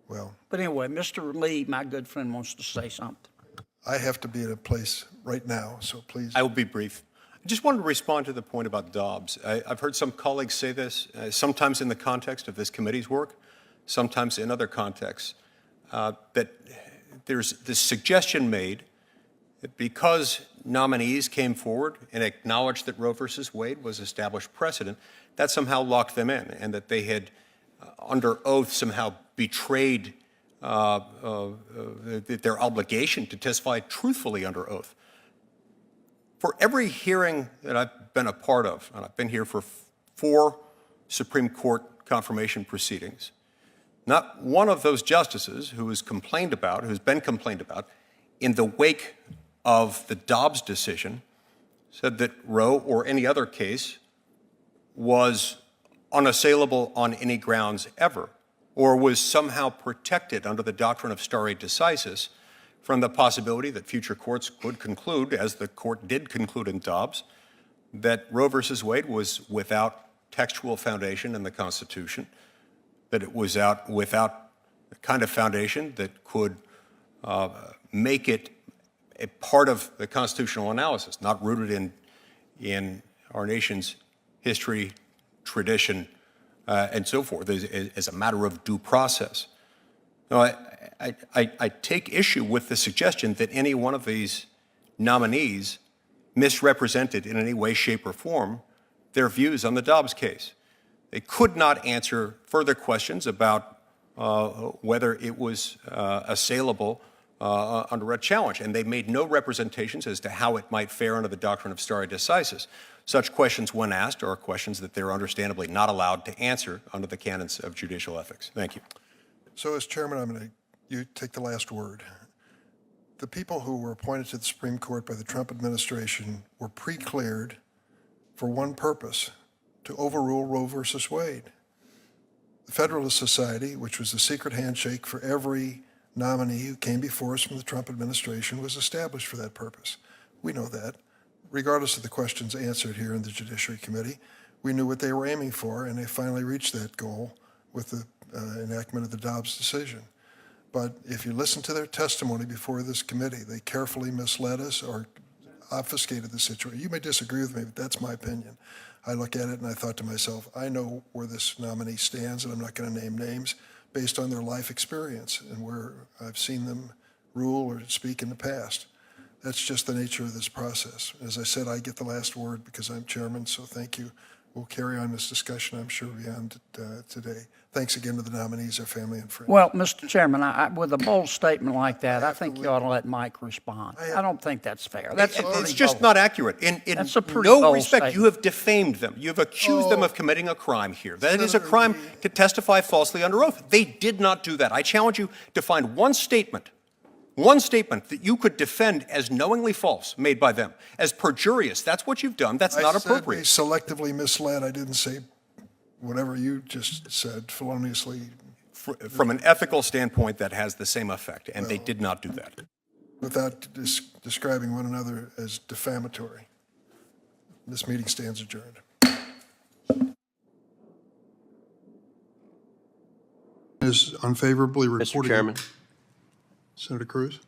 Well. But anyway, Mr. Lee, my good friend, wants to say something. I have to be at a place right now, so please. I will be brief. I just wanted to respond to the point about Dobbs. I've heard some colleagues say this, sometimes in the context of this committee's work, sometimes in other contexts, that there's this suggestion made that because nominees came forward and acknowledged that Roe versus Wade was established precedent, that somehow locked them in, and that they had, under oath, somehow betrayed their obligation to testify truthfully under oath. For every hearing that I've been a part of, and I've been here for 4 Supreme Court confirmation proceedings, not one of those justices who's been complained about, in the wake of the Dobbs decision, said that Roe or any other case was unassailable on any grounds ever, or was somehow protected under the doctrine of stare decisis from the possibility that future courts could conclude, as the court did conclude in Dobbs, that Roe versus Wade was without textual foundation in the Constitution, that it was without the kind of foundation that could make it a part of the constitutional analysis, not rooted in our nation's history, tradition, and so forth, as a matter of due process. No, I take issue with the suggestion that any one of these nominees misrepresented in any way, shape, or form their views on the Dobbs case. They could not answer further questions about whether it was assailable under a challenge, and they made no representations as to how it might fare under the doctrine of stare decisis. Such questions, when asked, are questions that they're understandably not allowed to answer under the canons of judicial ethics. Thank you. So as chairman, you take the last word. The people who were appointed to the Supreme Court by the Trump administration were pre-cleared for one purpose, to overrule Roe versus Wade. The Federalist Society, which was the secret handshake for every nominee who came before us from the Trump administration, was established for that purpose. We know that. Regardless of the questions answered here in the Judiciary Committee, we knew what they were aiming for, and they finally reached that goal with the enactment of the Dobbs decision. But if you listen to their testimony before this committee, they carefully misled us or obfuscated the situation. You may disagree with me, but that's my opinion. I look at it and I thought to myself, I know where this nominee stands, and I'm not going to name names, based on their life experience and where I've seen them rule or speak in the past. That's just the nature of this process. As I said, I get the last word because I'm chairman, so thank you. We'll carry on this discussion, I'm sure, beyond today. Thanks again to the nominees, their family, and friends. Well, Mr. Chairman, with a bold statement like that, I think you ought to let Mike respond. I don't think that's fair. It's just not accurate. In That's a pretty no bold respect, you statement. have defamed them. You have accused them of committing a crime here. That is a crime to testify falsely under oath. They did not do that. I challenge you to find one statement that you could defend as knowingly false made by them, as perjurious. That's what you've done. That's not appropriate. I said we selectively misled. I didn't say whatever you just said, feloniously. From an ethical standpoint, that has the same effect, and they did not do that. Without describing one another as defamatory. This meeting stands adjourned. Is unfavorably reported. Mr. Chairman, Senator Cruz?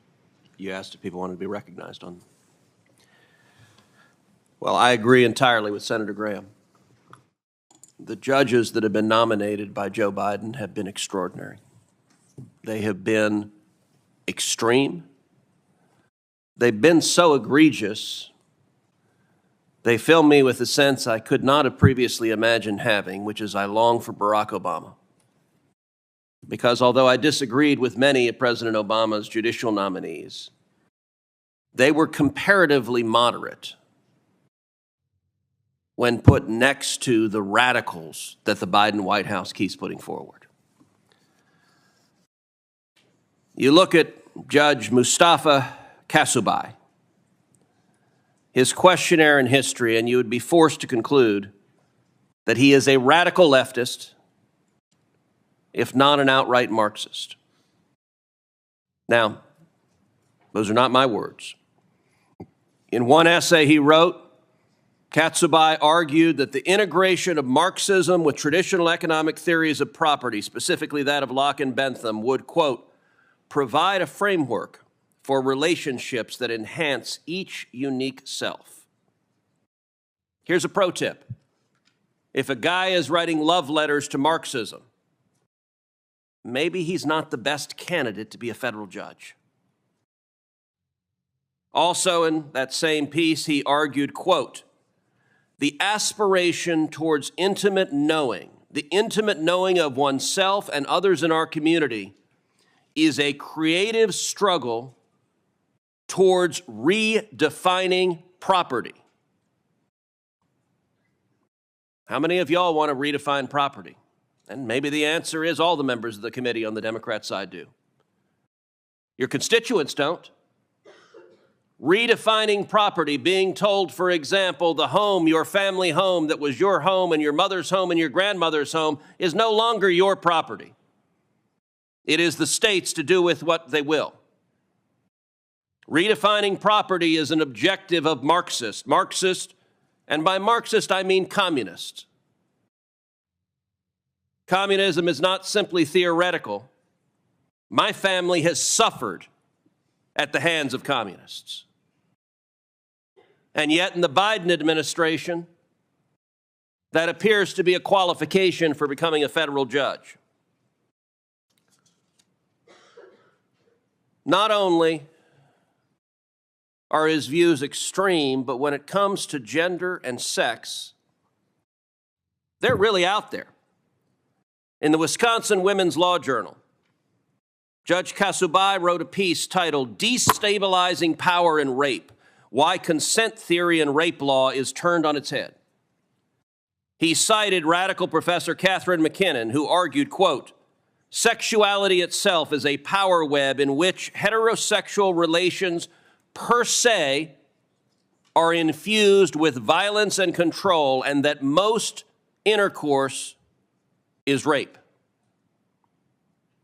you asked if people wanted to be recognized on. Well, I agree entirely with Senator Graham. The judges that have been nominated by Joe Biden have been extraordinary. They have been extreme. They've been so egregious, they fill me with a sense I could not have previously imagined having, which is I long for Barack Obama. Because although I disagreed with many of President Obama's judicial nominees, they were comparatively moderate when put next to the radicals that the Biden White House keeps putting forward. You look at Judge Mustafa Kasubai, his questionnaire and history, and you would be forced to conclude that he is a radical leftist, if not an outright Marxist. Now, those are not my words. In one essay he wrote, Katsubai argued that the integration of Marxism with traditional economic theories of property, specifically that of Locke and Bentham, would, quote, provide a framework for relationships that enhance each unique self. Here's a pro tip. If a guy is writing love letters to Marxism, maybe he's not the best candidate to be a federal judge. Also in that same piece, he argued, quote, the aspiration towards intimate knowing, the intimate knowing of oneself and others in our community, is a creative struggle towards redefining property. How many of y'all want to redefine property? And maybe the answer is all the members of the committee on the Democrat side do. Your constituents don't. Redefining property, being told, for example, the home, your family home that was your home and your mother's home and your grandmother's home is no longer your property. It is the state's to do with what they will. Redefining property is an objective of Marxist, and by Marxist I mean communist. Communism is not simply theoretical. My family has suffered at the hands of communists. And yet in the Biden administration, that appears to be a qualification for becoming a federal judge. Not only are his views extreme, but when it comes to gender and sex, they're really out there. In the Wisconsin Women's Law Journal, Judge Kasubai wrote a piece titled Destabilizing Power in Rape, Why Consent Theory in Rape Law is Turned on Its Head. He cited radical Professor Catherine McKinnon, who argued, quote, sexuality itself is a power web in which heterosexual relations per se are infused with violence and control, and that most intercourse is rape.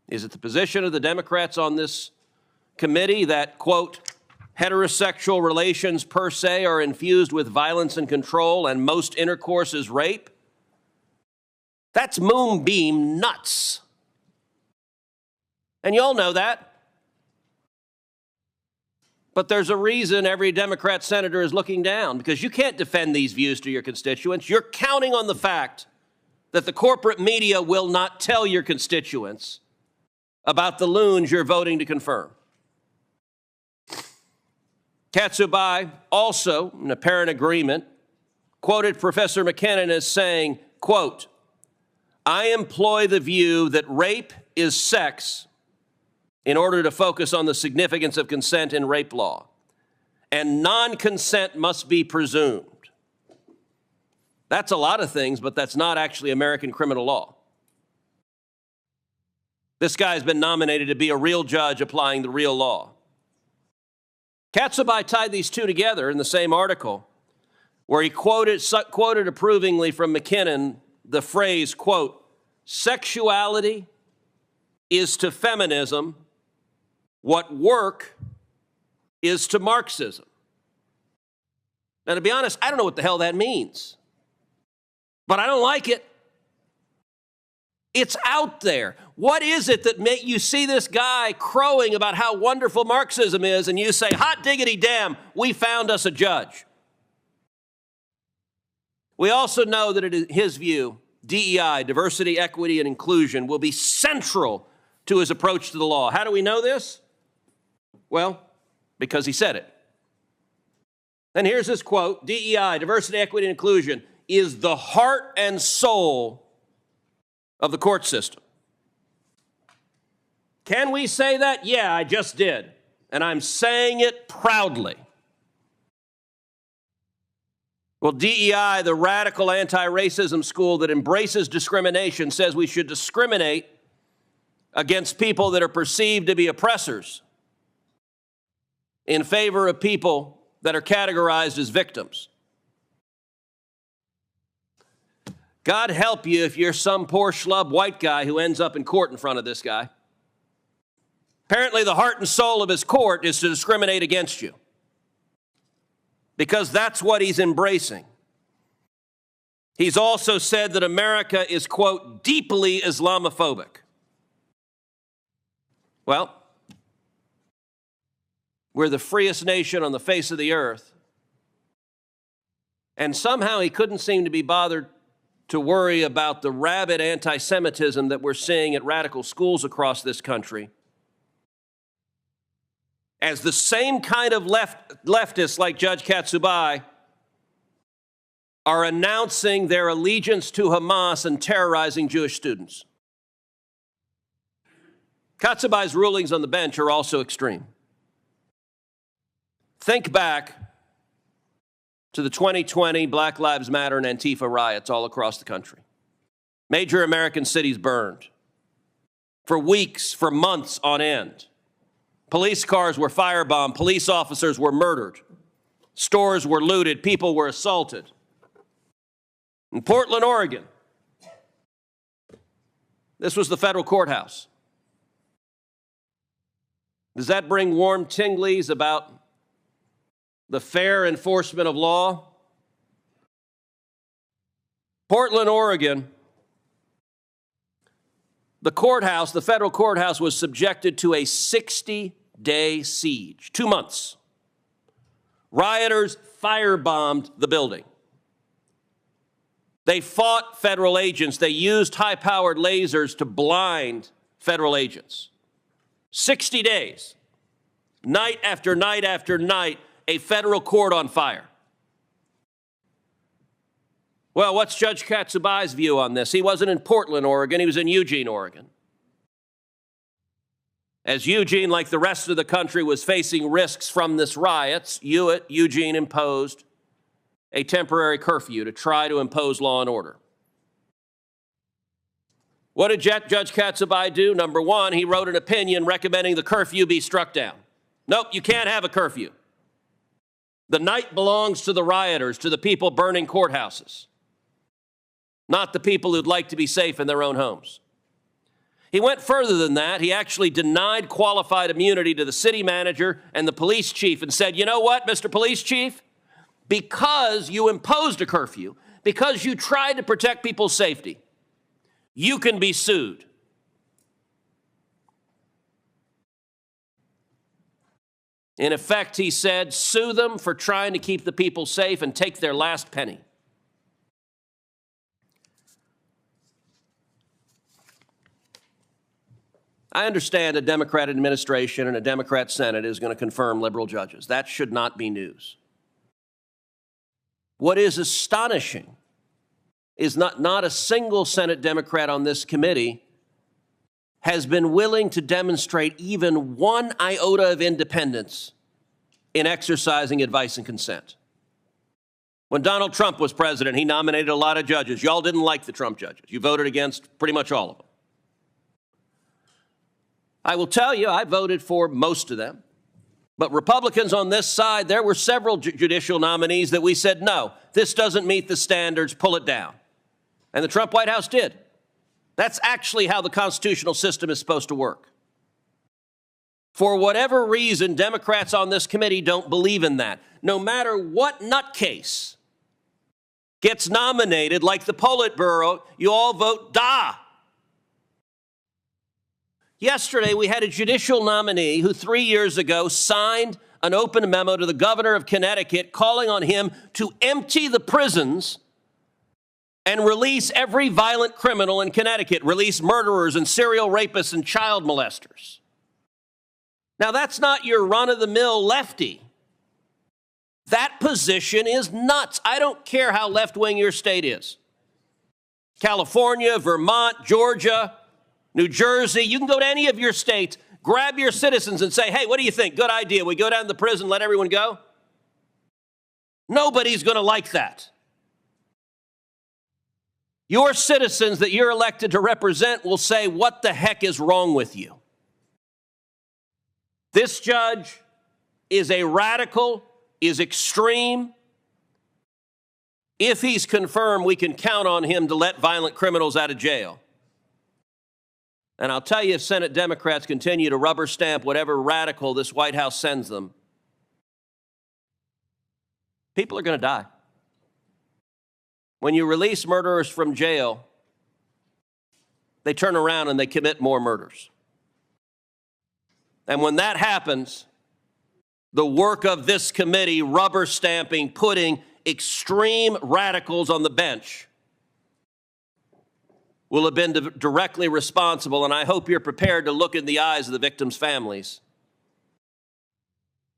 Is it the position of the Democrats on this committee that, quote, heterosexual relations per se are infused with violence and control and most intercourse is rape? That's moonbeam nuts. And you all know that. But there's a reason every Democrat senator is looking down, because you can't defend these views to your constituents. You're counting on the fact that the corporate media will not tell your constituents about the loons you're voting to confirm. Katsubai, also in apparent agreement, quoted Professor McKinnon as saying, quote, "I employ the view that rape is sex in order to focus on the significance of consent in rape law, and non-consent must be presumed." That's a lot of things, but that's not actually American criminal law. This guy's been nominated to be a real judge applying the real law. Katsubai tied these two together in the same article, where he quoted approvingly from McKinnon the phrase, quote, "Sexuality is to feminism what work is to Marxism." Now, to be honest, I don't know what the hell that means, but I don't like it. It's out there. What is it that you see this guy crowing about how wonderful Marxism is, and you say, hot diggity damn, we found us a judge? We also know that in his view, DEI, diversity, equity, and inclusion, will be central to his approach to the law. How do we know this? Well, because he said it. And here's his quote: "DEI, diversity, equity, and inclusion, is the heart and soul of the court system." Can we say that? Yeah, I just did. And I'm saying it proudly. Well, DEI, the radical anti-racism school that embraces discrimination, says we should discriminate against people that are perceived to be oppressors in favor of people that are categorized as victims. God help you if you're some poor schlub white guy who ends up in court in front of this guy. Apparently, the heart and soul of his court is to discriminate against you, because that's what he's embracing. He's also said that America is, quote, "deeply Islamophobic." Well, we're the freest nation on the face of the earth, and somehow he couldn't seem to be bothered to worry about the rabid anti-Semitism that we're seeing at radical schools across this country, as the same kind of leftists like Judge Katsubai are announcing their allegiance to Hamas and terrorizing Jewish students. Katsubai's rulings on the bench are also extreme. Think back to the 2020 Black Lives Matter and Antifa riots all across the country. Major American cities burned for weeks, for months on end. Police cars were firebombed, police officers were murdered, stores were looted, people were assaulted. In Portland, Oregon, this was the federal courthouse. Does that bring warm tinglies about the fair enforcement of law? Portland, Oregon, the courthouse, the federal courthouse, was subjected to a 60-day siege, 2 months. Rioters firebombed the building. They fought federal agents. They used high-powered lasers to blind federal agents. 60 days, night after night after night, a federal court on fire. Well, what's Judge Katsubai's view on this? He wasn't in Portland, Oregon. He was in Eugene, Oregon. As Eugene, like the rest of the country, was facing risks from this riots, Eugene imposed a temporary curfew to try to impose law and order. What did Judge Katsubai do? Number one, he wrote an opinion recommending the curfew be struck down. Nope, you can't have a curfew. The night belongs to the rioters, to the people burning courthouses, not the people who'd like to be safe in their own homes. He went further than that. He actually denied qualified immunity to the city manager and the police chief and said, you know what, Mr. Police Chief? Because you imposed a curfew, because you tried to protect people's safety, you can be sued. In effect, he said, sue them for trying to keep the people safe and take their last penny. I understand a Democrat administration and a Democrat Senate is going to confirm liberal judges. That should not be news. What is astonishing is not a single Senate Democrat on this committee has been willing to demonstrate even one iota of independence in exercising advice and consent. When Donald Trump was president, he nominated a lot of judges. Y'all didn't like the Trump judges. You voted against pretty much all of them. I will tell you, I voted for most of them. But Republicans on this side, there were several judicial nominees that we said, no, this doesn't meet the standards, pull it down. And the Trump White House did. That's actually how the constitutional system is supposed to work. For whatever reason, Democrats on this committee don't believe in that. No matter what nutcase gets nominated, like the Politburo, you all vote da. Yesterday, we had a judicial nominee who 3 years ago signed an open memo to the governor of Connecticut calling on him to empty the prisons and release every violent criminal in Connecticut, release murderers and serial rapists and child molesters. Now, that's not your run-of-the-mill lefty. That position is nuts. I don't care how left-wing your state is. California, Vermont, Georgia, New Jersey, you can go to any of your states, grab your citizens and say, hey, what do you think? Good idea. We go down to the prison, let everyone go? Nobody's going to like that. Your citizens that you're elected to represent will say, what the heck is wrong with you? This judge is a radical, is extreme. If he's confirmed, we can count on him to let violent criminals out of jail. And I'll tell you, if Senate Democrats continue to rubber stamp whatever radical this White House sends them, people are going to die. When you release murderers from jail, they turn around and they commit more murders. And when that happens, the work of this committee, rubber stamping, putting extreme radicals on the bench, will have been directly responsible, and I hope you're prepared to look in the eyes of the victims' families,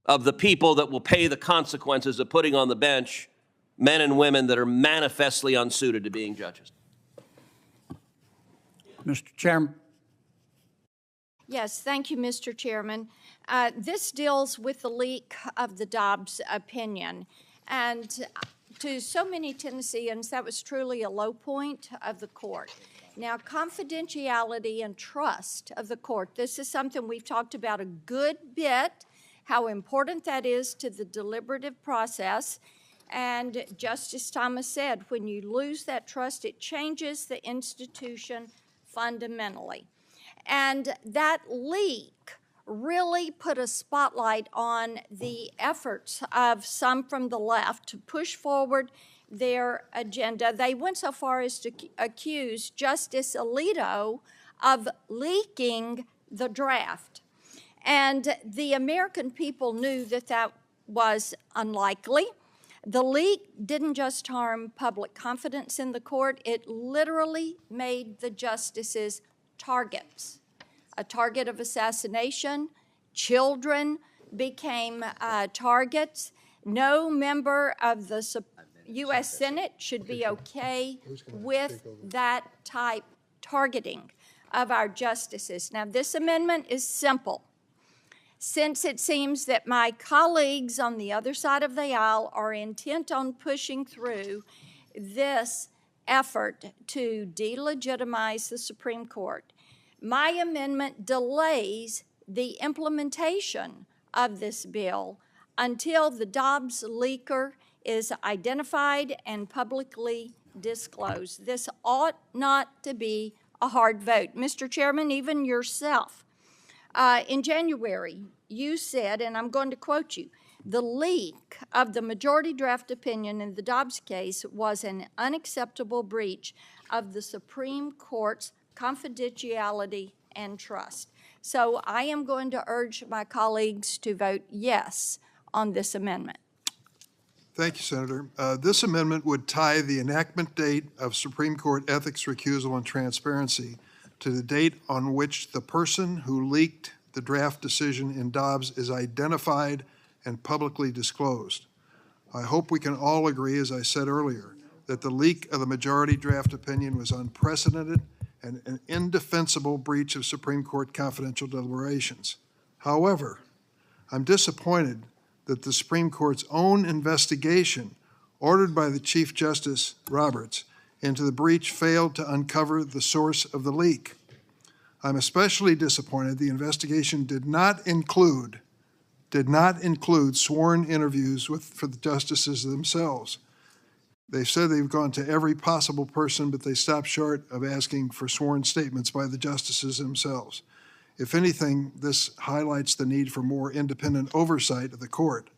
of the people that will pay the consequences of putting on the bench men and women that are manifestly unsuited to being judges. Mr. Chairman. Yes, thank you, Mr. Chairman. This deals with the leak of the Dobbs opinion. And to so many Tennesseans, that was truly a low point of the court. Now, confidentiality and trust of the court, this is something we've talked about a good bit, how important that is to the deliberative process. And Justice Thomas said, when you lose that trust, it changes the institution fundamentally. And that leak really put a spotlight on the efforts of some from the left to push forward their agenda. They went so far as to accuse Justice Alito of leaking the draft. And the American people knew that that was unlikely. The leak didn't just harm public confidence in the court, it literally made the justices targets, a target of assassination. Children became targets. No member of the U.S. Senate should be okay with that type targeting of our justices. Now, this amendment is simple. Since it seems that my colleagues on the other side of the aisle are intent on pushing through this effort to delegitimize the Supreme Court, my amendment delays the implementation of this bill until the Dobbs leaker is identified and publicly disclosed. This ought not to be a hard vote. Mr. Chairman, even yourself, in January, you said, and I'm going to quote you, the leak of the majority draft opinion in the Dobbs case was an unacceptable breach of the Supreme Court's confidentiality and trust. So I am going to urge my colleagues to vote yes on this amendment. Thank you, Senator. This amendment would tie the enactment date of Supreme Court ethics recusal and transparency to the date on which the person who leaked the draft decision in Dobbs is identified and publicly disclosed. I hope we can all agree, as I said earlier, that the leak of the majority draft opinion was unprecedented and an indefensible breach of Supreme Court confidential deliberations. However, I'm disappointed that the Supreme Court's own investigation, ordered by the Chief Justice Roberts, into the breach failed to uncover the source of the leak. I'm especially disappointed the investigation did not include sworn interviews for the justices themselves. They said they've gone to every possible person, but they stopped short of asking for sworn statements by the justices themselves. If anything, this highlights the need for more independent oversight of the court.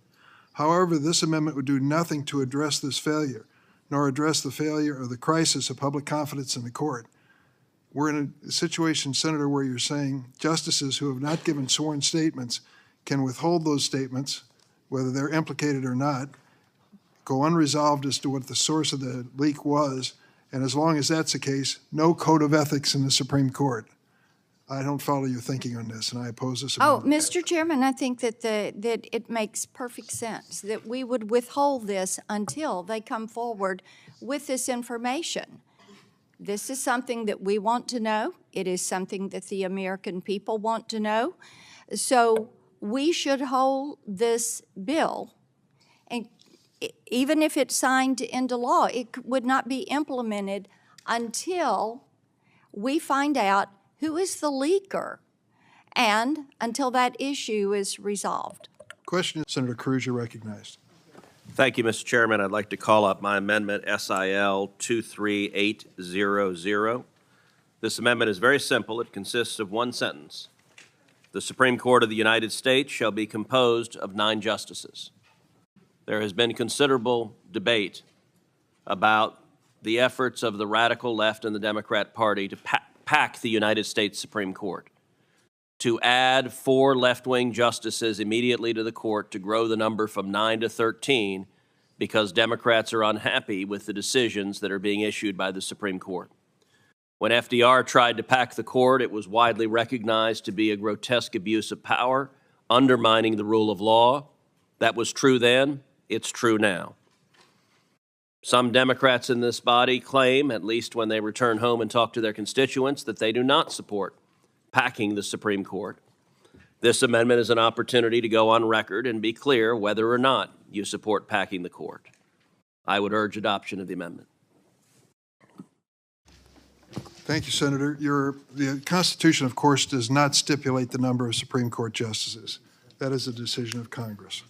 However, this amendment would do nothing to address this failure, nor address the failure of the crisis of public confidence in the court. We're in a situation, Senator, where you're saying justices who have not given sworn statements can withhold those statements, whether they're implicated or not, go unresolved as to what the source of the leak was, and as long as that's the case, no code of ethics in the Supreme Court. I don't follow your thinking on this, and I oppose this Oh, amendment. Mr. Chairman, I think that that it makes perfect sense that we would withhold this until they come forward with this information. This is something that we want to know. It is something that the American people want to know. So we should hold this bill, and even if it's signed into law, it would not be implemented until we find out who is the leaker and until that issue is resolved. Question, Senator Cruz, you're recognized. Thank you, Mr. Chairman. I'd like to call up my amendment, SIL 23800. This amendment is very simple. It consists of one sentence. The Supreme Court of the United States shall be composed of 9 justices. There has been considerable debate about the efforts of the radical left and the Democrat Party to pack the United States Supreme Court, to add 4 left-wing justices immediately to the court to grow the number from 9 to 13 because Democrats are unhappy with the decisions that are being issued by the Supreme Court. When FDR tried to pack the court, it was widely recognized to be a grotesque abuse of power, undermining the rule of law. That was true then. It's true now. Some Democrats in this body claim, at least when they return home and talk to their constituents, that they do not support packing the Supreme Court. This amendment is an opportunity to go on record and be clear whether or not you support packing the court. I would urge adoption of the amendment. Thank you, Senator. The Constitution, of course, does not stipulate the number of Supreme Court justices. That is a decision of Congress.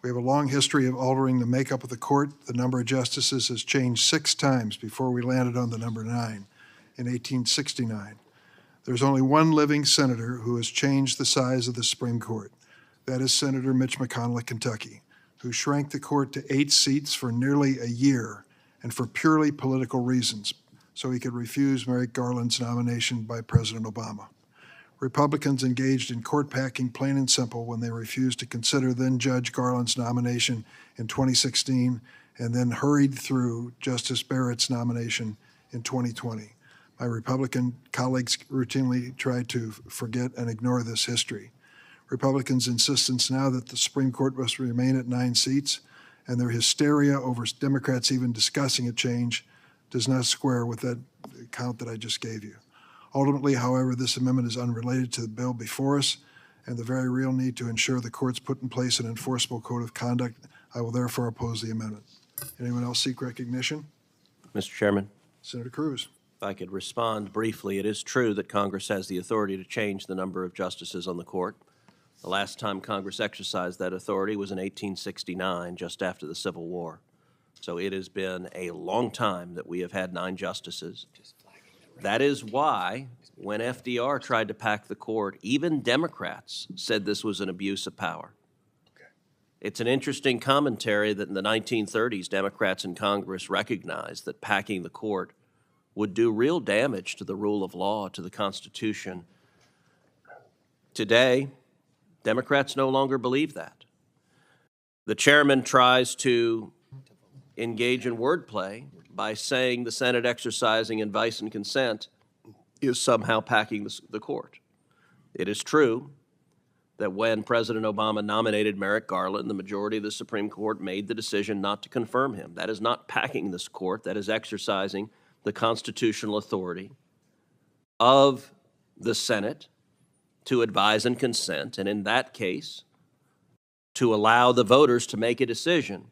We have a long history of altering the makeup of the court. The number of justices has changed 6 times before we landed on the number 9 in 1869. There's only one living senator who has changed the size of the Supreme Court. That is Senator Mitch McConnell of Kentucky, who shrank the court to 8 seats for nearly a year and for purely political reasons, so he could refuse Merrick Garland's nomination by President Obama. Republicans engaged in court packing plain and simple when they refused to consider then-Judge Garland's nomination in 2016 and then hurried through Justice Barrett's nomination in 2020. My Republican colleagues routinely try to forget and ignore this history. Republicans' insistence now that the Supreme Court must remain at 9 seats and their hysteria over Democrats even discussing a change does not square with that count that I just gave you. Ultimately, however, this amendment is unrelated to the bill before us and the very real need to ensure the courts put in place an enforceable code of conduct. I will therefore oppose the amendment. Anyone else seek recognition? Mr. Chairman, Senator Cruz. if I could respond briefly, it is true that Congress has the authority to change the number of justices on the court. The last time Congress exercised that authority was in 1869, just after the Civil War. So it has been a long time that we have had 9 justices. That is why when FDR tried to pack the court, even Democrats said this was an abuse of power. It's an interesting commentary that in the 1930s, Democrats in Congress recognized that packing the court would do real damage to the rule of law, to the Constitution, Today, Democrats no longer believe that. The chairman tries to engage in wordplay by saying the Senate exercising advice and consent is somehow packing the court. It is true that when President Obama nominated Merrick Garland, the majority of the Supreme Court made the decision not to confirm him. That is not packing this court. That is exercising the constitutional authority of the Senate to advise and consent, and in that case, to allow the voters to make a decision.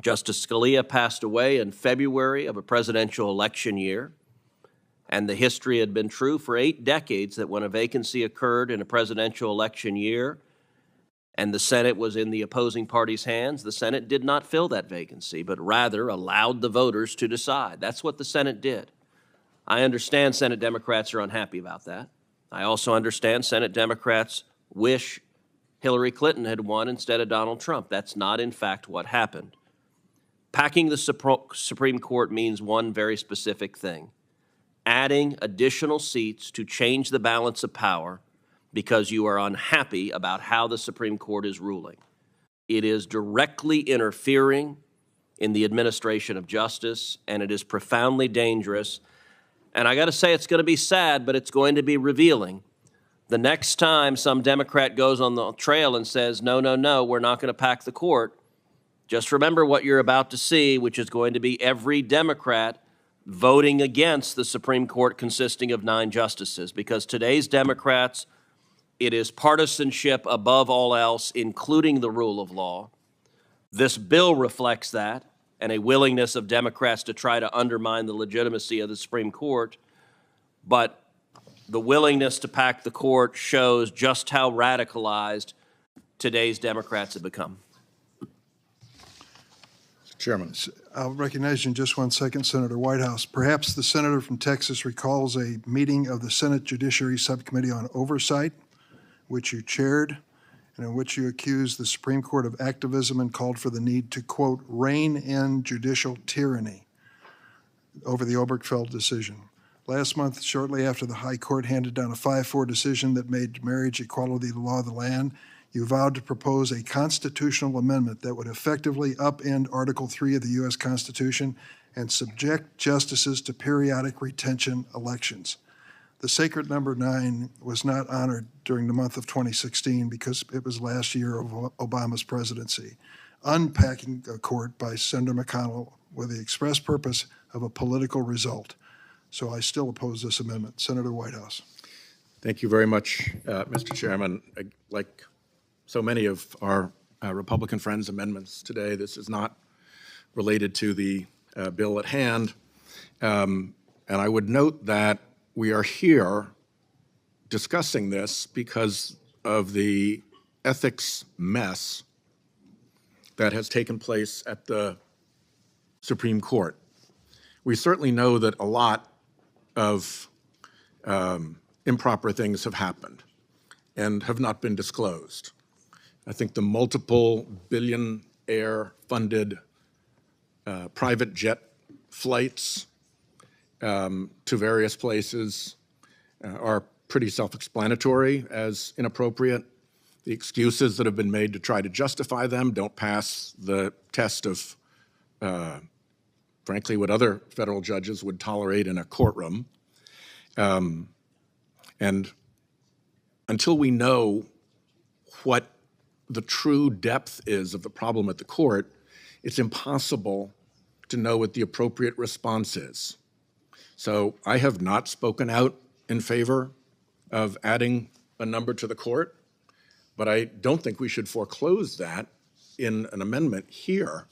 Justice Scalia passed away in February of a presidential election year, and the history had been true for 8 decades that when a vacancy occurred in a presidential election year and the Senate was in the opposing party's hands, the Senate did not fill that vacancy, but rather allowed the voters to decide. That's what the Senate did. I understand Senate Democrats are unhappy about that. I also understand Senate Democrats wish Hillary Clinton had won instead of Donald Trump. That's not, in fact, what happened. Packing the Supreme Court means one very specific thing: adding additional seats to change the balance of power because you are unhappy about how the Supreme Court is ruling. It is directly interfering in the administration of justice, and it is profoundly dangerous. And I got to say, it's going to be sad, but it's going to be revealing. The next time some Democrat goes on the trail and says, no, no, no, we're not going to pack the court, just remember what you're about to see, which is going to be every Democrat voting against the Supreme Court consisting of 9 justices, because today's Democrats, it is partisanship above all else, including the rule of law. This bill reflects that, and a willingness of Democrats to try to undermine the legitimacy of the Supreme Court. But the willingness to pack the court shows just how radicalized today's Democrats have become. Chairman. I'll recognize you in just 1 second, Senator Whitehouse. Perhaps the senator from Texas recalls a meeting of the Senate Judiciary Subcommittee on Oversight, which you chaired, and in which you accused the Supreme Court of activism and called for the need to, quote, rein in judicial tyranny over the Obergefell decision. Last month, shortly after the High Court handed down a 5-4 decision that made marriage equality the law of the land, you vowed to propose a constitutional amendment that would effectively upend Article 3 of the U.S. Constitution and subject justices to periodic retention elections. The sacred number 9 was not honored during the month of 2016 because it was last year of Obama's presidency. Unpacking a court by Senator McConnell with the express purpose of a political result. So I still oppose this amendment. Senator Whitehouse. Thank you very much, Mr. Chairman. Like so many of our Republican friends' amendments today, this is not related to the bill at hand. And I would note that we are here discussing this because of the ethics mess that has taken place at the Supreme Court. We certainly know that a lot of improper things have happened and have not been disclosed. I think the multiple billionaire-funded private jet flights to various places are pretty self-explanatory as inappropriate. The excuses that have been made to try to justify them don't pass the test of, frankly, what other federal judges would tolerate in a courtroom. And until we know what the true depth is of the problem at the court, it's impossible to know what the appropriate response is. So I have not spoken out in favor of adding a number to the court, but I don't think we should foreclose that in an amendment here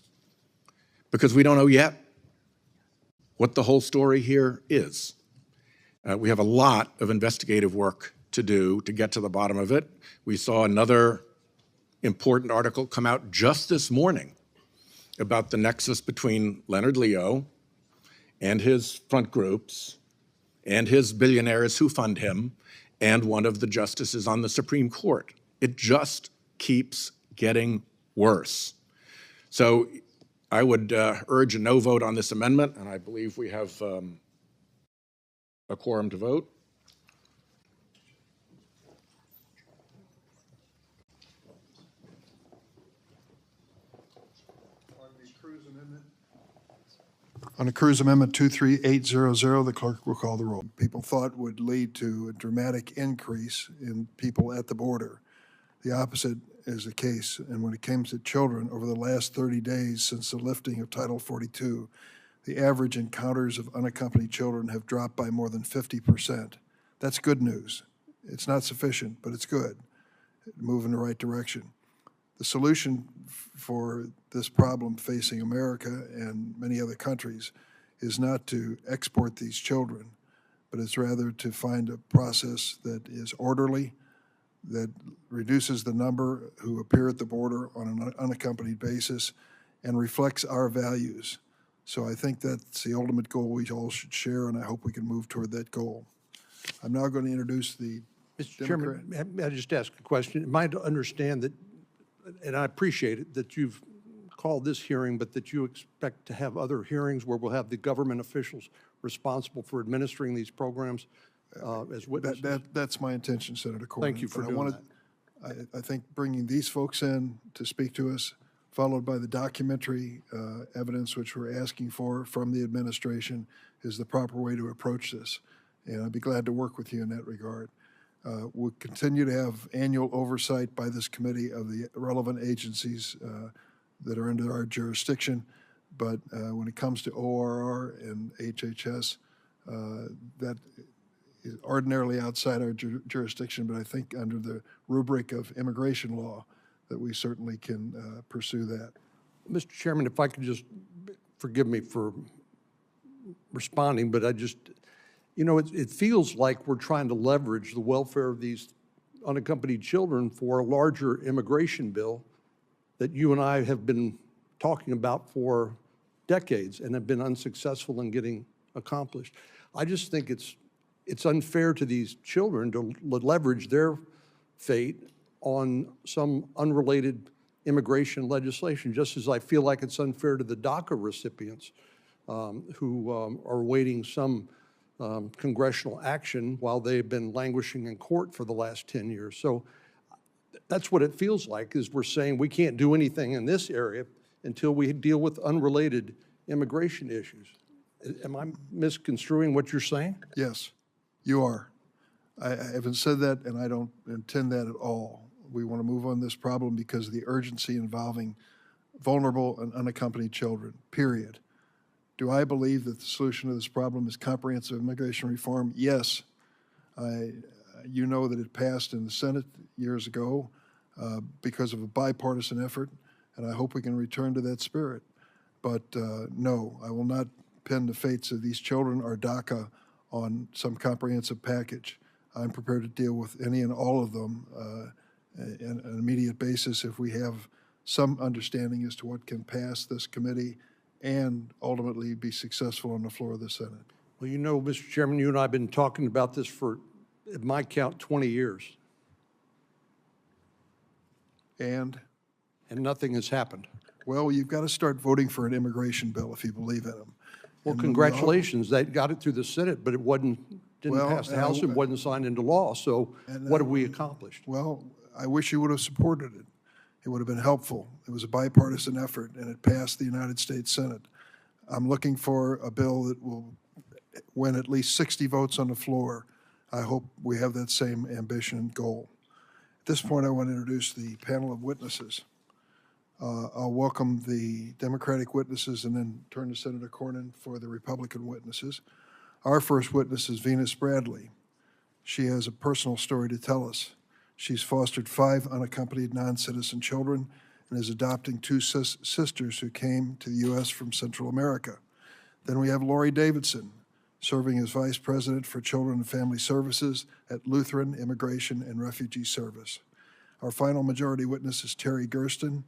because we don't know yet what the whole story here is. We have a lot of investigative work to do to get to the bottom of it. We saw another important article come out just this morning about the nexus between Leonard Leo and his front groups and his billionaires who fund him and one of the justices on the Supreme Court. It just keeps getting worse. So I would urge a no vote on this amendment, and I believe we have a quorum to vote. On the Cruz Amendment 23800, the clerk will call the roll. People thought would lead to a dramatic increase in people at the border. The opposite is the case. And when it comes to children, over the last 30 days since the lifting of Title 42, the average encounters of unaccompanied children have dropped by more than 50%. That's good news. It's not sufficient, but it's good. Move in the right direction. The solution for this problem facing America and many other countries is not to export these children, but it's rather to find a process that is orderly, that reduces the number who appear at the border on an unaccompanied basis, and reflects our values. So I think that's the ultimate goal we all should share, and I hope we can move toward that goal. I'm now going to introduce the Mr. Chairman, may I just ask a question? Am I to understand that, and I appreciate it, that you've called this hearing, but that you expect to have other hearings where we'll have the government officials responsible for administering these programs as witnesses? That's my intention, Senator Cornyn. Thank you for doing that. I think bringing these folks in to speak to us, followed by the documentary evidence which we're asking for from the administration, is the proper way to approach this. And I'd be glad to work with you in that regard. We'll continue to have annual oversight by this committee of the relevant agencies that are under our jurisdiction. But when it comes to ORR and HHS, that is ordinarily outside our jurisdiction, but I think under the rubric of immigration law, that we certainly can pursue that. Mr. Chairman, if I could just, forgive me for responding, but I just, you know, it feels like we're trying to leverage the welfare of these unaccompanied children for a larger immigration bill that you and I have been talking about for decades and have been unsuccessful in getting accomplished. I just think it's unfair to these children to leverage their fate on some unrelated immigration legislation, just as I feel like it's unfair to the DACA recipients who are awaiting some congressional action while they've been languishing in court for the last 10 years. So that's what it feels like, is we're saying we can't do anything in this area until we deal with unrelated immigration issues. Am I misconstruing what you're saying? Yes, you are. I haven't said that, and I don't intend that at all. We want to move on this problem because of the urgency involving vulnerable and unaccompanied children, period. Do I believe that the solution to this problem is comprehensive immigration reform? Yes. You know that it passed in the Senate years ago because of a bipartisan effort, and I hope we can return to that spirit. But no, I will not pin the fates of these children or DACA on some comprehensive package. I'm prepared to deal with any and all of them on an immediate basis if we have some understanding as to what can pass this committee and ultimately be successful on the floor of the Senate. Well, you know, Mr. Chairman, you and I have been talking about this for, at my count, 20 years. And nothing has happened. Well, you've got to start voting for an immigration bill if you believe in them. Well, congratulations. They got it through the Senate, but it didn't pass the House and wasn't signed into law. So what have we accomplished? Well, I wish you would have supported it. It would have been helpful. It was a bipartisan effort, and it passed the United States Senate. I'm looking for a bill that will win at least 60 votes on the floor. I hope we have that same ambition and goal. At this point, I want to introduce the panel of witnesses. I'll welcome the Democratic witnesses and then turn to Senator Cornyn for the Republican witnesses. Our first witness is Venus Bradley. She has a personal story to tell us. She's fostered 5 unaccompanied non-citizen children and is adopting 2 sisters who came to the U.S. from Central America. Then we have Lori Davidson, serving as Vice President for Children and Family Services at Lutheran Immigration and Refugee Service. Our final majority witness is Terry Gersten,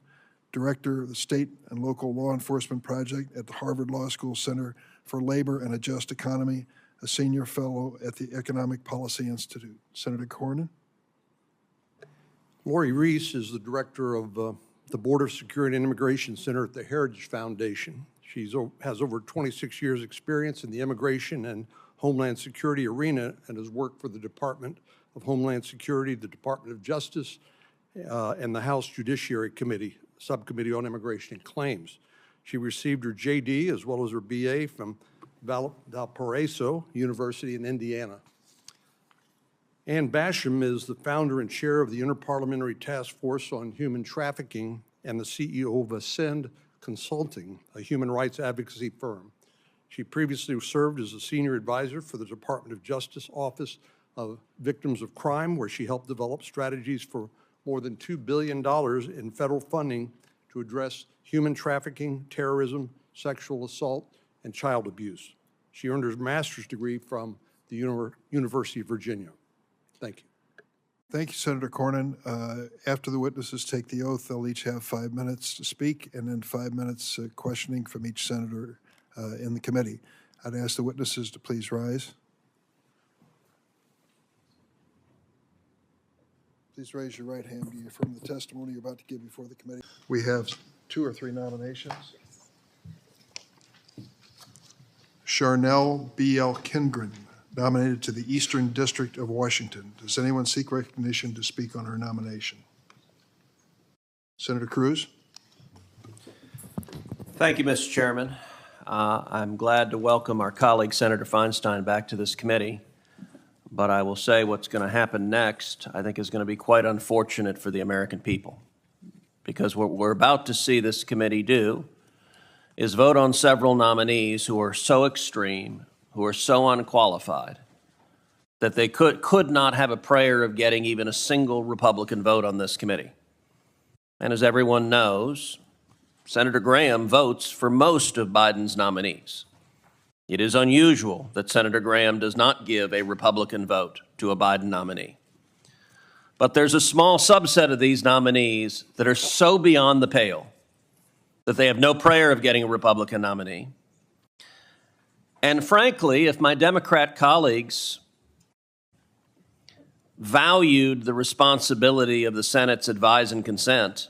Director of the State and Local Law Enforcement Project at the Harvard Law School Center for Labor and a Just Economy, a Senior Fellow at the Economic Policy Institute. Senator Cornyn? Lori Reese is the Director of the Border Security and Immigration Center at the Heritage Foundation. She has over 26 years' experience in the immigration and Homeland Security arena and has worked for the Department of Homeland Security, the Department of Justice, and the House Judiciary Committee, Subcommittee on Immigration and Claims. She received her JD as well as her BA from Valparaiso University in Indiana. Ann Basham is the founder and chair of the Interparliamentary Task Force on Human Trafficking and the CEO of Ascend Consulting, a human rights advocacy firm. She previously served as a senior advisor for the Department of Justice Office of Victims of Crime, where she helped develop strategies for more than $2 billion in federal funding to address human trafficking, terrorism, sexual assault, and child abuse. She earned her master's degree from the University of Virginia. Thank you. Thank you, Senator Cornyn. After the witnesses take the oath, they'll each have 5 minutes to speak and then 5 minutes questioning from each senator in the committee. I'd ask the witnesses to please rise. Please raise your right hand. Do you affirm the testimony you're about to give before the committee? We have 2 or 3 nominations. Charnel B.L. Kindgren, nominated to the Eastern District of Washington. Does anyone seek recognition to speak on her nomination? Senator Cruz? Thank you, Mr. Chairman. I'm glad to welcome our colleague, Senator Feinstein, back to this committee. But I will say what's going to happen next, I think, is going to be quite unfortunate for the American people. Because what we're about to see this committee do is vote on several nominees who are so extreme, who are so unqualified, that they could not have a prayer of getting even a single Republican vote on this committee. And as everyone knows, Senator Graham votes for most of Biden's nominees. It is unusual that Senator Graham does not give a Republican vote to a Biden nominee. But there's a small subset of these nominees that are so beyond the pale that they have no prayer of getting a Republican nominee. And frankly, if my Democrat colleagues valued the responsibility of the Senate's advise and consent,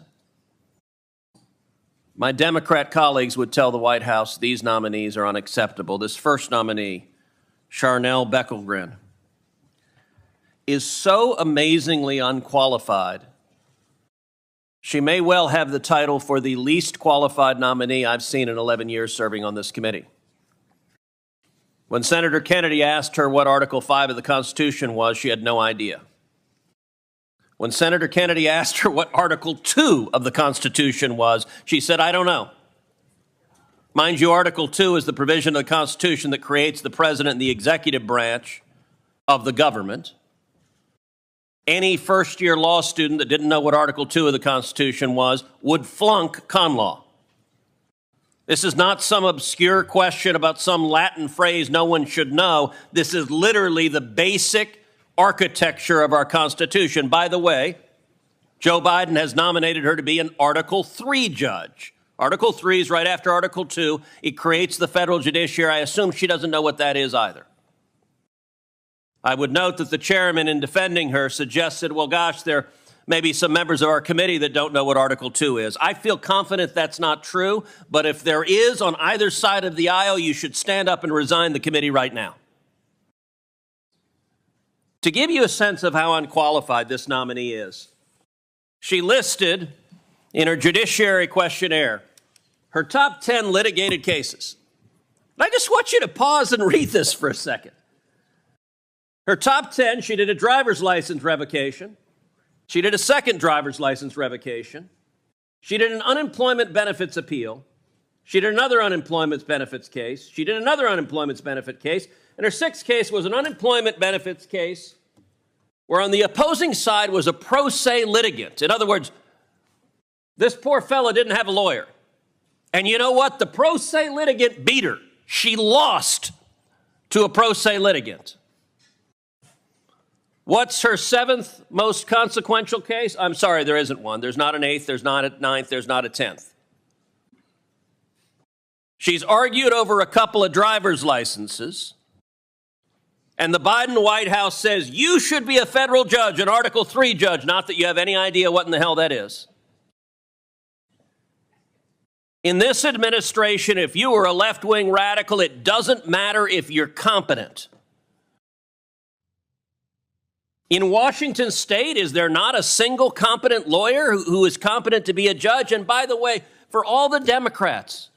my Democrat colleagues would tell the White House these nominees are unacceptable. This first nominee, Charnel Beckelgren, is so amazingly unqualified, she may well have the title for the least qualified nominee I've seen in 11 years serving on this committee. When Senator Kennedy asked her what Article 5 of the Constitution was, she had no idea. When Senator Kennedy asked her what Article 2 of the Constitution was, she said, I don't know. Mind you, Article 2 is the provision of the Constitution that creates the president and the executive branch of the government. Any first-year law student that didn't know what Article 2 of the Constitution was would flunk con law. This is not some obscure question about some Latin phrase no one should know. This is literally the basic architecture of our Constitution. By the way, Joe Biden has nominated her to be an Article 3 judge. Article 3 is right after Article 2. It creates the federal judiciary. I assume she doesn't know what that is either. I would note that the chairman, in defending her, suggested, well, gosh, there may be some members of our committee that don't know what Article 2 is. I feel confident that's not true, but if there is on either side of the aisle, you should stand up and resign the committee right now. To give you a sense of how unqualified this nominee is, she listed in her judiciary questionnaire her top 10 litigated cases. And I just want you to pause and read this for a second. Her top 10, she did a driver's license revocation. She did a second driver's license revocation. She did an unemployment benefits appeal. She did another unemployment benefits case. She did another unemployment benefit case. And her sixth case was an unemployment benefits case where on the opposing side was a pro se litigant. In other words, this poor fella didn't have a lawyer. And you know what? The pro se litigant beat her. She lost to a pro se litigant. What's her seventh most consequential case? I'm sorry, there isn't one. There's not an eighth, there's not a ninth, there's not a 10th. She's argued over a couple of driver's licenses. And the Biden White House says you should be a federal judge, an Article 3 judge, not that you have any idea what in the hell that is. In this administration, if you are a left-wing radical, it doesn't matter if you're competent. In Washington state, is there not a single competent lawyer who is competent to be a judge? And by the way, for all the Democrats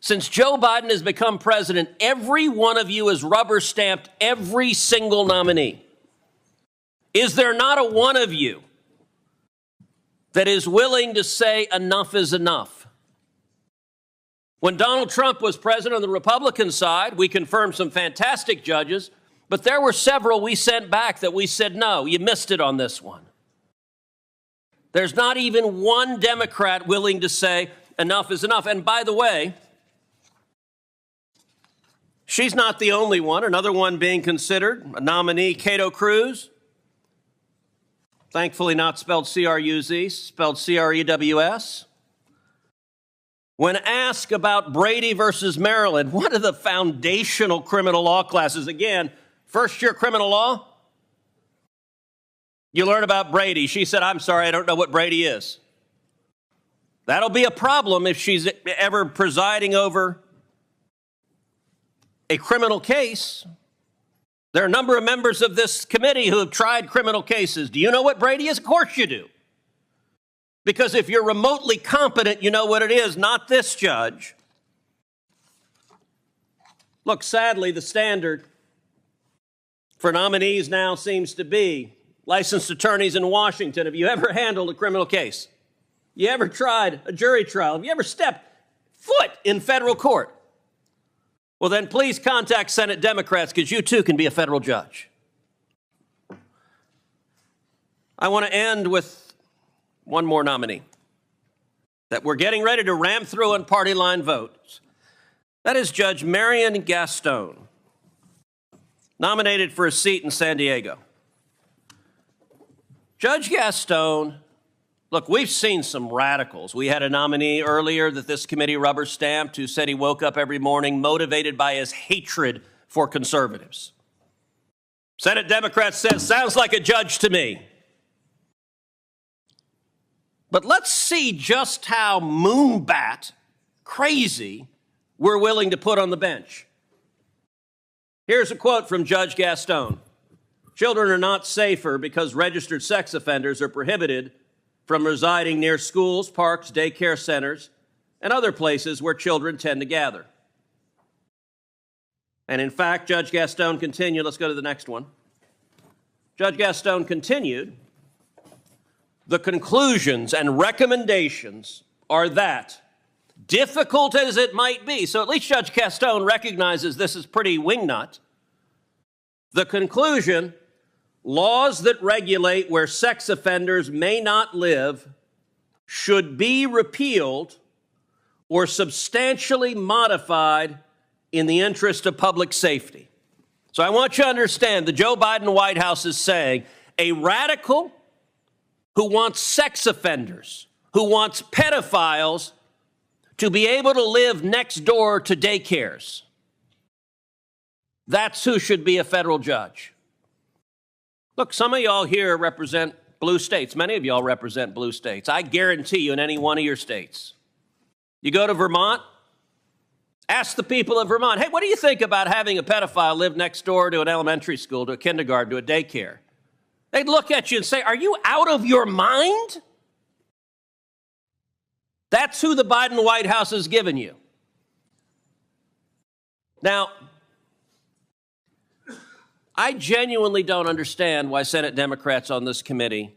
Since Joe Biden has become president, every one of you has rubber stamped every single nominee. Is there not a one of you that is willing to say enough is enough? When Donald Trump was president on the Republican side, we confirmed some fantastic judges, but there were several we sent back that we said, no, you missed it on this one. There's not even one Democrat willing to say enough is enough. And by the way, she's not the only one. Another one being considered, a nominee, Cato Cruz. Thankfully not spelled C-R-U-Z, spelled C-R-E-W-S. When asked about Brady versus Maryland, one of the foundational criminal law classes, again, first-year criminal law, you learn about Brady. She said, I'm sorry, I don't know what Brady is. That'll be a problem if she's ever presiding over a criminal case. There are a number of members of this committee who have tried criminal cases. Do you know what Brady is? Of course you do. Because if you're remotely competent, you know what it is, not this judge. Look, sadly, the standard for nominees now seems to be licensed attorneys in Washington. Have you ever handled a criminal case? You ever tried a jury trial? Have you ever stepped foot in federal court? Well, then please contact Senate Democrats, because you too can be a federal judge. I want to end with one more nominee that we're getting ready to ram through on party line votes. That is Judge Marian Gaston, nominated for a seat in San Diego. Judge Gaston, look, we've seen some radicals. We had a nominee earlier that this committee rubber stamped who said he woke up every morning motivated by his hatred for conservatives. Senate Democrats says, sounds like a judge to me. But let's see just how moonbat crazy we're willing to put on the bench. Here's a quote from Judge Gaston. Children are not safer because registered sex offenders are prohibited from residing near schools, parks, daycare centers, and other places where children tend to gather. And in fact, Judge Gaston continued, let's go to the next one. Judge Gaston continued, the conclusions and recommendations are that, difficult as it might be, so at least Judge Gaston recognizes this is pretty wingnut, the conclusion, laws that regulate where sex offenders may not live should be repealed or substantially modified in the interest of public safety. So I want you to understand the Joe Biden White House is saying a radical who wants sex offenders, who wants pedophiles to be able to live next door to daycares. That's who should be a federal judge. Look, some of y'all here represent blue states. Many of y'all represent blue states. I guarantee you in any one of your states. You go to Vermont, ask the people of Vermont, hey, what do you think about having a pedophile live next door to an elementary school, to a kindergarten, to a daycare? They'd look at you and say, are you out of your mind? That's who the Biden White House has given you. Now, I genuinely don't understand why Senate Democrats on this committee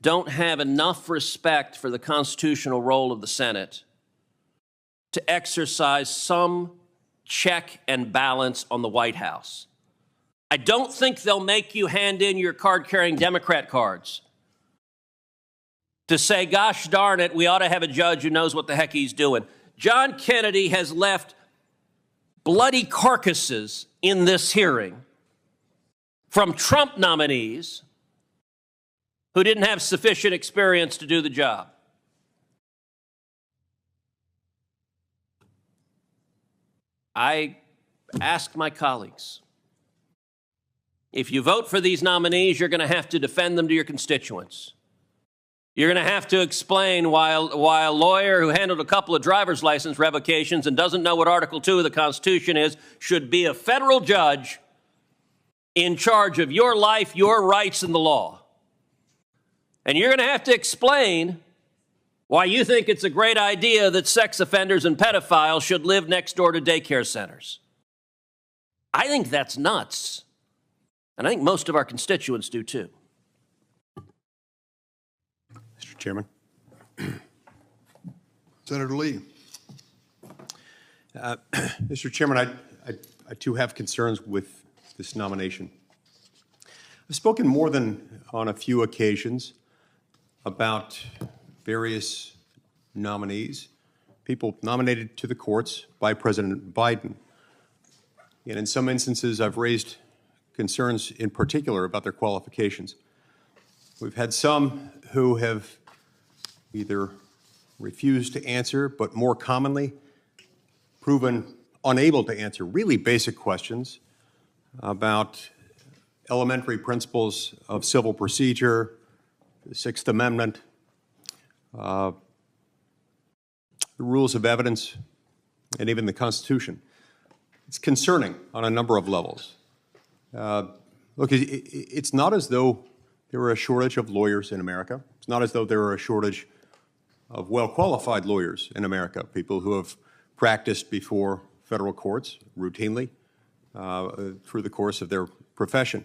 don't have enough respect for the constitutional role of the Senate to exercise some check and balance on the White House. I don't think they'll make you hand in your card-carrying Democrat cards to say, gosh darn it, we ought to have a judge who knows what the heck he's doing. John Kennedy has left bloody carcasses in this hearing from Trump nominees who didn't have sufficient experience to do the job. I asked my colleagues, if you vote for these nominees, you're going to have to defend them to your constituents. You're going to have to explain why a lawyer who handled a couple of driver's license revocations and doesn't know what Article 2 of the Constitution is should be a federal judge in charge of your life, your rights, and the law. And you're going to have to explain Why you think it's a great idea that sex offenders and pedophiles should live next door to daycare centers. I think that's nuts. And I think most of our constituents do too. Mr. Chairman. Senator Lee. Mr. Chairman, I too have concerns with this nomination. I've spoken more than on a few occasions about various nominees, people nominated to the courts by President Biden. And in some instances, I've raised concerns in particular about their qualifications. We've had some who have either refused to answer, but more commonly proven unable to answer really basic questions about elementary principles of civil procedure, the Sixth Amendment, the rules of evidence, and even the Constitution. It's concerning on a number of levels. Look, it's not as though there were a shortage of lawyers in America. It's not as though there were a shortage of well-qualified lawyers in America, people who have practiced before federal courts routinely through the course of their profession.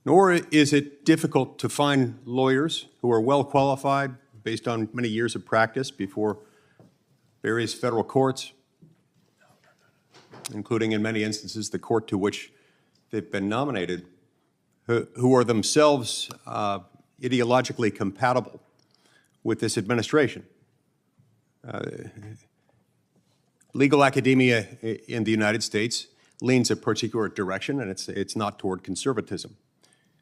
Nor is it difficult to find lawyers who are well-qualified based on many years of practice before various federal courts, including in many instances the court to which they've been nominated, who are themselves ideologically compatible with this administration. Legal academia in the United States leans a particular direction, and it's not toward conservatism.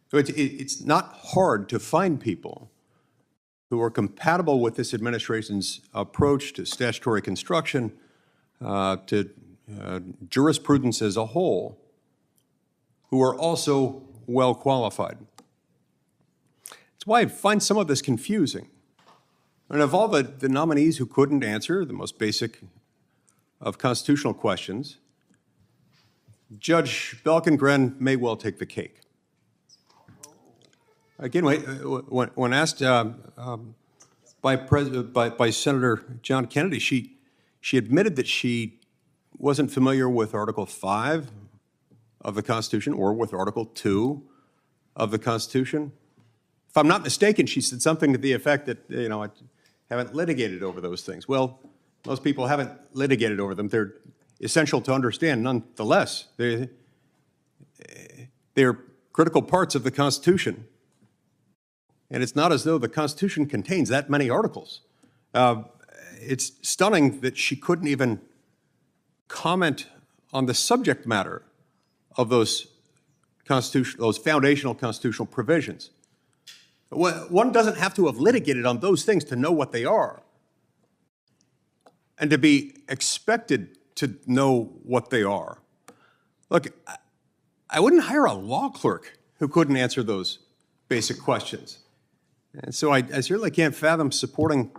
So it's not hard to find people who are compatible with this administration's approach to statutory construction, to jurisprudence as a whole, who are also well qualified. That's why I find some of this confusing. And of all the nominees who couldn't answer the most basic of constitutional questions, Judge Belkengren may well take the cake. Again, when asked by Senator John Kennedy, she admitted that she wasn't familiar with Article 5 of the Constitution or with Article 2 of the Constitution. If I'm not mistaken, she said something to the effect that, I haven't litigated over those things. Well, most people haven't litigated over them. They're essential to understand nonetheless. They're critical parts of the Constitution. And it's not as though the Constitution contains that many articles. It's stunning that she couldn't even comment on the subject matter of those foundational constitutional provisions. One doesn't have to have litigated on those things to know what they are and to be expected to know what they are. Look, I wouldn't hire a law clerk who couldn't answer those basic questions. And so I certainly can't fathom supporting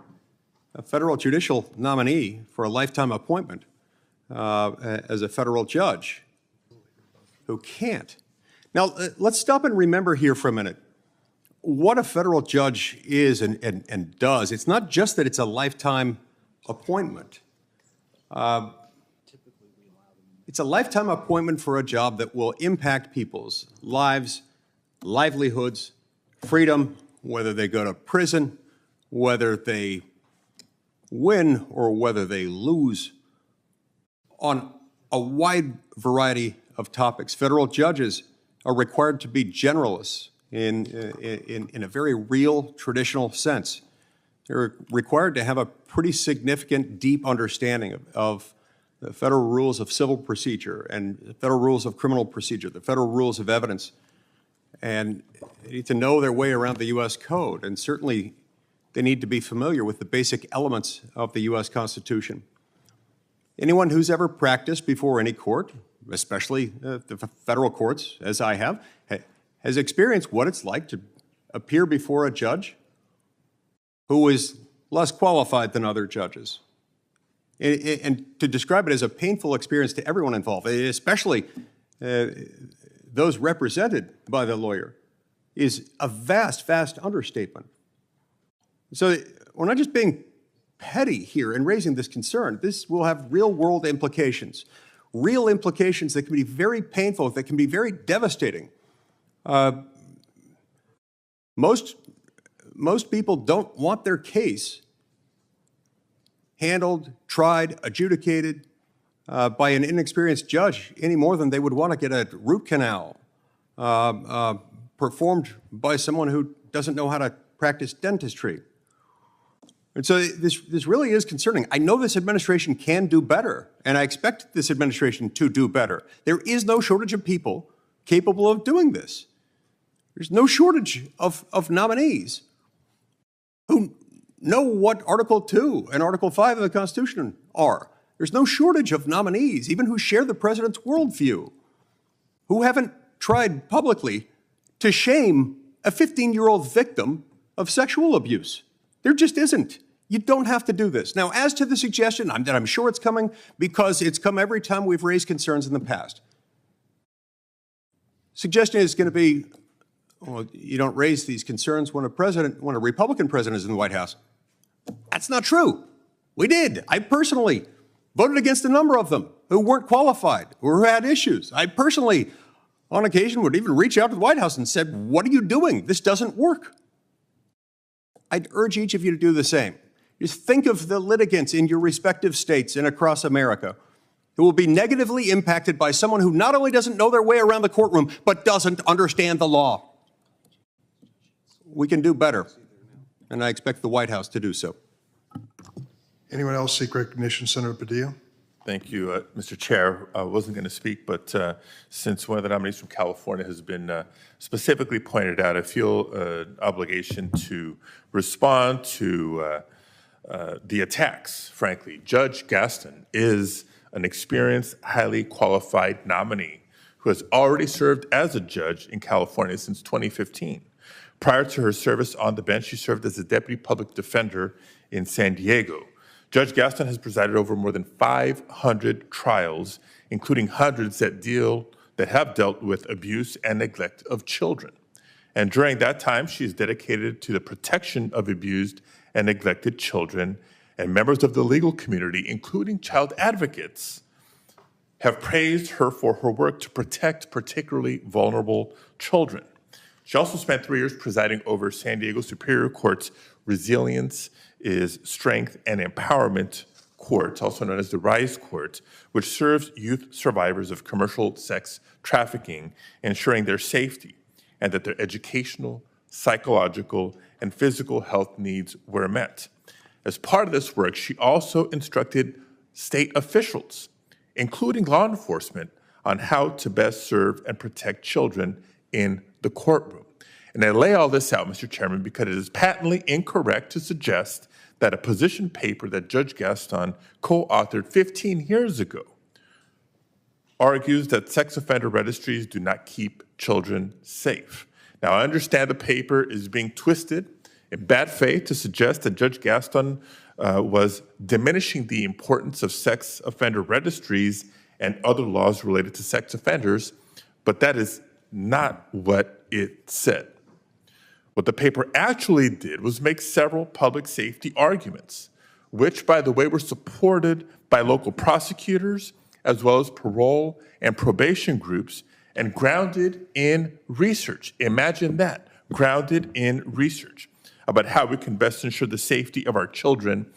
a federal judicial nominee for a lifetime appointment as a federal judge who can't. Now, let's stop and remember here for a minute what a federal judge is and does. It's not just that it's a lifetime appointment. It's a lifetime appointment for a job that will impact people's lives, livelihoods, freedom, whether they go to prison, whether they win or whether they lose, on a wide variety of topics. Federal judges are required to be generalists in a very real, traditional sense. They're required to have a pretty significant, deep understanding of the federal rules of civil procedure and the federal rules of criminal procedure, the federal rules of evidence, and they need to know their way around the U.S. Code, and certainly they need to be familiar with the basic elements of the U.S. Constitution. Anyone who's ever practiced before any court, especially the federal courts, as I have, has experienced what it's like to appear before a judge who is less qualified than other judges. And to describe it as a painful experience to everyone involved, especially those represented by the lawyer, is a vast, vast understatement. So we're not just being petty here in raising this concern. This will have real-world implications, real implications that can be very painful, that can be very devastating. Most people don't want their case handled, tried, adjudicated by an inexperienced judge any more than they would want to get a root canal performed by someone who doesn't know how to practice dentistry. And so this really is concerning. I know this administration can do better, and I expect this administration to do better. There is no shortage of people capable of doing this. There's no shortage of nominees who know what Article 2 and Article 5 of the Constitution are. There's no shortage of nominees, even who share the president's worldview, who haven't tried publicly to shame a 15-year-old victim of sexual abuse. There just isn't. You don't have to do this. Now, as to the suggestion, that I'm sure it's coming because it's come every time we've raised concerns in the past. Suggestion is going to be, well, you don't raise these concerns when a Republican president is in the White House. That's not true. We did. I personally voted against a number of them who weren't qualified, who had issues. I personally, on occasion, would even reach out to the White House and said, what are you doing? This doesn't work. I'd urge each of you to do the same. Just think of the litigants in your respective states and across America who will be negatively impacted by someone who not only doesn't know their way around the courtroom, but doesn't understand the law. We can do better, and I expect the White House to do so. Anyone else seek recognition? Senator Padilla. Thank you, Mr. Chair. I wasn't going to speak, but since one of the nominees from California has been specifically pointed out, I feel an obligation to respond to the attacks, frankly. Judge Gaston is an experienced, highly qualified nominee who has already served as a judge in California since 2015. Prior to her service on the bench, she served as a deputy public defender in San Diego. Judge Gaston has presided over more than 500 trials, including hundreds that have dealt with abuse and neglect of children. And during that time, she is dedicated to the protection of abused and neglected children, and members of the legal community, including child advocates, have praised her for her work to protect particularly vulnerable children. She also spent 3 years presiding over San Diego Superior Court's Resilience is Strength and Empowerment Court, also known as the RISE Court, which serves youth survivors of commercial sex trafficking, ensuring their safety and that their educational, psychological, and physical health needs were met. As part of this work, she also instructed state officials, including law enforcement, on how to best serve and protect children in the courtroom. And I lay all this out, Mr. Chairman, because it is patently incorrect to suggest that a position paper that Judge Gaston co-authored 15 years ago argues that sex offender registries do not keep children safe. Now, I understand the paper is being twisted in bad faith to suggest that Judge Gaston was diminishing the importance of sex offender registries and other laws related to sex offenders, but that is not what it said. What the paper actually did was make several public safety arguments, which, by the way, were supported by local prosecutors, as well as parole and probation groups, and grounded in research. Imagine that, grounded in research about how we can best ensure the safety of our children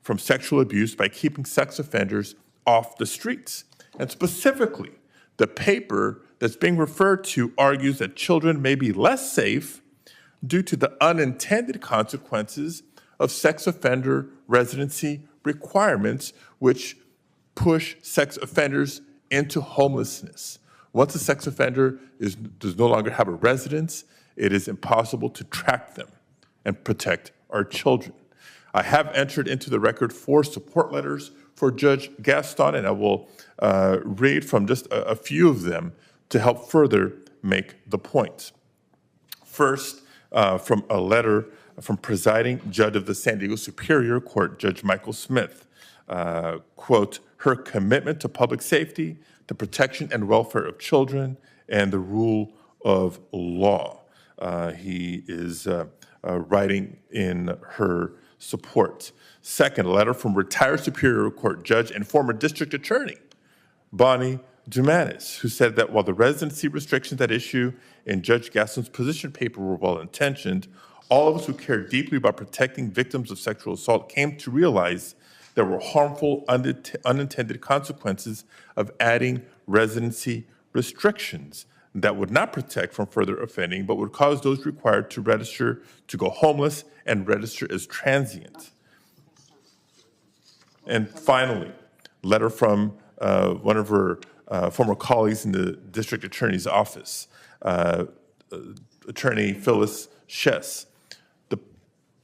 from sexual abuse by keeping sex offenders off the streets. And specifically, the paper that's being referred to argues that children may be less safe due to the unintended consequences of sex offender residency requirements, which push sex offenders into homelessness. Once a sex offender does no longer have a residence, it is impossible to track them and protect our children. I have entered into the record 4 support letters for Judge Gaston, and I will read from just a few of them to help further make the point. First, from a letter from presiding judge of the San Diego Superior Court, Judge Michael Smith, quote, her commitment to public safety, the protection and welfare of children, and the rule of law. He is writing in her support. Second, a letter from retired Superior Court judge and former district attorney, Bonnie Dumanis, who said that while the residency restrictions at issue in Judge Gaston's position paper were well-intentioned, all of us who care deeply about protecting victims of sexual assault came to realize there were harmful, unintended consequences of adding residency restrictions that would not protect from further offending, but would cause those required to register to go homeless and register as transient. And finally, letter from one of her former colleagues in the district attorney's office, Attorney Phyllis Shess,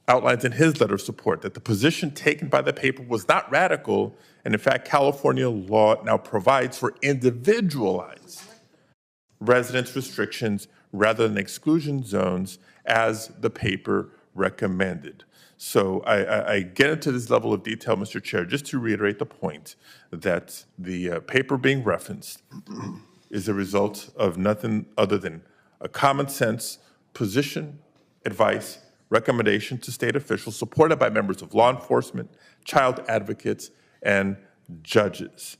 outlines in his letter of support that the position taken by the paper was not radical, and in fact, California law now provides for individualized residence restrictions rather than exclusion zones as the paper recommended. So I get into this level of detail, Mr. Chair, just to reiterate the point that the paper being referenced is a result of nothing other than a common sense position, advice, recommendation to state officials supported by members of law enforcement, child advocates, and judges.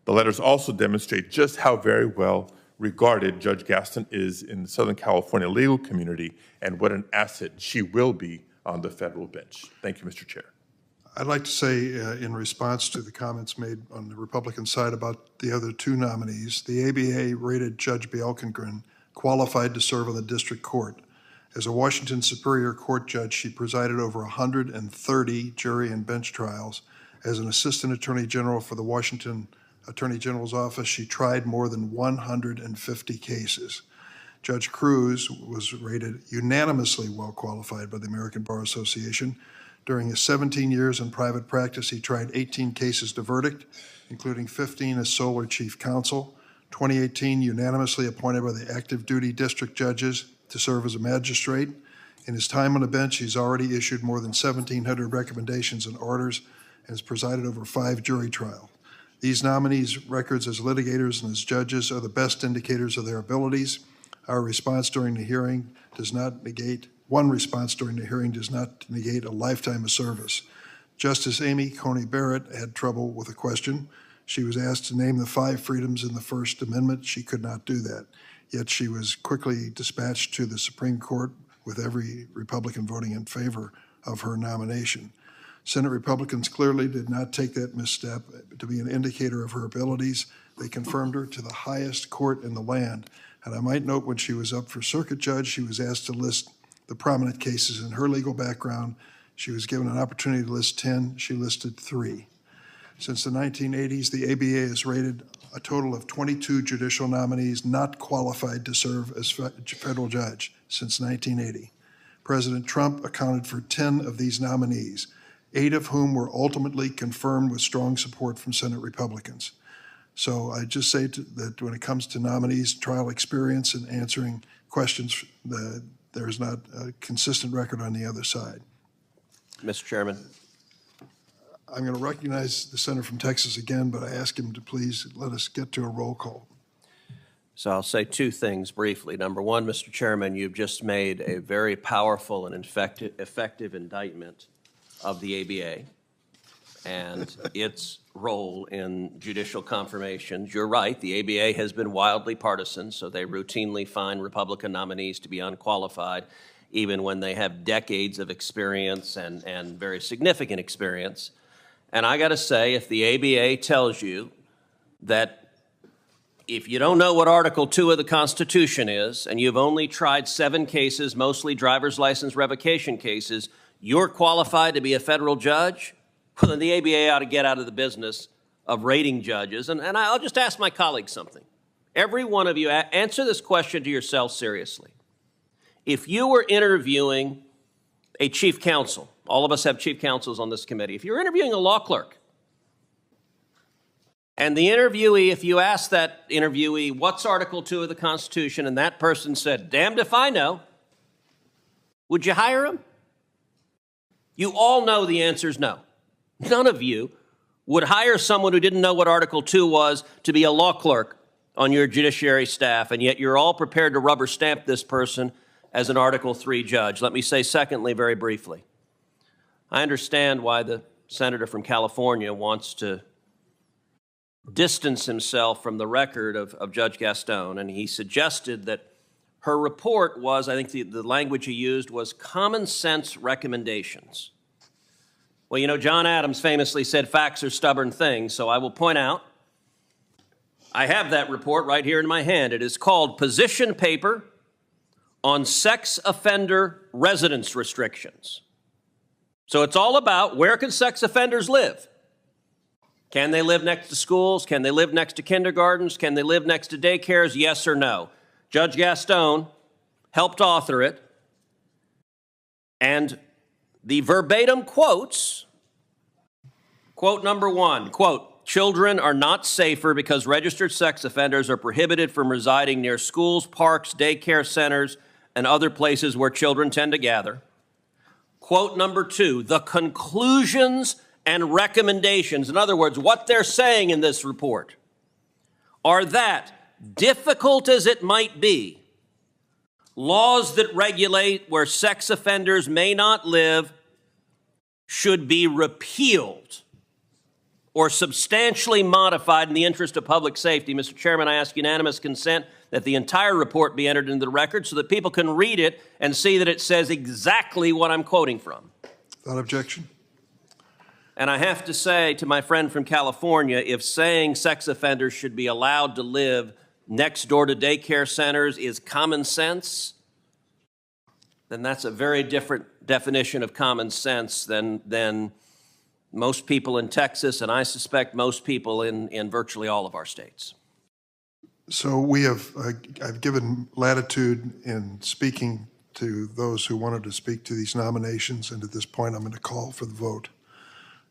The letters also demonstrate just how very well regarded Judge Gaston is in the Southern California legal community and what an asset she will be on the federal bench. Thank you, Mr. Chair. I'd like to say, in response to the comments made on the Republican side about the other two nominees, the ABA rated Judge Bjelkengren qualified to serve on the district court. As a Washington Superior Court judge, she presided over 130 jury and bench trials. As an assistant attorney general for the Washington Attorney General's office, she tried more than 150 cases. Judge Cruz was rated unanimously well qualified by the American Bar Association. During his 17 years in private practice, he tried 18 cases to verdict, including 15 as sole or chief counsel, 2018 unanimously appointed by the active duty district judges to serve as a magistrate. In his time on the bench, he's already issued more than 1,700 recommendations and orders and has presided over 5 jury trials. These nominees' records as litigators and as judges are the best indicators of their abilities. Our response during the hearing does not negate, one response during the hearing does not negate a lifetime of service. Justice Amy Coney Barrett had trouble with a question. She was asked to name the 5 freedoms in the First Amendment. She could not do that. Yet she was quickly dispatched to the Supreme Court with every Republican voting in favor of her nomination. Senate Republicans clearly did not take that misstep to be an indicator of her abilities. They confirmed her to the highest court in the land. And I might note when she was up for circuit judge, she was asked to list the prominent cases in her legal background. She was given an opportunity to list 10. She listed 3. Since the 1980s, the ABA has rated a total of 22 judicial nominees not qualified to serve as federal judge since 1980. President Trump accounted for 10 of these nominees, 8 of whom were ultimately confirmed with strong support from Senate Republicans. So I just say that when it comes to nominees' trial experience and answering questions, there is not a consistent record on the other side. Mr. Chairman. I'm going to recognize the senator from Texas again, but I ask him to please let us get to a roll call. So I'll say 2 things briefly. Number one, Mr. Chairman, you've just made a very powerful and effective indictment of the ABA and its role in judicial confirmations. You're right, the ABA has been wildly partisan, so they routinely find Republican nominees to be unqualified, even when they have decades of experience and very significant experience. And I got to say, if the ABA tells you that if you don't know what Article 2 of the Constitution is, and you've only tried 7 cases, mostly driver's license revocation cases, you're qualified to be a federal judge, well, then the ABA ought to get out of the business of rating judges. And I'll just ask my colleagues something. Every one of you, answer this question to yourself seriously. If you were interviewing a chief counsel, all of us have chief counsels on this committee. If you're interviewing a law clerk, and the interviewee, if you asked that interviewee, what's Article 2 of the Constitution, and that person said, damned if I know, would you hire him? You all know the answer is no. None of you would hire someone who didn't know what Article 2 was to be a law clerk on your judiciary staff, and yet you're all prepared to rubber stamp this person as an Article III judge. Let me say, secondly, very briefly, I understand why the senator from California wants to distance himself from the record of Judge Gaston, and he suggested that her report was, I think the language he used was common sense recommendations. Well, you know, John Adams famously said facts are stubborn things, so I will point out, I have that report right here in my hand. It is called Position Paper on Sex Offender Residence Restrictions. So it's all about where can sex offenders live? Can they live next to schools? Can they live next to kindergartens? Can they live next to daycares? Yes or no? Judge Gaston helped author it, and the verbatim quotes, quote number one, quote, children are not safer because registered sex offenders are prohibited from residing near schools, parks, daycare centers, and other places where children tend to gather. Quote number two, the conclusions and recommendations, in other words, what they're saying in this report, are that, difficult as it might be, laws that regulate where sex offenders may not live should be repealed or substantially modified in the interest of public safety. Mr. Chairman, I ask unanimous consent that the entire report be entered into the record so that people can read it and see that it says exactly what I'm quoting from. Without objection. And I have to say to my friend from California, if saying sex offenders should be allowed to live next door to daycare centers is common sense, then that's a very different definition of common sense than most people in Texas, and I suspect most people in virtually all of our states. So we have, I've given latitude in speaking to those who wanted to speak to these nominations, and at this point I'm going to call for the vote.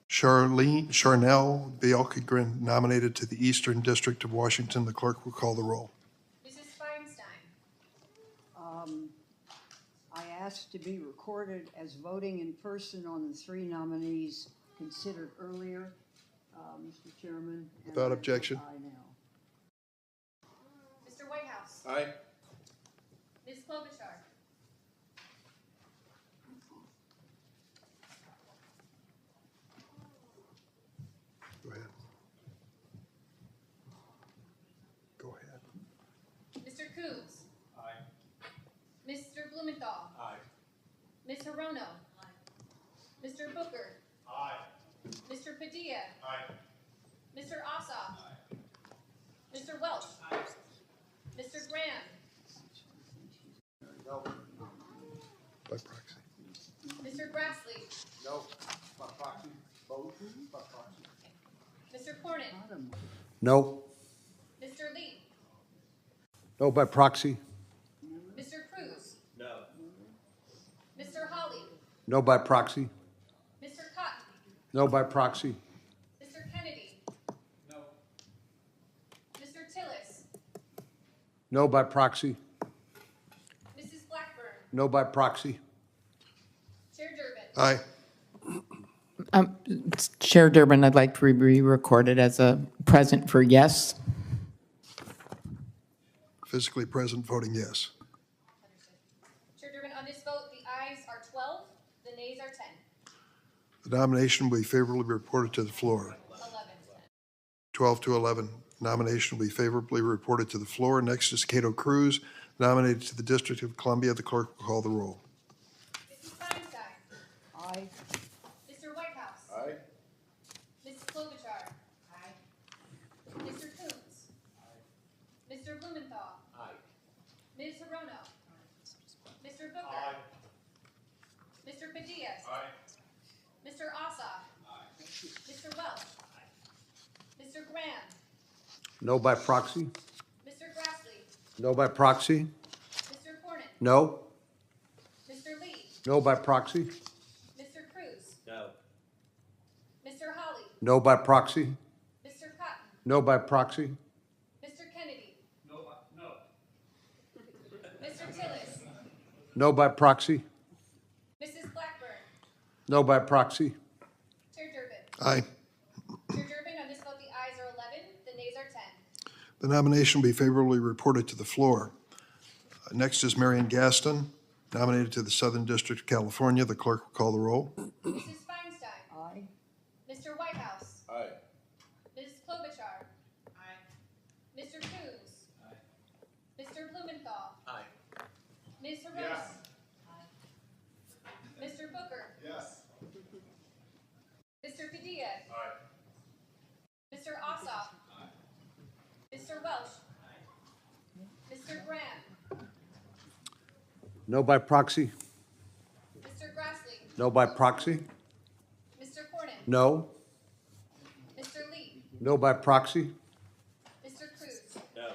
Charnel Bjelkegren, nominated to the Eastern District of Washington. The clerk will call the roll. Mrs. Feinstein. I asked to be recorded as voting in person on the three nominees considered earlier, Mr. Chairman. Without objection. Aye now. Mr. Whitehouse. Aye. Ms. Klobuchar. Go ahead. Go ahead. Mr. Coons. Aye. Mr. Blumenthal. Aye. Ms. Hirono. Aye. Mr. Booker. Aye. Mr. Padilla. Aye. Mr. Ossoff. Aye. Mr. Welch. Aye. Mr. Graham. No. By proxy. Mr. Grassley. No. By proxy. Vote. By proxy. Mr. Cornyn. No. Mr. Lee. No by proxy. Mr. Cruz. No. Mr. Hawley. No by proxy. Mr. Cotton. No by proxy. Mr. Kennedy. No. Mr. Tillis. No by proxy. Mrs. Blackburn. No by proxy. Chair Durbin. Aye. Chair Durbin, I'd like to be recorded as a present for yes. Physically present, voting yes. Chair Durbin, on this vote, the ayes are 12, the nays are 10. The nomination will be favorably reported to the floor. 12 to 11. Nomination will be favorably reported to the floor. Next is Cato Cruz, nominated to the District of Columbia. The clerk will call the roll. Mrs. Feinstein. Aye. Mr. Whitehouse. Aye. Mrs. Klobuchar. Aye. Mr. Coons. Aye. Mr. Blumenthal. Aye. Ms. Hirono. Mr. Booker. Aye. Mr. Padilla. Aye. Mr. Ossoff. Mr. Welch. Mr. Graham. No by proxy. Mr. Grassley. No by proxy. Mr. Cornyn. No. Mr. Lee. No by proxy. Mr. Cruz. No. Mr. Hawley. No by proxy. Mr. Cotton. No by proxy. Mr. Kennedy. No. Mr. Tillis. No by proxy. Mrs. Blackburn. No by proxy. Chair Durbin. Aye. Chair Durbin, on this vote, the ayes are 11, the nays are 10. The nomination will be favorably reported to the floor. Next is Marion Gaston, nominated to the Southern District of California. The clerk will call the roll. Mrs. Feinstein. Aye. Mr. Whitehouse. Aye. Ms. Klobuchar. Aye. Mr. Coons. Aye. Mr. Blumenthal. Aye. Ms. Harona. Aye. Mr. Booker. Yes. Mr. Padilla. Aye. Mr. Ossoff. Aye. Mr. Welch. Aye. Mr. Graham. No by proxy? Mr. Grassley. No by proxy? Mr. Cornyn. No? Mr. Lee. No by proxy? Mr. Cruz. No.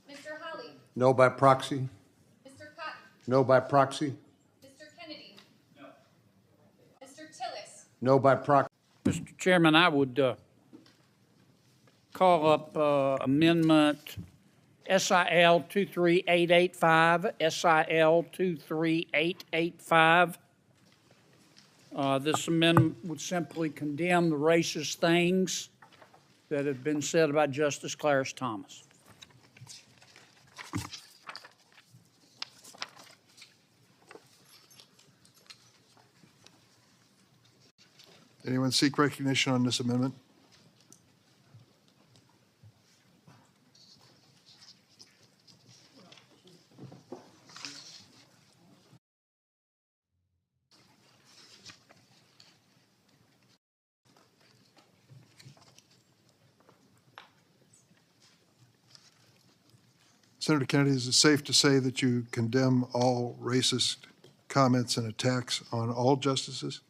Mr. Holly. No by proxy? Mr. Cotton. No by proxy? Mr. Kennedy. No. Mr. Tillis. No by proxy? Mr. Chairman, I would call up Amendment SIL 23885, SIL 23885. This amendment would simply condemn the racist things that have been said about Justice Clarence Thomas. Anyone seek recognition on this amendment? Senator Kennedy, is it safe to say that you condemn all racist comments and attacks on all justices?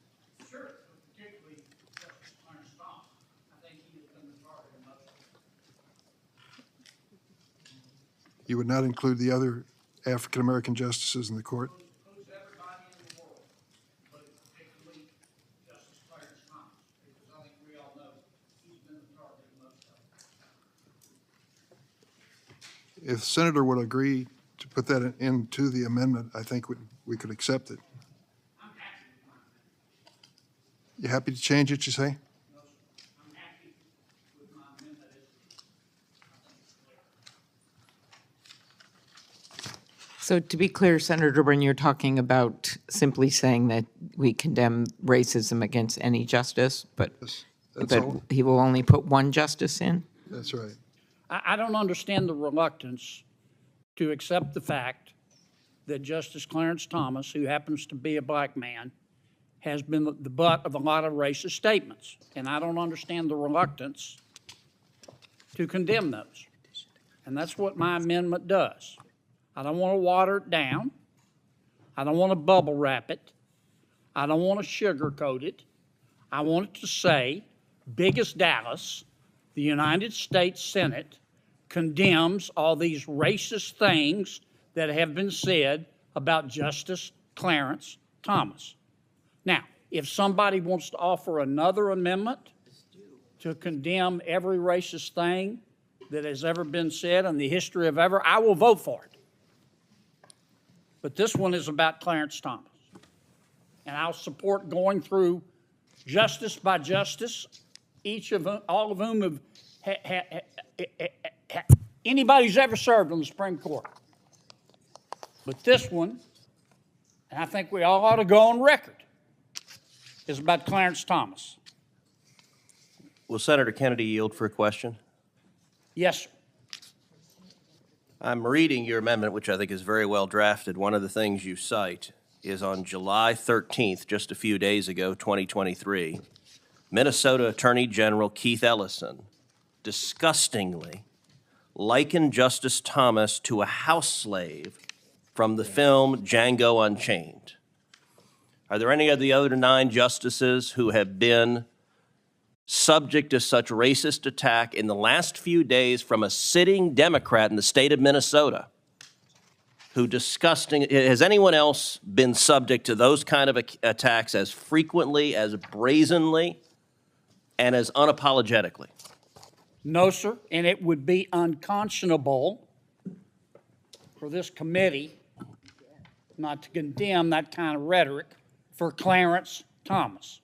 Sure, particularly Justice Clarence Thomas. I think he has been the target of most of it. You would not include the other African-American justices in the court? Includes everybody in the world, but particularly Justice Clarence Thomas, because I think we all know he's been the target of most of it. If the senator would agree to put that into the amendment, I think we could accept it. I'm happy with my amendment. You happy to change it, you say? No, sir. I'm happy with my amendment. I think it's clear. So to be clear, Senator Byrne, you're talking about simply saying that we condemn racism against any justice, but, That's all. he will only put one justice in? That's right. I don't understand the reluctance to accept the fact that Justice Clarence Thomas, who happens to be a black man, has been the butt of a lot of racist statements. And I don't understand the reluctance to condemn those. And that's what my amendment does. I don't want to water it down. I don't want to bubble wrap it. I don't want to sugarcoat it. I want it to say, big as Dallas, the United States Senate condemns all these racist things that have been said about Justice Clarence Thomas. Now, if somebody wants to offer another amendment to condemn every racist thing that has ever been said in the history of ever, I will vote for it. But this one is about Clarence Thomas. And I'll support going through justice by justice, each of them, all of whom have anybody who's ever served on the Supreme Court. But this one, and I think we all ought to go on record, is about Clarence Thomas. Will Senator Kennedy yield for a question? Yes, sir. I'm reading your amendment, which I think is very well drafted. One of the things you cite is on July 13th, just a few days ago, 2023, Minnesota Attorney General Keith Ellison disgustingly likened Justice Thomas to a house slave from the film Django Unchained. Are there any of the other 9 justices who have been subject to such racist attack in the last few days from a sitting Democrat in the state of Minnesota has anyone else been subject to those kind of attacks as frequently, as brazenly, and as unapologetically? No, sir, and it would be unconscionable for this committee not to condemn that kind of rhetoric for Clarence Thomas.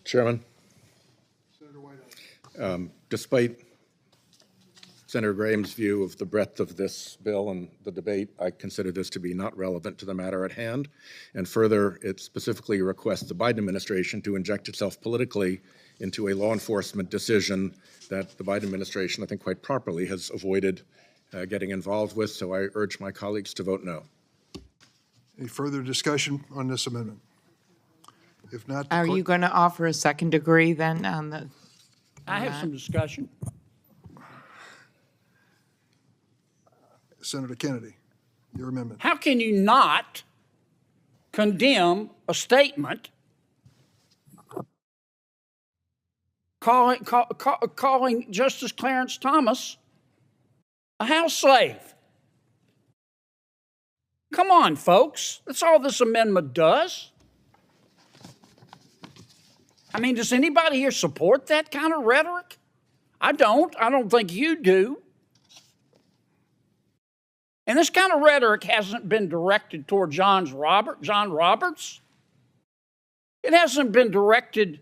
Chairman, despite Senator Graham's view of the breadth of this bill and the debate, I consider this to be not relevant to the matter at hand. And further, it specifically requests the Biden administration to inject itself politically into a law enforcement decision that the Biden administration, I think quite properly, has avoided getting involved with. So I urge my colleagues to vote no. Any further discussion on this amendment? If not, Are you going to offer a second degree then on the? I have some discussion. Senator Kennedy, your amendment. How can you not condemn a statement calling Justice Clarence Thomas a house slave? Come on, folks. That's all this amendment does. I mean, does anybody here support that kind of rhetoric? I don't. I don't think you do. And this kind of rhetoric hasn't been directed toward John Roberts. It hasn't been directed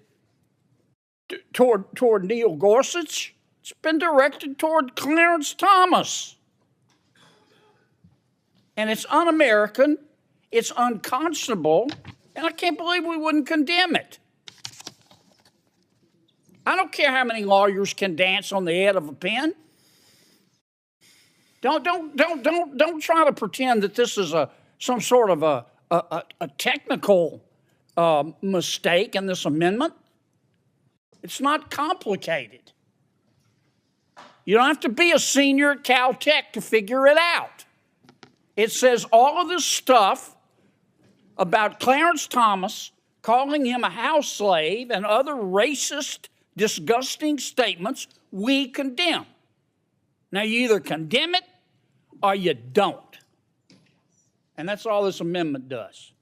toward Neil Gorsuch. It's been directed toward Clarence Thomas. And it's un-American, it's unconscionable, and I can't believe we wouldn't condemn it. I don't care how many lawyers can dance on the head of a pin. Don't try to pretend that this is some sort of a technical mistake in this amendment. It's not complicated. You don't have to be a senior at Caltech to figure it out. It says all of this stuff about Clarence Thomas, calling him a house slave and other racist, disgusting statements we condemn. Now, you either condemn it or you don't. And that's all this amendment does.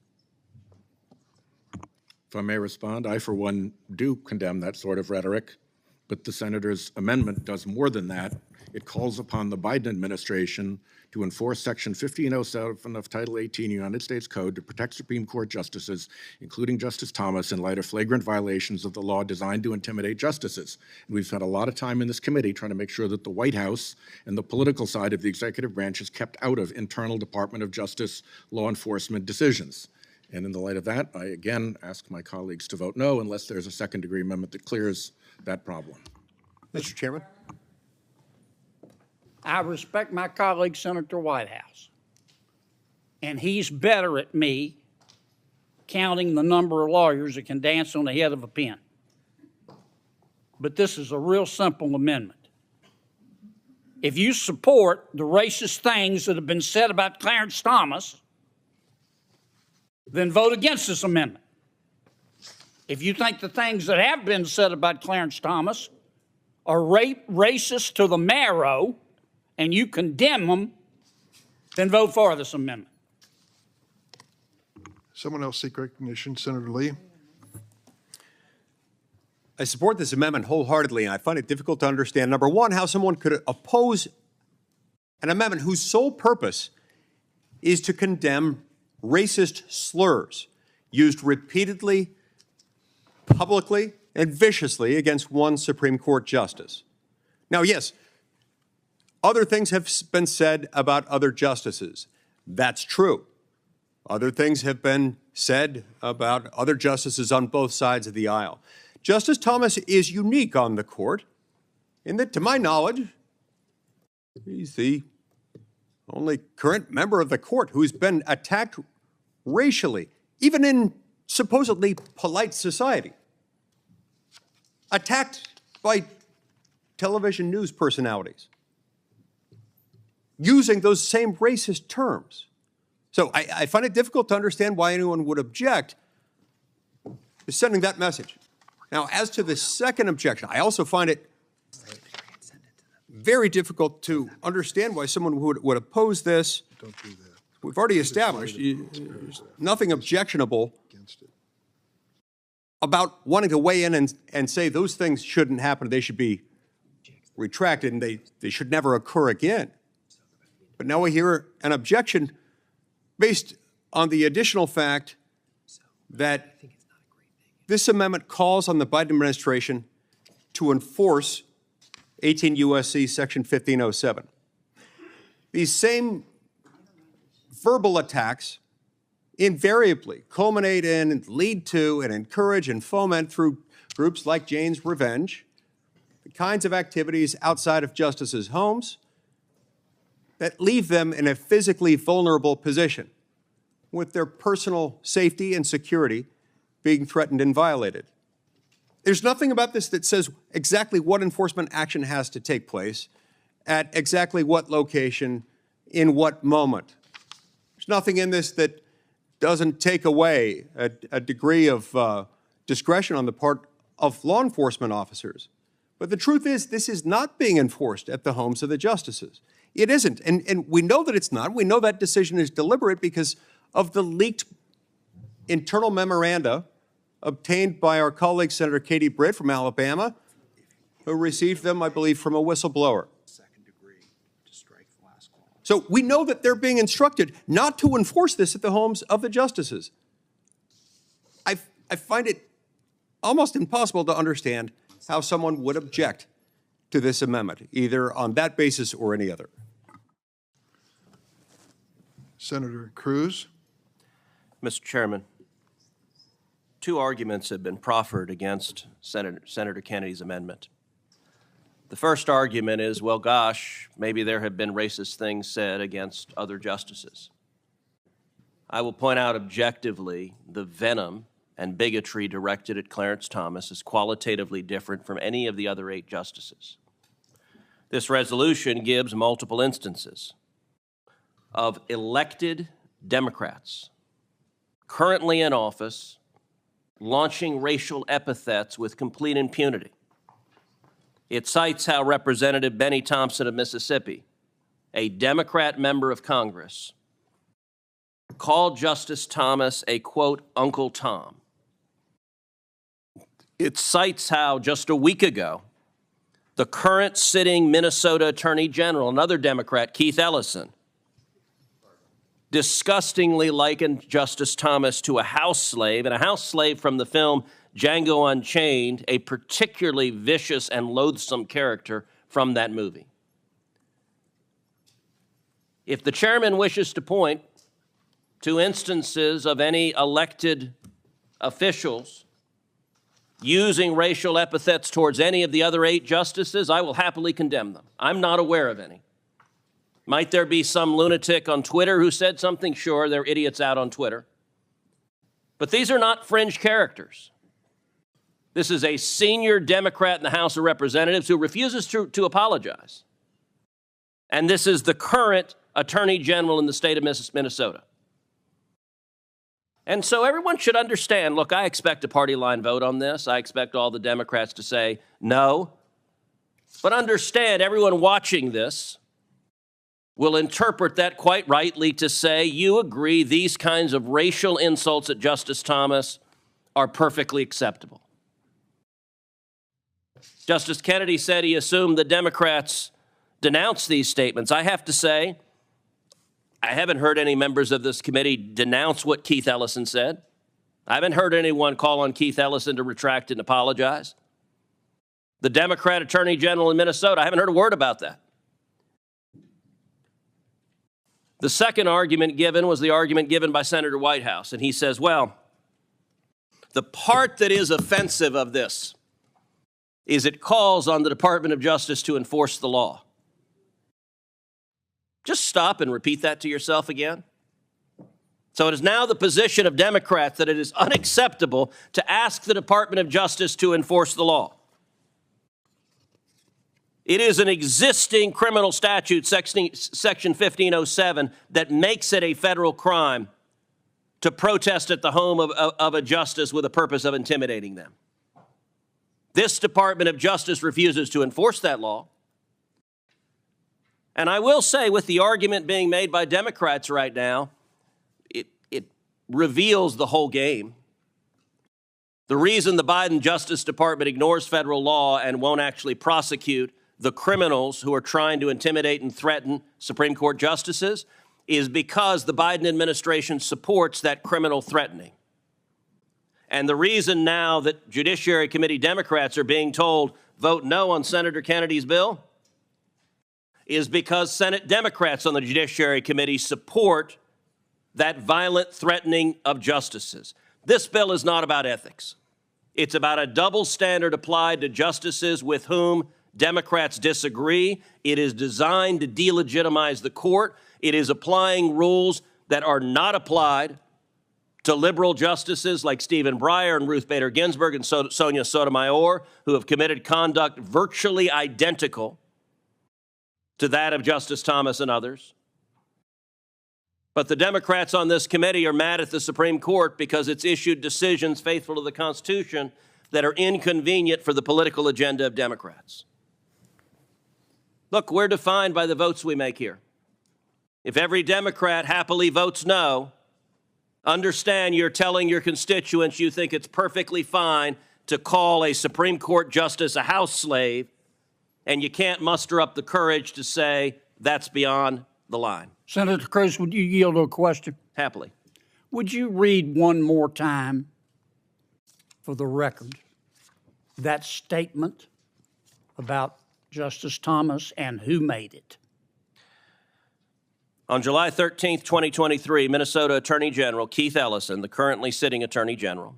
If I may respond, I, for one, do condemn that sort of rhetoric, but the senator's amendment does more than that. It calls upon the Biden administration to enforce Section 1507 of Title 18 United States Code to protect Supreme Court justices, including Justice Thomas, in light of flagrant violations of the law designed to intimidate justices. And we've spent a lot of time in this committee trying to make sure that the White House and the political side of the executive branch is kept out of internal Department of Justice law enforcement decisions. And in the light of that, I again ask my colleagues to vote no unless there's a second-degree amendment that clears that problem. Mr. Chairman. I respect my colleague, Senator Whitehouse, and he's better at me counting the number of lawyers that can dance on the head of a pin. But this is a real simple amendment. If you support the racist things that have been said about Clarence Thomas, then vote against this amendment. If you think the things that have been said about Clarence Thomas are racist to the marrow, and you condemn them, then vote for this amendment. Someone else seek recognition. Senator Lee. I support this amendment wholeheartedly, and I find it difficult to understand, number one, how someone could oppose an amendment whose sole purpose is to condemn racist slurs used repeatedly, publicly, and viciously against one Supreme Court justice. Now, yes, other things have been said about other justices. That's true. Other things have been said about other justices on both sides of the aisle. Justice Thomas is unique on the court in that, to my knowledge, he's the only current member of the court who's been attacked racially, even in supposedly polite society. Attacked by television news personalities, using those same racist terms. So I find it difficult to understand why anyone would object to sending that message. Now, as to the second objection, I also find it very difficult to understand why someone would oppose this. Don't do that. We've already established there's nothing objectionable about wanting to weigh in and say those things shouldn't happen, they should be retracted, and they should never occur again. But now we hear an objection based on the additional fact that this amendment calls on the Biden administration to enforce 18 U.S.C. Section 1507. These same verbal attacks invariably culminate in and lead to and encourage and foment through groups like Jane's Revenge the kinds of activities outside of justices' homes that leave them in a physically vulnerable position with their personal safety and security being threatened and violated. There's nothing about this that says exactly what enforcement action has to take place at exactly what location, in what moment. There's nothing in this that doesn't take away a degree of discretion on the part of law enforcement officers. But the truth is, this is not being enforced at the homes of the justices. It isn't, and we know that it's not. We know that decision is deliberate because of the leaked internal memoranda obtained by our colleague, Senator Katie Britt from Alabama, who received them, I believe, from a whistleblower. So we know that they're being instructed not to enforce this at the homes of the justices. I find it almost impossible to understand how someone would object to this amendment, either on that basis or any other. Senator Cruz. Mr. Chairman, two arguments have been proffered against Senator Kennedy's amendment. The first argument is, well, gosh, maybe there have been racist things said against other justices. I will point out objectively the venom and bigotry directed at Clarence Thomas is qualitatively different from any of the other 8 justices. This resolution gives multiple instances of elected Democrats currently in office launching racial epithets with complete impunity. It cites how Representative Benny Thompson of Mississippi, a Democrat member of Congress, called Justice Thomas a, quote, Uncle Tom. It cites how just a week ago, the current sitting Minnesota Attorney General, another Democrat, Keith Ellison, disgustingly likened Justice Thomas to a house slave, and a house slave from the film Django Unchained, a particularly vicious and loathsome character from that movie. If the chairman wishes to point to instances of any elected officials using racial epithets towards any of the other 8 justices, I will happily condemn them. I'm not aware of any. Might there be some lunatic on Twitter who said something? Sure, there are idiots out on Twitter. But these are not fringe characters. This is a senior Democrat in the House of Representatives who refuses to apologize. And this is the current Attorney General in the state of Minnesota. And so everyone should understand, look, I expect a party line vote on this. I expect all the Democrats to say no. But understand, everyone watching this will interpret that quite rightly to say, you agree these kinds of racial insults at Justice Thomas are perfectly acceptable. Justice Kennedy said he assumed the Democrats denounced these statements. I have to say, I haven't heard any members of this committee denounce what Keith Ellison said. I haven't heard anyone call on Keith Ellison to retract and apologize. The Democrat Attorney General in Minnesota, I haven't heard a word about that. The second argument given was the argument given by Senator Whitehouse, and he says, well, the part that is offensive of this is it calls on the Department of Justice to enforce the law. Just stop and repeat that to yourself again. So it is now the position of Democrats that it is unacceptable to ask the Department of Justice to enforce the law. It is an existing criminal statute, Section 1507, that makes it a federal crime to protest at the home of a justice with the purpose of intimidating them. This Department of Justice refuses to enforce that law. And I will say, with the argument being made by Democrats right now, it reveals the whole game. The reason the Biden Justice Department ignores federal law and won't actually prosecute the criminals who are trying to intimidate and threaten Supreme Court justices is because the Biden administration supports that criminal threatening. And the reason now that Judiciary Committee Democrats are being told vote no on Senator Kennedy's bill is because Senate Democrats on the Judiciary Committee support that violent threatening of justices. This bill is not about ethics. It's about a double standard applied to justices with whom Democrats disagree. It is designed to delegitimize the court. It is applying rules that are not applied to liberal justices like Stephen Breyer and Ruth Bader Ginsburg and Sonia Sotomayor, who have committed conduct virtually identical to that of Justice Thomas and others. But the Democrats on this committee are mad at the Supreme Court because it's issued decisions faithful to the Constitution that are inconvenient for the political agenda of Democrats. Look, we're defined by the votes we make here. If every Democrat happily votes no, understand you're telling your constituents you think it's perfectly fine to call a Supreme Court justice a house slave, and you can't muster up the courage to say that's beyond the line. Senator Cruz, would you yield to a question? Happily. Would you read one more time, for the record, that statement about Justice Thomas and who made it? On July 13th, 2023, Minnesota Attorney General Keith Ellison, the currently sitting Attorney General,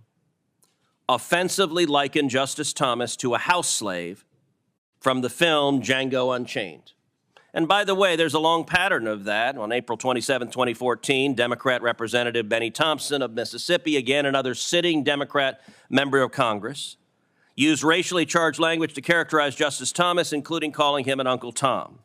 offensively likened Justice Thomas to a house slave from the film Django Unchained. And by the way, there's a long pattern of that. On April 27, 2014, Democrat Representative Benny Thompson of Mississippi, again another sitting Democrat member of Congress, used racially charged language to characterize Justice Thomas, including calling him an Uncle Tom.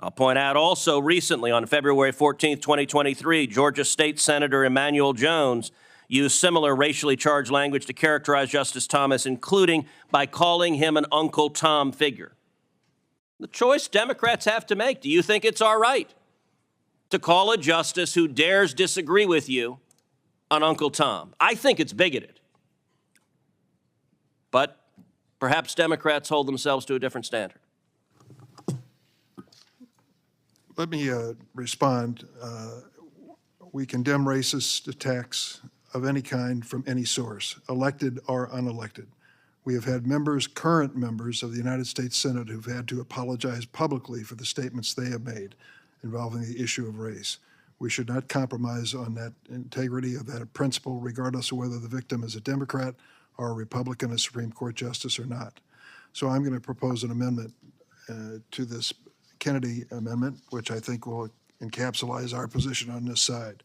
I'll point out also recently, on February 14, 2023, Georgia State Senator Emmanuel Jones used similar racially charged language to characterize Justice Thomas, including by calling him an Uncle Tom figure. The choice Democrats have to make. Do you think it's all right to call a justice who dares disagree with you an Uncle Tom? I think it's bigoted. But perhaps Democrats hold themselves to a different standard. Let me respond. We condemn racist attacks of any kind from any source, elected or unelected. We have had current members of the United States Senate who've had to apologize publicly for the statements they have made involving the issue of race. We should not compromise on that integrity of that principle, regardless of whether the victim is a Democrat or a Republican, a Supreme Court justice or not. So I'm going to propose an amendment to this Kennedy amendment, which I think will encapsulate our position on this side.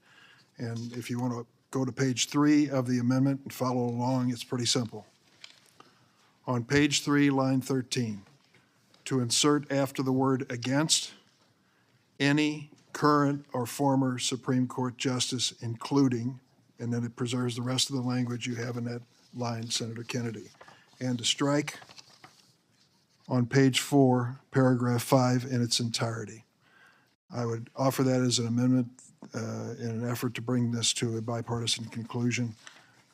And if you want to go to page 3 of the amendment and follow along, it's pretty simple. On page 3, line 13, to insert after the word against any current or former Supreme Court justice, including, and then it preserves the rest of the language you have in that line, Senator Kennedy, and to strike on page 4, paragraph 5 in its entirety. I would offer that as an amendment in an effort to bring this to a bipartisan conclusion,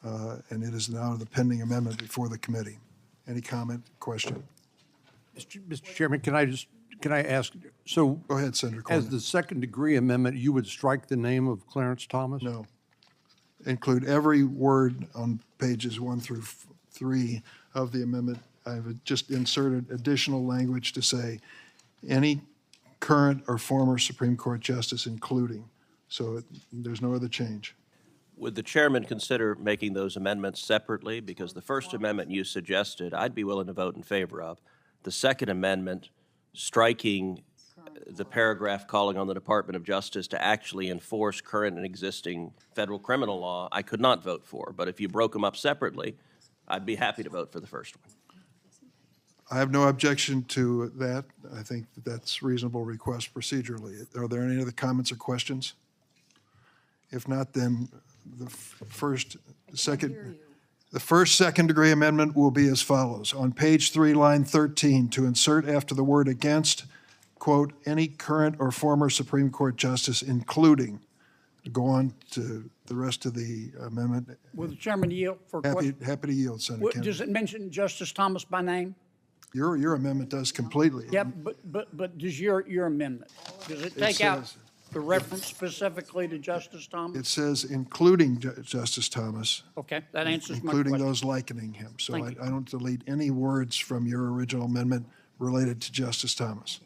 and it is now the pending amendment before the committee. Any comment, question? Mr. Chairman, can I ask, so. Go ahead, Senator Cornyn. As the second degree amendment, you would strike the name of Clarence Thomas? No. Include every word on pages 1 through 3 of the amendment. I've just inserted additional language to say any current or former Supreme Court justice, including. So there's no other change. Would the chairman consider making those amendments separately? Because the First Amendment you suggested, I'd be willing to vote in favor of. The Second Amendment, striking the paragraph calling on the Department of Justice to actually enforce current and existing federal criminal law, I could not vote for. But if you broke them up separately, I'd be happy to vote for the first one. I have no objection to that. I think that's reasonable request procedurally. Are there any other comments or questions? If not, then the first second degree amendment will be as follows. On page 3, line 13, to insert after the word against, quote, any current or former Supreme Court justice, including, go on to the rest of the amendment. Will the chairman yield for a question? Happy to yield, Senator Kennedy. Does it mention Justice Thomas by name? Your amendment does completely. Yeah, but does your amendment, does it take out? The reference specifically to Justice Thomas? It says including Justice Thomas, Okay, that answers my including question. those likening him. So I Thank you. don't delete any words from your original amendment related to Justice Thomas.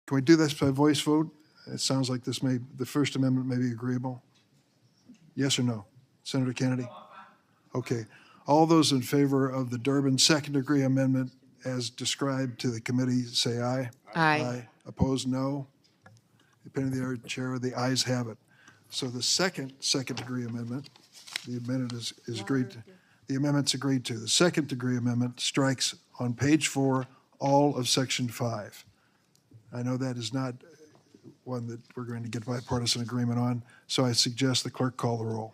Can we do this by voice vote? It sounds like the First Amendment may be agreeable. Yes or no? Senator Kennedy? Okay. All those in favor of the Durbin second-degree amendment as described to the committee, say aye. Aye. Opposed, no. Depending on the chair, the ayes have it. So the second-degree amendment, the amendment is agreed to. The amendment's agreed to. The second-degree amendment strikes on page 4 all of section 5. I know that is not one that we're going to get bipartisan agreement on, so I suggest the clerk call the roll.